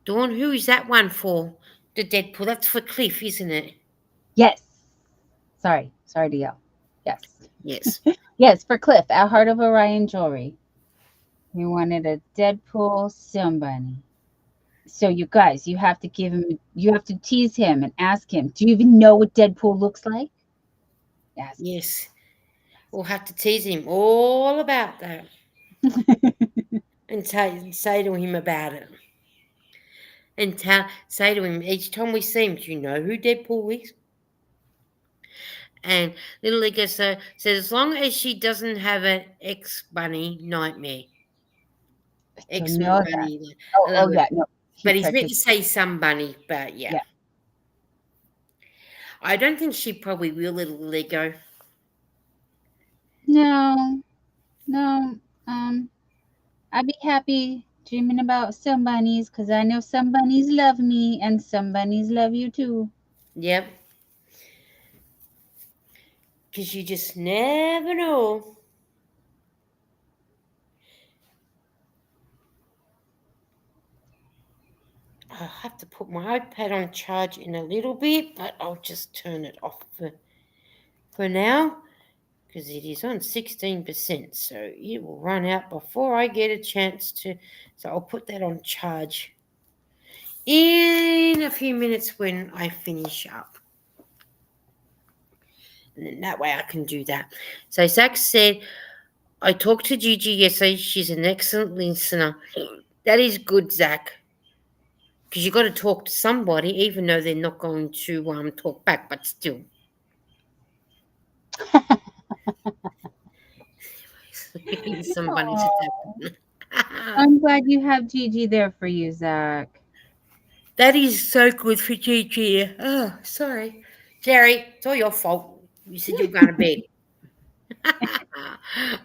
Dawn, who is that one for? The Deadpool. That's for Cliff, isn't it? Yes. Sorry to yell. Yes. Yes. Yes, for Cliff at Heart of Orion Jewelry. He wanted a Deadpool somebody. So you guys, you have to tease him and ask him, do you even know what Deadpool looks like? Yes. We'll have to tease him all about that and say to him about it. And say to him each time we see him, do you know who Deadpool is? And little Lego says, as long as she doesn't have an ex bunny nightmare. Ex Don't know that. bunny. Oh, yeah, no. He But he's tried meant to. to say some bunny, but yeah. Yeah. I don't think she probably will, little Lego. No, no. I'd be happy dreaming about some bunnies because I know some bunnies love me and some bunnies love you too. Yep. Because you just never know. I'll have to put my iPad on charge in a little bit, but I'll just turn it off for now because it is on 16%, so it will run out before I get a chance to. So I'll put that on charge in a few minutes when I finish up. And then that way I can do that. So Zach said, I talked to Gigi yesterday. She's an excellent listener. That is good, Zach. Because you got to talk to somebody, even though they're not going to talk back, but still. Somebody's attacking. I'm glad you have Gigi there for you, Zach. That is so good for Gigi. Oh, sorry. Jerry, it's all your fault. You said you were going to bed.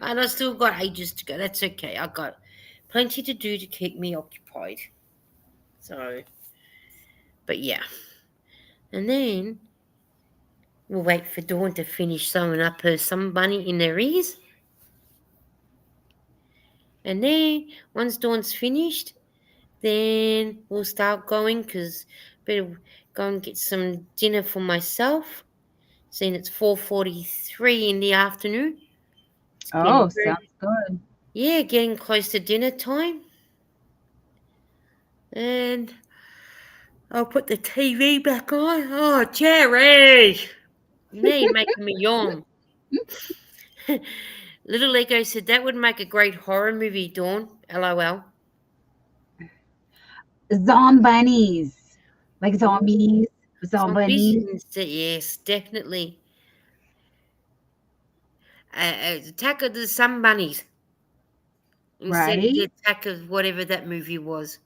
And I still got ages to go. That's okay. I got plenty to do to keep me occupied. So, but yeah. And then we'll wait for Dawn to finish sewing up her some bunny in her ears. And then once Dawn's finished, then we'll start going because better go and get some dinner for myself. Seeing it's 4:43 in the afternoon. It's Oh, getting very, sounds good. yeah, getting close to dinner time. And I'll put the TV back on. Oh, Jerry! Now you're making me yawn. Little Lego said that would make a great horror movie, Dawn. LOL. Zombies. Like Oh, zombies. zombies Zombies. instead, yes, definitely. Attack of the Sun Bunnies instead of the Right? Attack of whatever that movie was.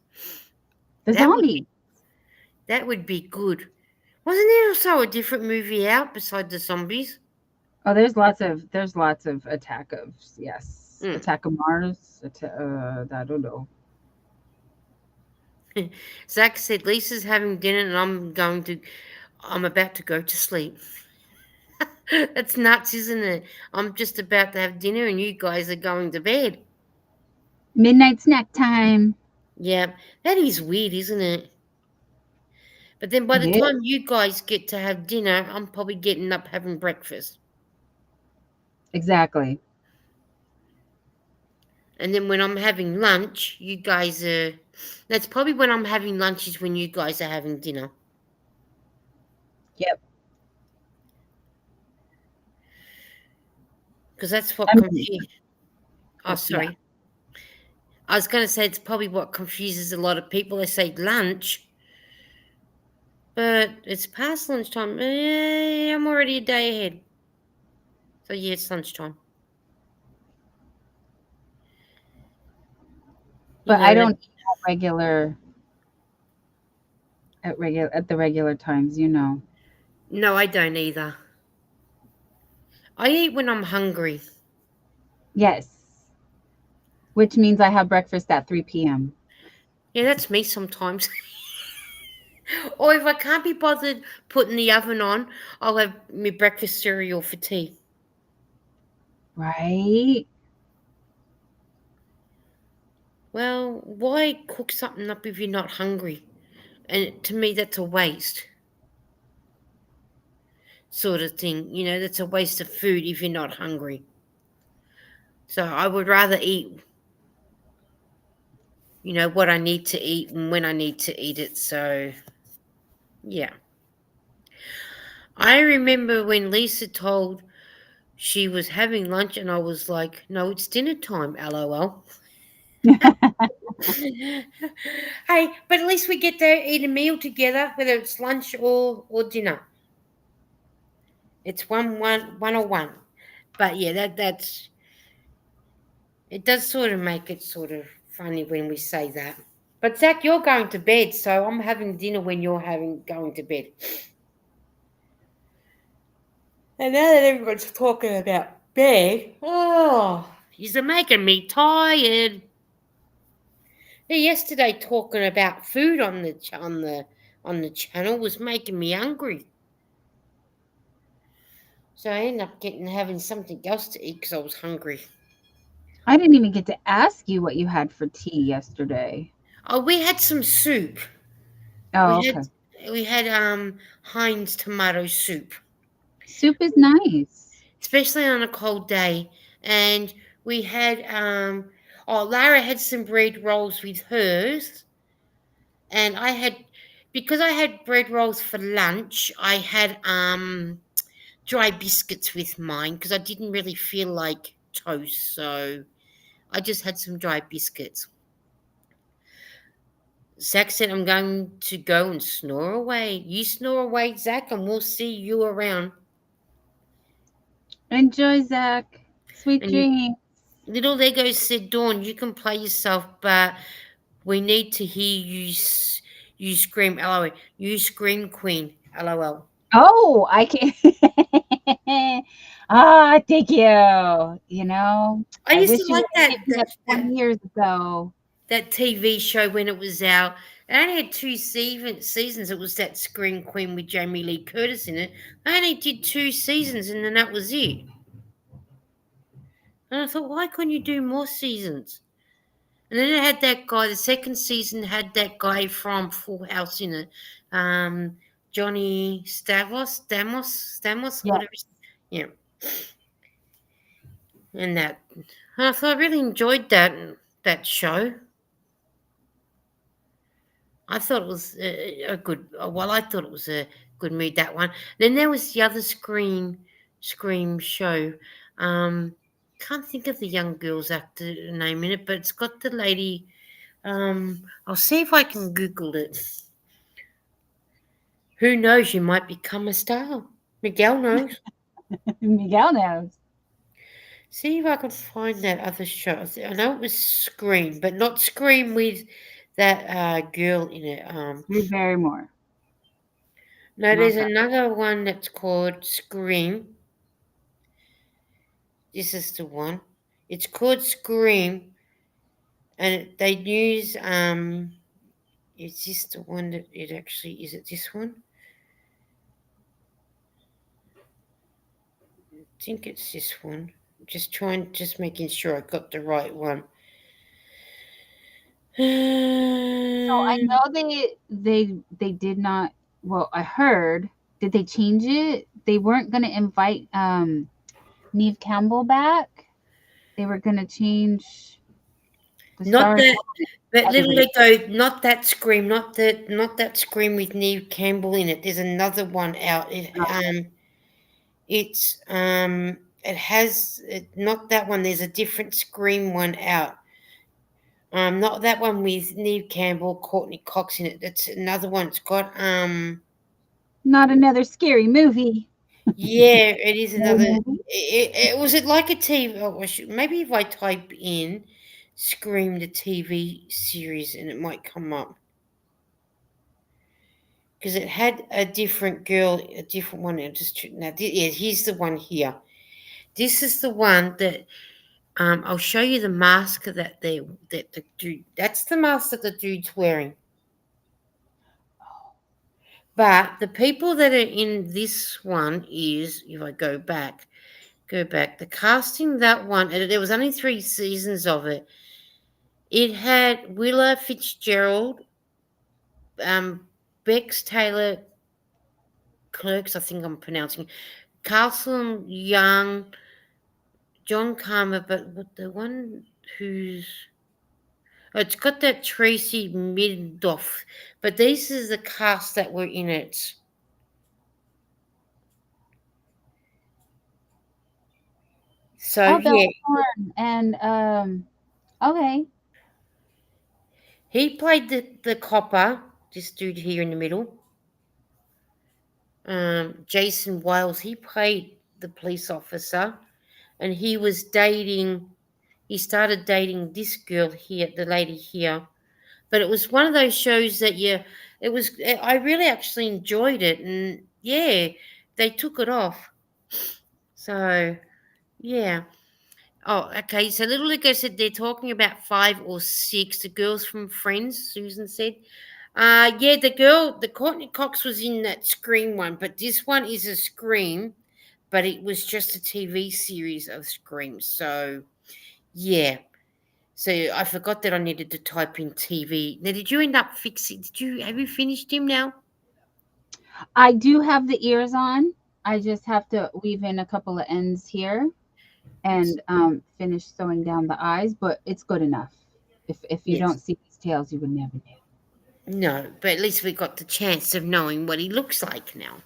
The That would zombies. be good. Wasn't there also a different movie out beside the zombies? Oh, there's lots of Attack of, yes. Mm. Attack of Mars. I don't know. Zach said Lisa's having dinner and I'm about to go to sleep. That's nuts, isn't it? I'm just about to have dinner and you guys are going to bed. Midnight snack time. Yeah, that is weird, isn't it? But then by It the is. time you guys get to have dinner, I'm probably getting up having breakfast. Exactly. And then when I'm having lunch, you guys are. That's probably when I'm having lunch is when you guys are having dinner. Yep. Because that's what I mean, confuses. Oh, yeah. sorry. I was going to say it's probably what confuses a lot of people. They say lunch, but it's past lunchtime. I'm already a day ahead. So yeah, it's lunchtime. But I don't eat at the regular times, you know. No, I don't either. I eat when I'm hungry. Yes. Which means I have breakfast at 3 p.m. Yeah, that's me sometimes. Or if I can't be bothered putting the oven on, I'll have my breakfast cereal for tea. Right? Well, why cook something up if you're not hungry? And to me, that's a waste. Sort of thing. That's a waste of food if you're not hungry. So I would rather eat, what I need to eat and when I need to eat it. So, yeah. I remember when Lisa told she was having lunch, and I was like, "No, it's dinner time." LOL. Hey, but at least we get to eat a meal together, whether it's lunch or dinner. It's one or one. But yeah, that's it. Does sort of make it sort of funny when we say that. But Zach, you're going to bed, so I'm having dinner when you're having going to bed. And now that everyone's talking about bed, oh, you're making me tired. Yeah, yesterday talking about food on the channel was making me hungry. So I ended up having something else to eat because I was hungry. I didn't even get to ask you what you had for tea yesterday. Oh, we had some soup. Oh, We had okay. we had Heinz tomato soup, Soup is nice. especially on a cold day. And we had Lara had some bread rolls with hers, and I had because I had bread rolls for lunch. I had dry biscuits with mine because I didn't really feel like toast, so I just had some dry biscuits. Zach said, I'm going to go and snore away. You snore away, Zach, and we'll see you around. Enjoy, Zach. Sweet And dreams. little Lego said, Dawn, you can play yourself, but we need to hear you scream, LOL. You scream, Queen, LOL. Oh, I can. Ah, thank you. I I used to wish you like would have hit me up 20 years ago. that TV show when it was out. It only had two seasons. It was that Scream Queen with Jamie Lee Curtis in it. I only did two seasons, and then that was it. And I thought, why couldn't you do more seasons? And then it had that guy. The second season had that guy from Full House in it, um, Johnny Stamos, or Yeah. whatever. Yeah, and that. And I thought I really enjoyed that show. I thought it was a good. Well, I thought it was a good mood, that one. Then there was the other Scream show. Um, can't think of the young girl's actor name in it, but it's got the lady. I'll see if I can Google it. Who knows? You might become a star. Miguel knows. Miguel knows. See if I can find that other show. I know it was Scream, but not Scream with that girl in it. Drew Barrymore. No, Not there's that. another one that's called Scream. This is the one. It's called Scream, and they use Is this the one that it actually is? It this one? I think it's this one. Just making sure I got the right one. So I know they did not. Well, I heard. Did they change it? They weren't going to invite Neve Campbell back. They were going to change the Not stars. that, but little Everybody. Lego, not that Scream, not that Scream with Neve Campbell in it. There's another one out. It has not that one. There's a different Scream one out. Not that one with Neve Campbell, Courtney Cox in it. That's another one. It's got Not another scary movie. yeah, it is Scary another. movie. Was it like a TV? Maybe if I type in "Scream" the TV series, and it might come up because it had a different girl, a different one. Yeah, here's the one here. This is the one that I'll show you the mask that the dude. That's the mask that the dude's wearing. But the people that are in this one is, if I go back, the casting that one, and there was only 3 seasons of it. It had Willa Fitzgerald, Bex Taylor Clerks, I think I'm pronouncing, Carlson Young, John Karma, but the one who's it's got that Tracy Midoff, but this is the cast that were in it. So Oh, yeah, Belthorn and okay. he played the copper, this dude here in the middle. Jason Wales, he played the police officer, and he was dating. He started dating this girl here, the lady here. But it was one of those shows that it was. I really actually enjoyed it, and yeah, they took it off. So yeah. Oh, okay. So Little Lego said they're talking about 5 or 6. The girls from Friends, Susan said. Yeah, the Courtney Cox was in that Scream one, but this one is a Scream, but it was just a TV series of Scream. So yeah. So I forgot that I needed to type in TV. Now, did you end up fixing? Have you finished him now? I do have the ears on. I just have to weave in a couple of ends here and finish sewing down the eyes, but it's good enough. If you Yes. don't see these tails, you would never know. No, but at least we got the chance of knowing what he looks like now.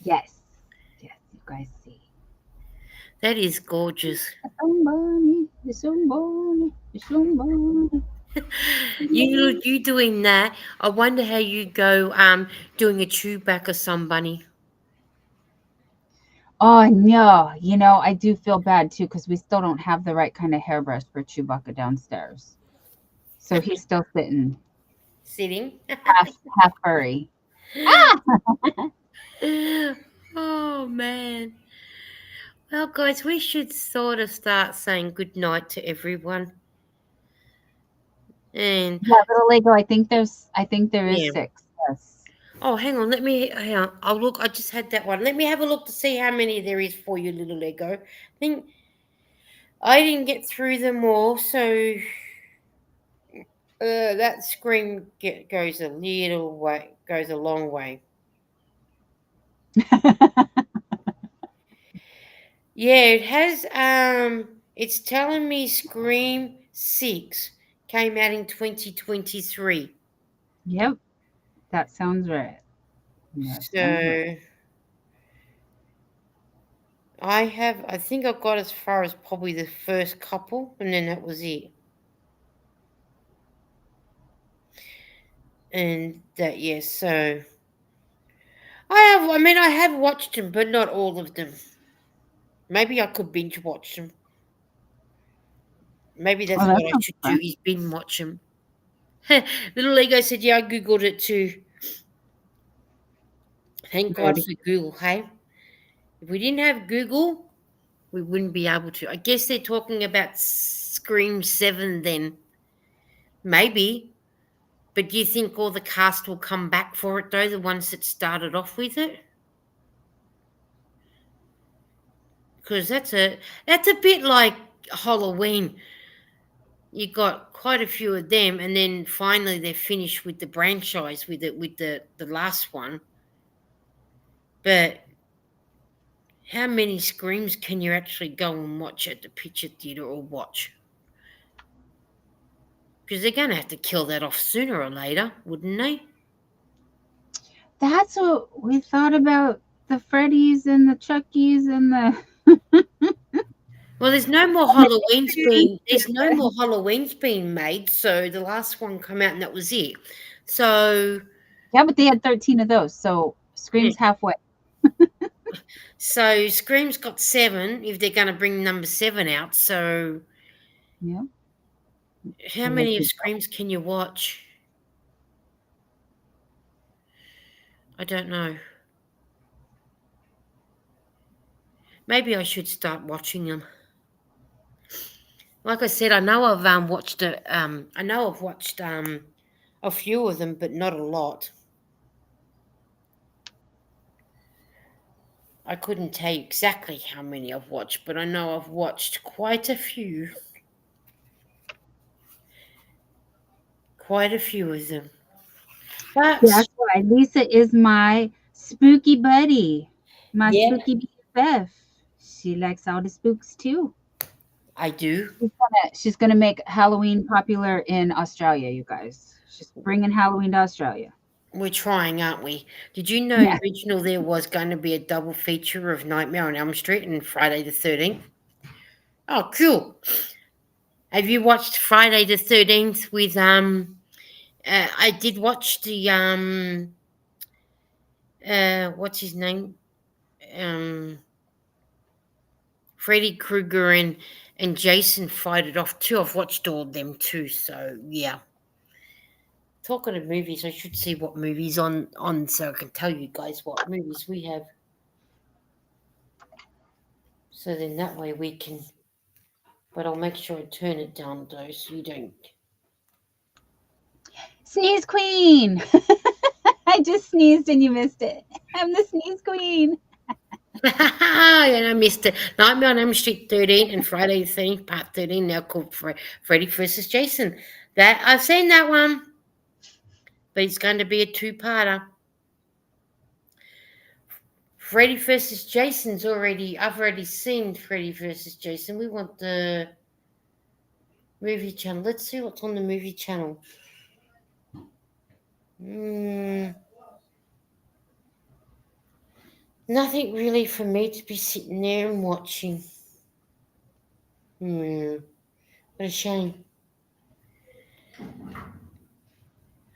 Yes. Yes, you guys see. That is gorgeous. Somebody, somebody, somebody. You doing that? I wonder how you go doing a chewback somebody. Oh no, I do feel bad too because we still don't have the right kind of hairbrush for Chewbacca downstairs. So he's still sitting Sitting. half furry. Ah! Oh man. Well, guys, we should sort of start saying good night to everyone. And Yeah, little Lego. I think there is yeah. 6. Yes. Oh, hang on. I'll look. I just had that one. Let me have a look to see how many there is for you, little Lego. Think I didn't get through them all, so that screen goes a little way, goes a long way. Yeah, it has. It's telling me Scream 6 came out in 2023. Yep, that sounds right. That sounds right. So I think I got as far as probably the first couple, and then that was it. And that, yes, so I have watched them, but not all of them. Maybe I could binge watch them. Maybe Oh, that's that what I sounds should do fun. is binge watch them. Little Lego said, yeah, I Googled it too. Thank God Good. for Google, hey? If we didn't have Google, we wouldn't be able to. I guess they're talking about Scream 7 then. Maybe. But do you think all the cast will come back for it, though, the ones that started off with it? Because that's a bit like Halloween. You got quite a few of them, and then finally they're finished with the franchise with the last one. But how many screams can you actually go and watch at the picture theater or watch? Because they're going to have to kill that off sooner or later, wouldn't they? That's what we thought about the Freddies and the Chuckies and the. Well, there's no more Halloweens being made, so the last one come out and that was it. So Yeah, but they had 13 of those, so yeah. Scream's halfway. So Scream's got 7 if they're going to bring number 7 out. So Yeah. how And they many of keep. Screams can you watch? I don't know. Maybe I should start watching them. Like I said, I know I've watched a few of them, but not a lot. I couldn't tell you exactly how many I've watched, but I know I've watched quite a few. Quite a few of them. But That's why Lisa is my spooky buddy, my yeah, spooky BFF. She likes all the spooks too. I do. She's gonna make Halloween popular in Australia, you guys. She's bringing Halloween to Australia. We're trying, aren't we? Did you know Yeah. original there was going to be a double feature of Nightmare on Elm Street and Friday the 13th? Oh, cool. Have you watched Friday the 13th with I did watch the what's his name? Um Freddy Krueger and Jason fight it off too. I've watched all of them too, so yeah. Talking of movies, I should see what movies on so I can tell you guys what movies we have. So then that way we can, but I'll make sure I turn it down though so you don't. Sneeze queen. I just sneezed and you missed it. I'm the sneeze queen. And I missed it. Nightmare on Elm Street 13 and Friday the 13th Part 13 now called Freddy vs. Jason. That I've seen that one, but it's going to be a two-parter. Freddy vs. Jason's already. I've already seen Freddy vs. Jason. We want the movie channel. Let's see what's on the movie channel. Nothing really for me to be sitting there and watching. What a shame.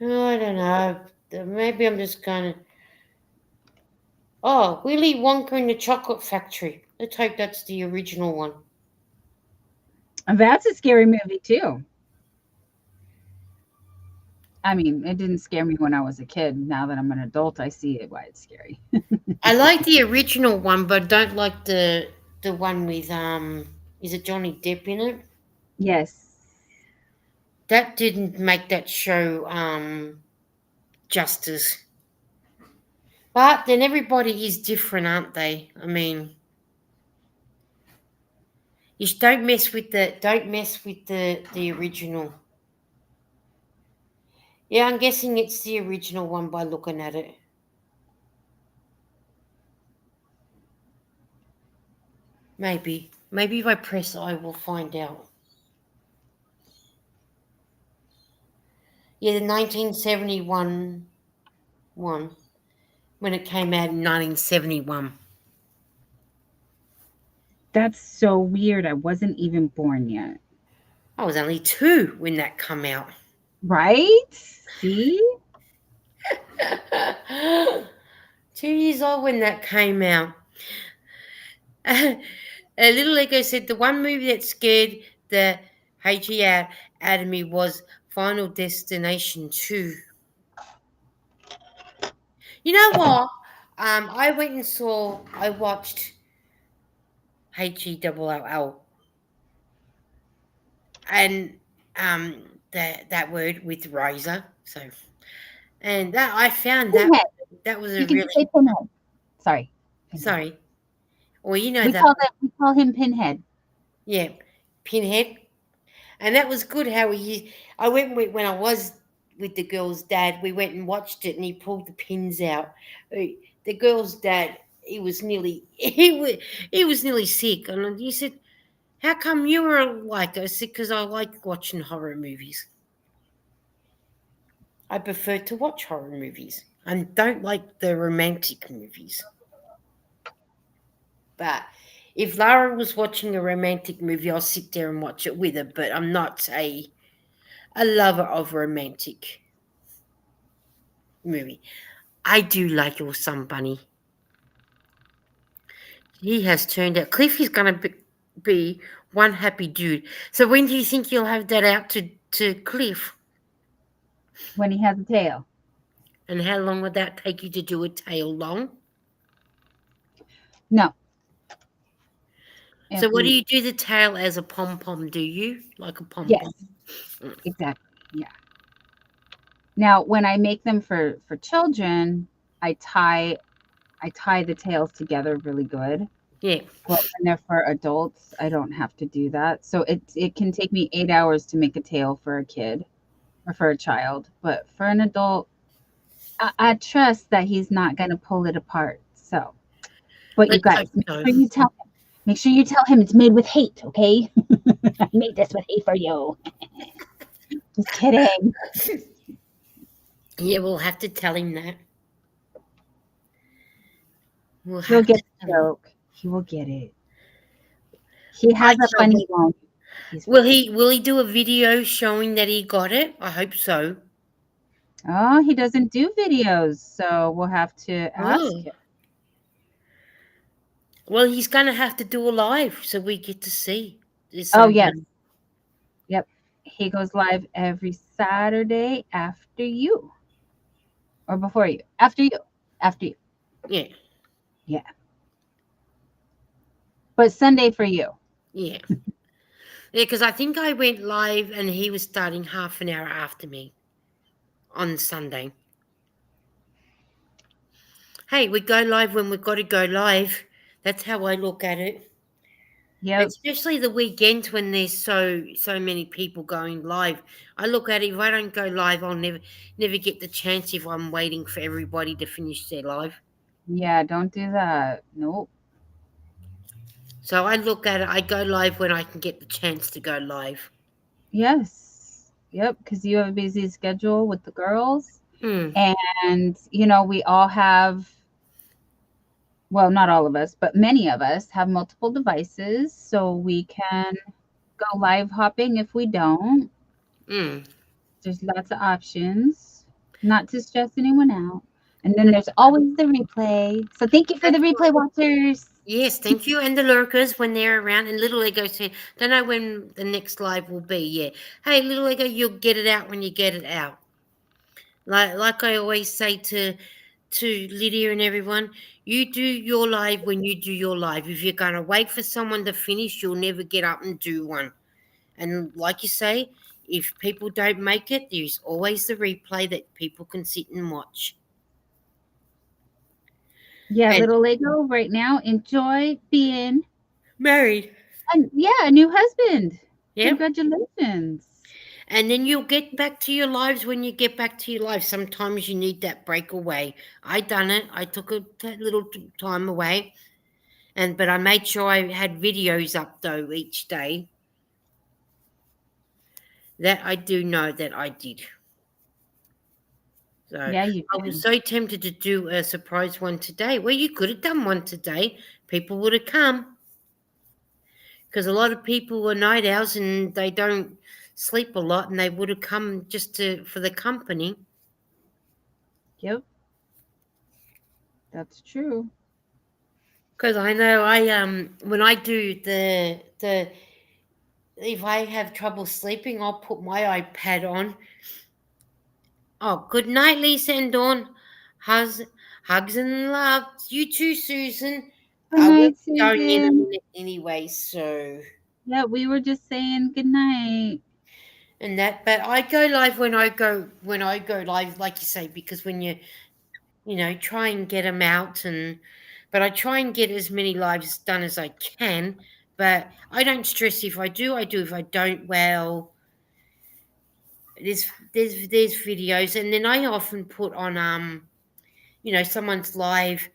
Oh, I don't know. Maybe I'm just going to. Oh, Willy Wonka and the Chocolate Factory. Let's hope that's the original one. That's a scary movie too. I mean, it didn't scare me when I was a kid. Now that I'm an adult, I see it why it's scary. I like the original one, but don't like the one with is it Johnny Depp in it? Yes. That didn't make that show justice. But then everybody is different, aren't they? I mean, you just don't mess with the original. Yeah, I'm guessing it's the original one by looking at it. Maybe if I press I will find out. Yeah, the 1971 one when it came out in 1971. That's so weird. I wasn't even born yet. I was only 2 when that come out. Right? See? 2 years old when that came out. A little Echo said the one movie that scared the HE out of me was Final Destination 2. You know what? I went and I watched HELLL and that word with Razor. So, and that I found Pinhead. that was a You can really say Pinhead. Sorry. Pinhead. sorry. Well, you know We that call him Pinhead. yeah, Pinhead, and that was good. How I went when I was with the girl's dad. We went and watched it, and he pulled the pins out. The girl's dad, he was nearly sick, and he said, "How come you were like?" I said, "Because I like watching horror movies. I prefer to watch horror movies and don't like the romantic movies." But if Lara was watching a romantic movie, I'll sit there and watch it with her. But I'm not a lover of romantic movie. I do like your son, Bunny. He has turned out. Cliff is going to be one happy dude. So when do you think you'll have that out to Cliff? When he has a tail. And how long would that take you to do a tail long? No. So what do you do the tail as a pom-pom, do you? Like a pom-pom? Yes. Exactly. Yeah. Now, when I make them for children, I tie the tails together really good. Yeah. But when they're for adults, I don't have to do that. So it can take me 8 hours to make a tail for a kid or for a child. But for an adult, I trust that he's not going to pull it apart. So, but you guys, make sure you tell him it's made with hate, okay? I made this with hate for you. Just kidding. Yeah, we'll have to tell him that. We'll He'll have to get the tell him. joke. He will get it. He I has a shall funny wait. bone. He's Will he do a video showing that he got it? I hope so. Oh, he doesn't do videos, so we'll have to ask Oh. him. Well, he's gonna have to do a live so we get to see. There's Oh, yes. someone. Yep. He goes live every Saturday after you or before you. After you. After you. Yeah. Yeah. But Sunday for you. Yeah. Yeah, because I think I went live and he was starting half an hour after me on Sunday. Hey, we go live when we've got to go live. That's how I look at it. Yep. Especially the weekends when there's so many people going live. I look at it, if I don't go live, I'll never get the chance if I'm waiting for everybody to finish their live. Yeah, don't do that. Nope. So I look at it, I go live when I can get the chance to go live. Yes. Yep, because you have a busy schedule with the girls. Hmm. And, we all have, well, not all of us, but many of us have multiple devices. So we can go live hopping if we don't. Hmm. There's lots of options, not to stress anyone out. And then there's always the replay. So thank you for the That's replay watchers. Yes, thank you. And the lurkers when they're around. And Little Ego said, don't know when the next live will be. Yeah. Hey, Little Ego, you'll get it out when you get it out. Like I always say to Lydia and everyone, you do your live when you do your live. If you're gonna wait for someone to finish, you'll never get up and do one. And like you say, if people don't make it, there's always the replay that people can sit and watch. Yeah, And little Lego right now. Enjoy being married. a new husband. Yep. Congratulations. And then you'll get back to your lives when you get back to your lives. Sometimes you need that break away. I done it. I took a little time away, but I made sure I had videos up though each day. That I do know that I did. So Yeah, you I did. was so tempted to do a surprise one today. Well, you could have done one today. People would have come because a lot of people were night owls and they don't sleep a lot, and they would have come just for the company. Yep. That's true. Because I know when I do the if I have trouble sleeping, I'll put my iPad on. Oh, good night, Lisa and Dawn. Hugs, hugs and love. You too, Susan. Good I will night, be going in a Susan. minute anyway, so Yeah, we were just saying good night. and that. But I go live when I go live, like you say, because when you try and get them out but I try and get as many lives done as I can. But I don't stress if I do. I do. If I don't, well, there's videos, and then I often put on someone's live,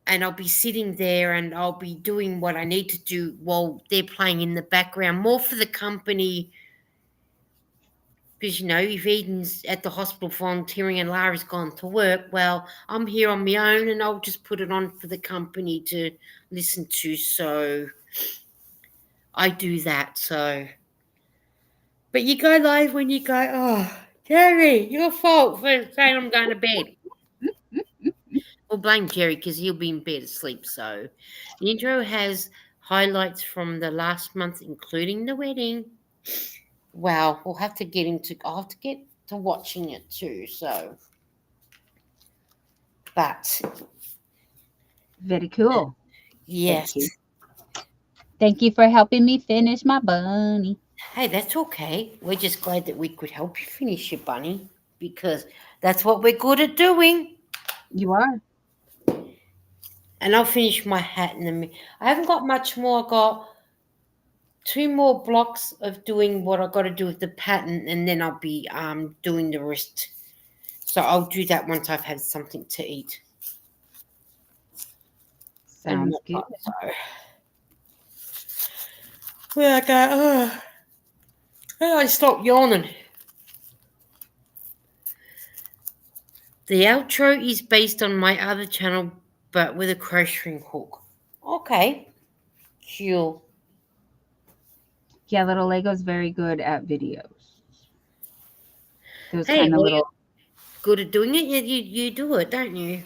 and I'll be sitting there and I'll be doing what I need to do while they're playing in the background, more for the company. Because if Eden's at the hospital volunteering and Lara's gone to work, well, I'm here on my own and I'll just put it on for the company to listen to. So I do that. But you go live when you go, oh, Jerry, your fault for saying I'm going to bed. Well, blame Jerry because he'll be in bed asleep. So the intro has highlights from the last month, including the wedding. Wow, I'll have to get to watching it too. So, but Very cool. yes. Thank you. Thank you for helping me finish my bunny. Hey, that's okay. We're just glad that we could help you finish your bunny because that's what we're good at doing. You are. And I'll finish my hat in a minute. I haven't got much more. I got 2 more blocks of doing what I got to do with the pattern, and then I'll be doing the rest. So I'll do that once I've had something to eat. And Sounds good. so, where I go, I stop yawning. The outro is based on my other channel, but with a crocheting hook. Okay, cool. Yeah, little Lego's very good at videos. Those Hey, kind of well, you're little. good at doing it. You do it, don't you?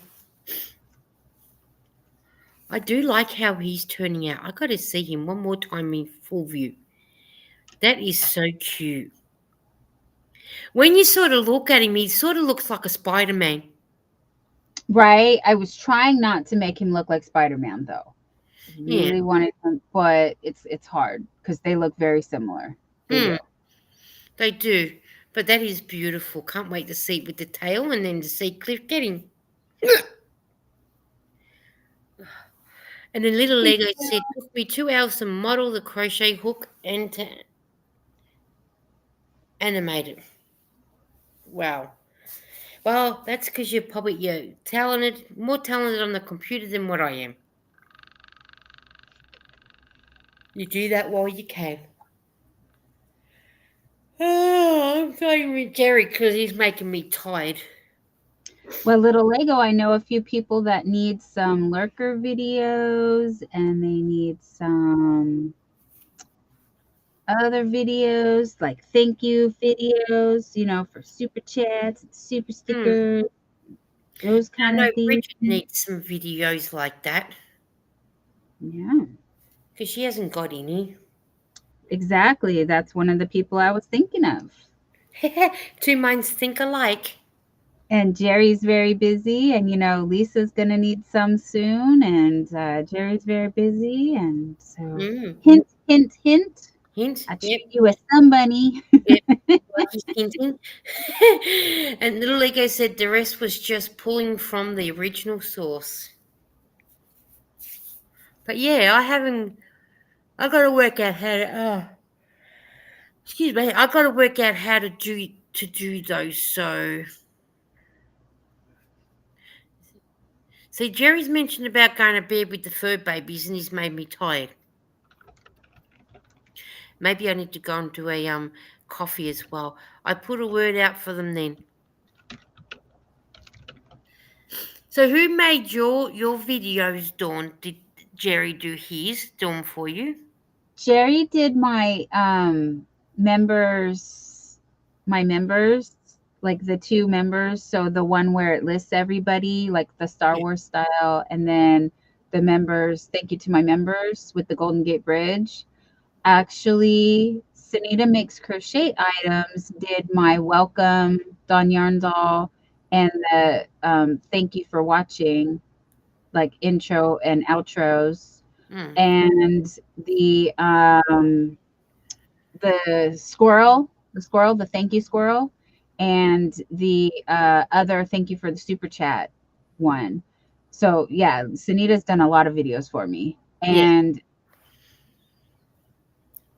I do like how he's turning out. I got to see him one more time in full view. That is so cute. When you sort of look at him, he sort of looks like a Spider-Man. Right? I was trying not to make him look like Spider-Man though. Yeah. Really wanted him, but it's hard because they look very similar. They do. Hmm. They do. But that is beautiful. Can't wait to see it with the tail and then to see Cliff getting. And then little Lego said, took me 2 hours to model the crochet hook and to animate it. Wow. Well, that's because you're talented, more talented on the computer than what I am. You do that while you can. Oh, I'm playing with Jerry because he's making me tired. Well, little Lego, I know a few people that need some lurker videos and they need some other videos like thank you videos, for super chats, super Hmm. stickers, those I kind know of things. Bridget needs some videos like that Yeah, because she hasn't got any. exactly. That's one of the people I was thinking of. Two minds think alike. And Jerry's very busy, and Lisa's gonna need some soon, and Jerry's very busy, and so Mm. hint, hint, hint. Hint. I Yep. treat you as somebody. Yep. Like he's hinting. And little Lego said the rest was just pulling from the original source. But yeah, I haven't. I got to work out how to. Excuse me. I got to work out how to do those. So see, Jerry's mentioned about going to bed with the fur babies, and he's made me tired. Maybe I need to go and do a coffee as well. I put a word out for them then. So who made your videos, Dawn? Did Jerry do his, Dawn, for you? Jerry did members, my members, like the two members. So the one where it lists everybody, like the Star Yeah. Wars style, and then the members, thank you to my members with the Golden Gate Bridge. Actually, Sunita Makes Crochet Items did my welcome, Don Yarndall, and the thank you for watching, like intro and outros. Mm. And the squirrel, the thank you squirrel, and the other thank you for the super chat one. So yeah, Sunita's done a lot of videos for me. Yeah. And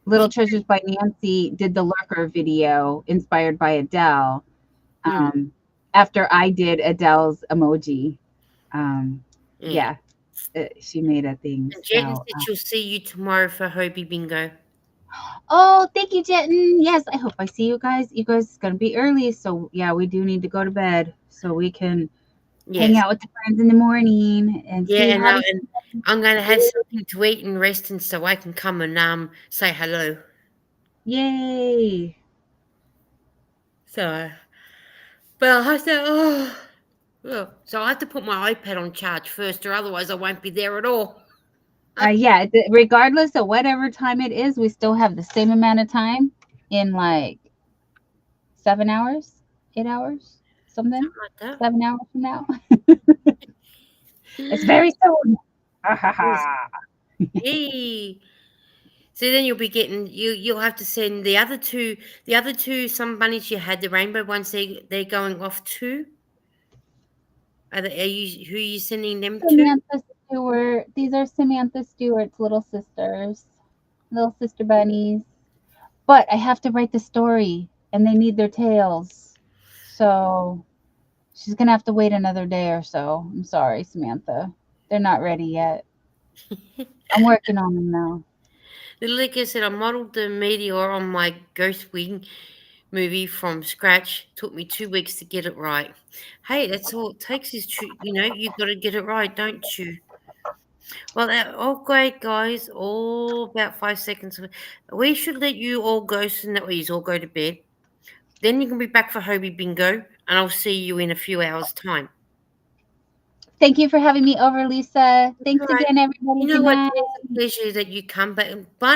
Little Treasures by Nancy did the lurker video inspired by Adele. Mm. After I did Adele's emoji. Yeah. Yeah, she made a thing. And Jen So, said she'll see you tomorrow for Hobie Bingo. oh, thank you, Jetten. Yes, I hope I see you guys. You guys, it's gonna be early, so yeah, we do need to go to bed so we can hang Yes. out with the friends in the morning and Yeah, see and, how. and I'm going to have something to eat and rest, and so I can come and say hello. Yay! So, but I have to. So I have to put my iPad on charge first, or otherwise I won't be there at all. Yeah, regardless of whatever time it is, we still have the same amount of time in like 7 hours, 8 hours, something. Like that. 7 hours from now. It's very soon. Ha ha ha. Yay! So then you'll be getting you'll have to send the other two some bunnies you had, the rainbow ones, they're going off too. Are you who are you sending them to? Samantha Stewart. These are Samantha Stewart's little sisters, little sister bunnies. But I have to write the story and they need their tails. So she's going to have to wait another day or so. I'm sorry, Samantha. They're not ready yet. I'm working on them now. Little Licker said I modelled the meteor on my ghost wing movie from scratch. Took me 2 weeks to get it right. Hey, that's all it takes is you got to get it right, don't you? Well, all great, guys. All about 5 seconds. We should let you all go so that way you all go to bed. Then you can be back for Hobie Bingo, and I'll see you in a few hours' time. Thank you for having me over, Lisa. Thanks All right. again, everybody. You know Good what? night. It's a pleasure that you come back. But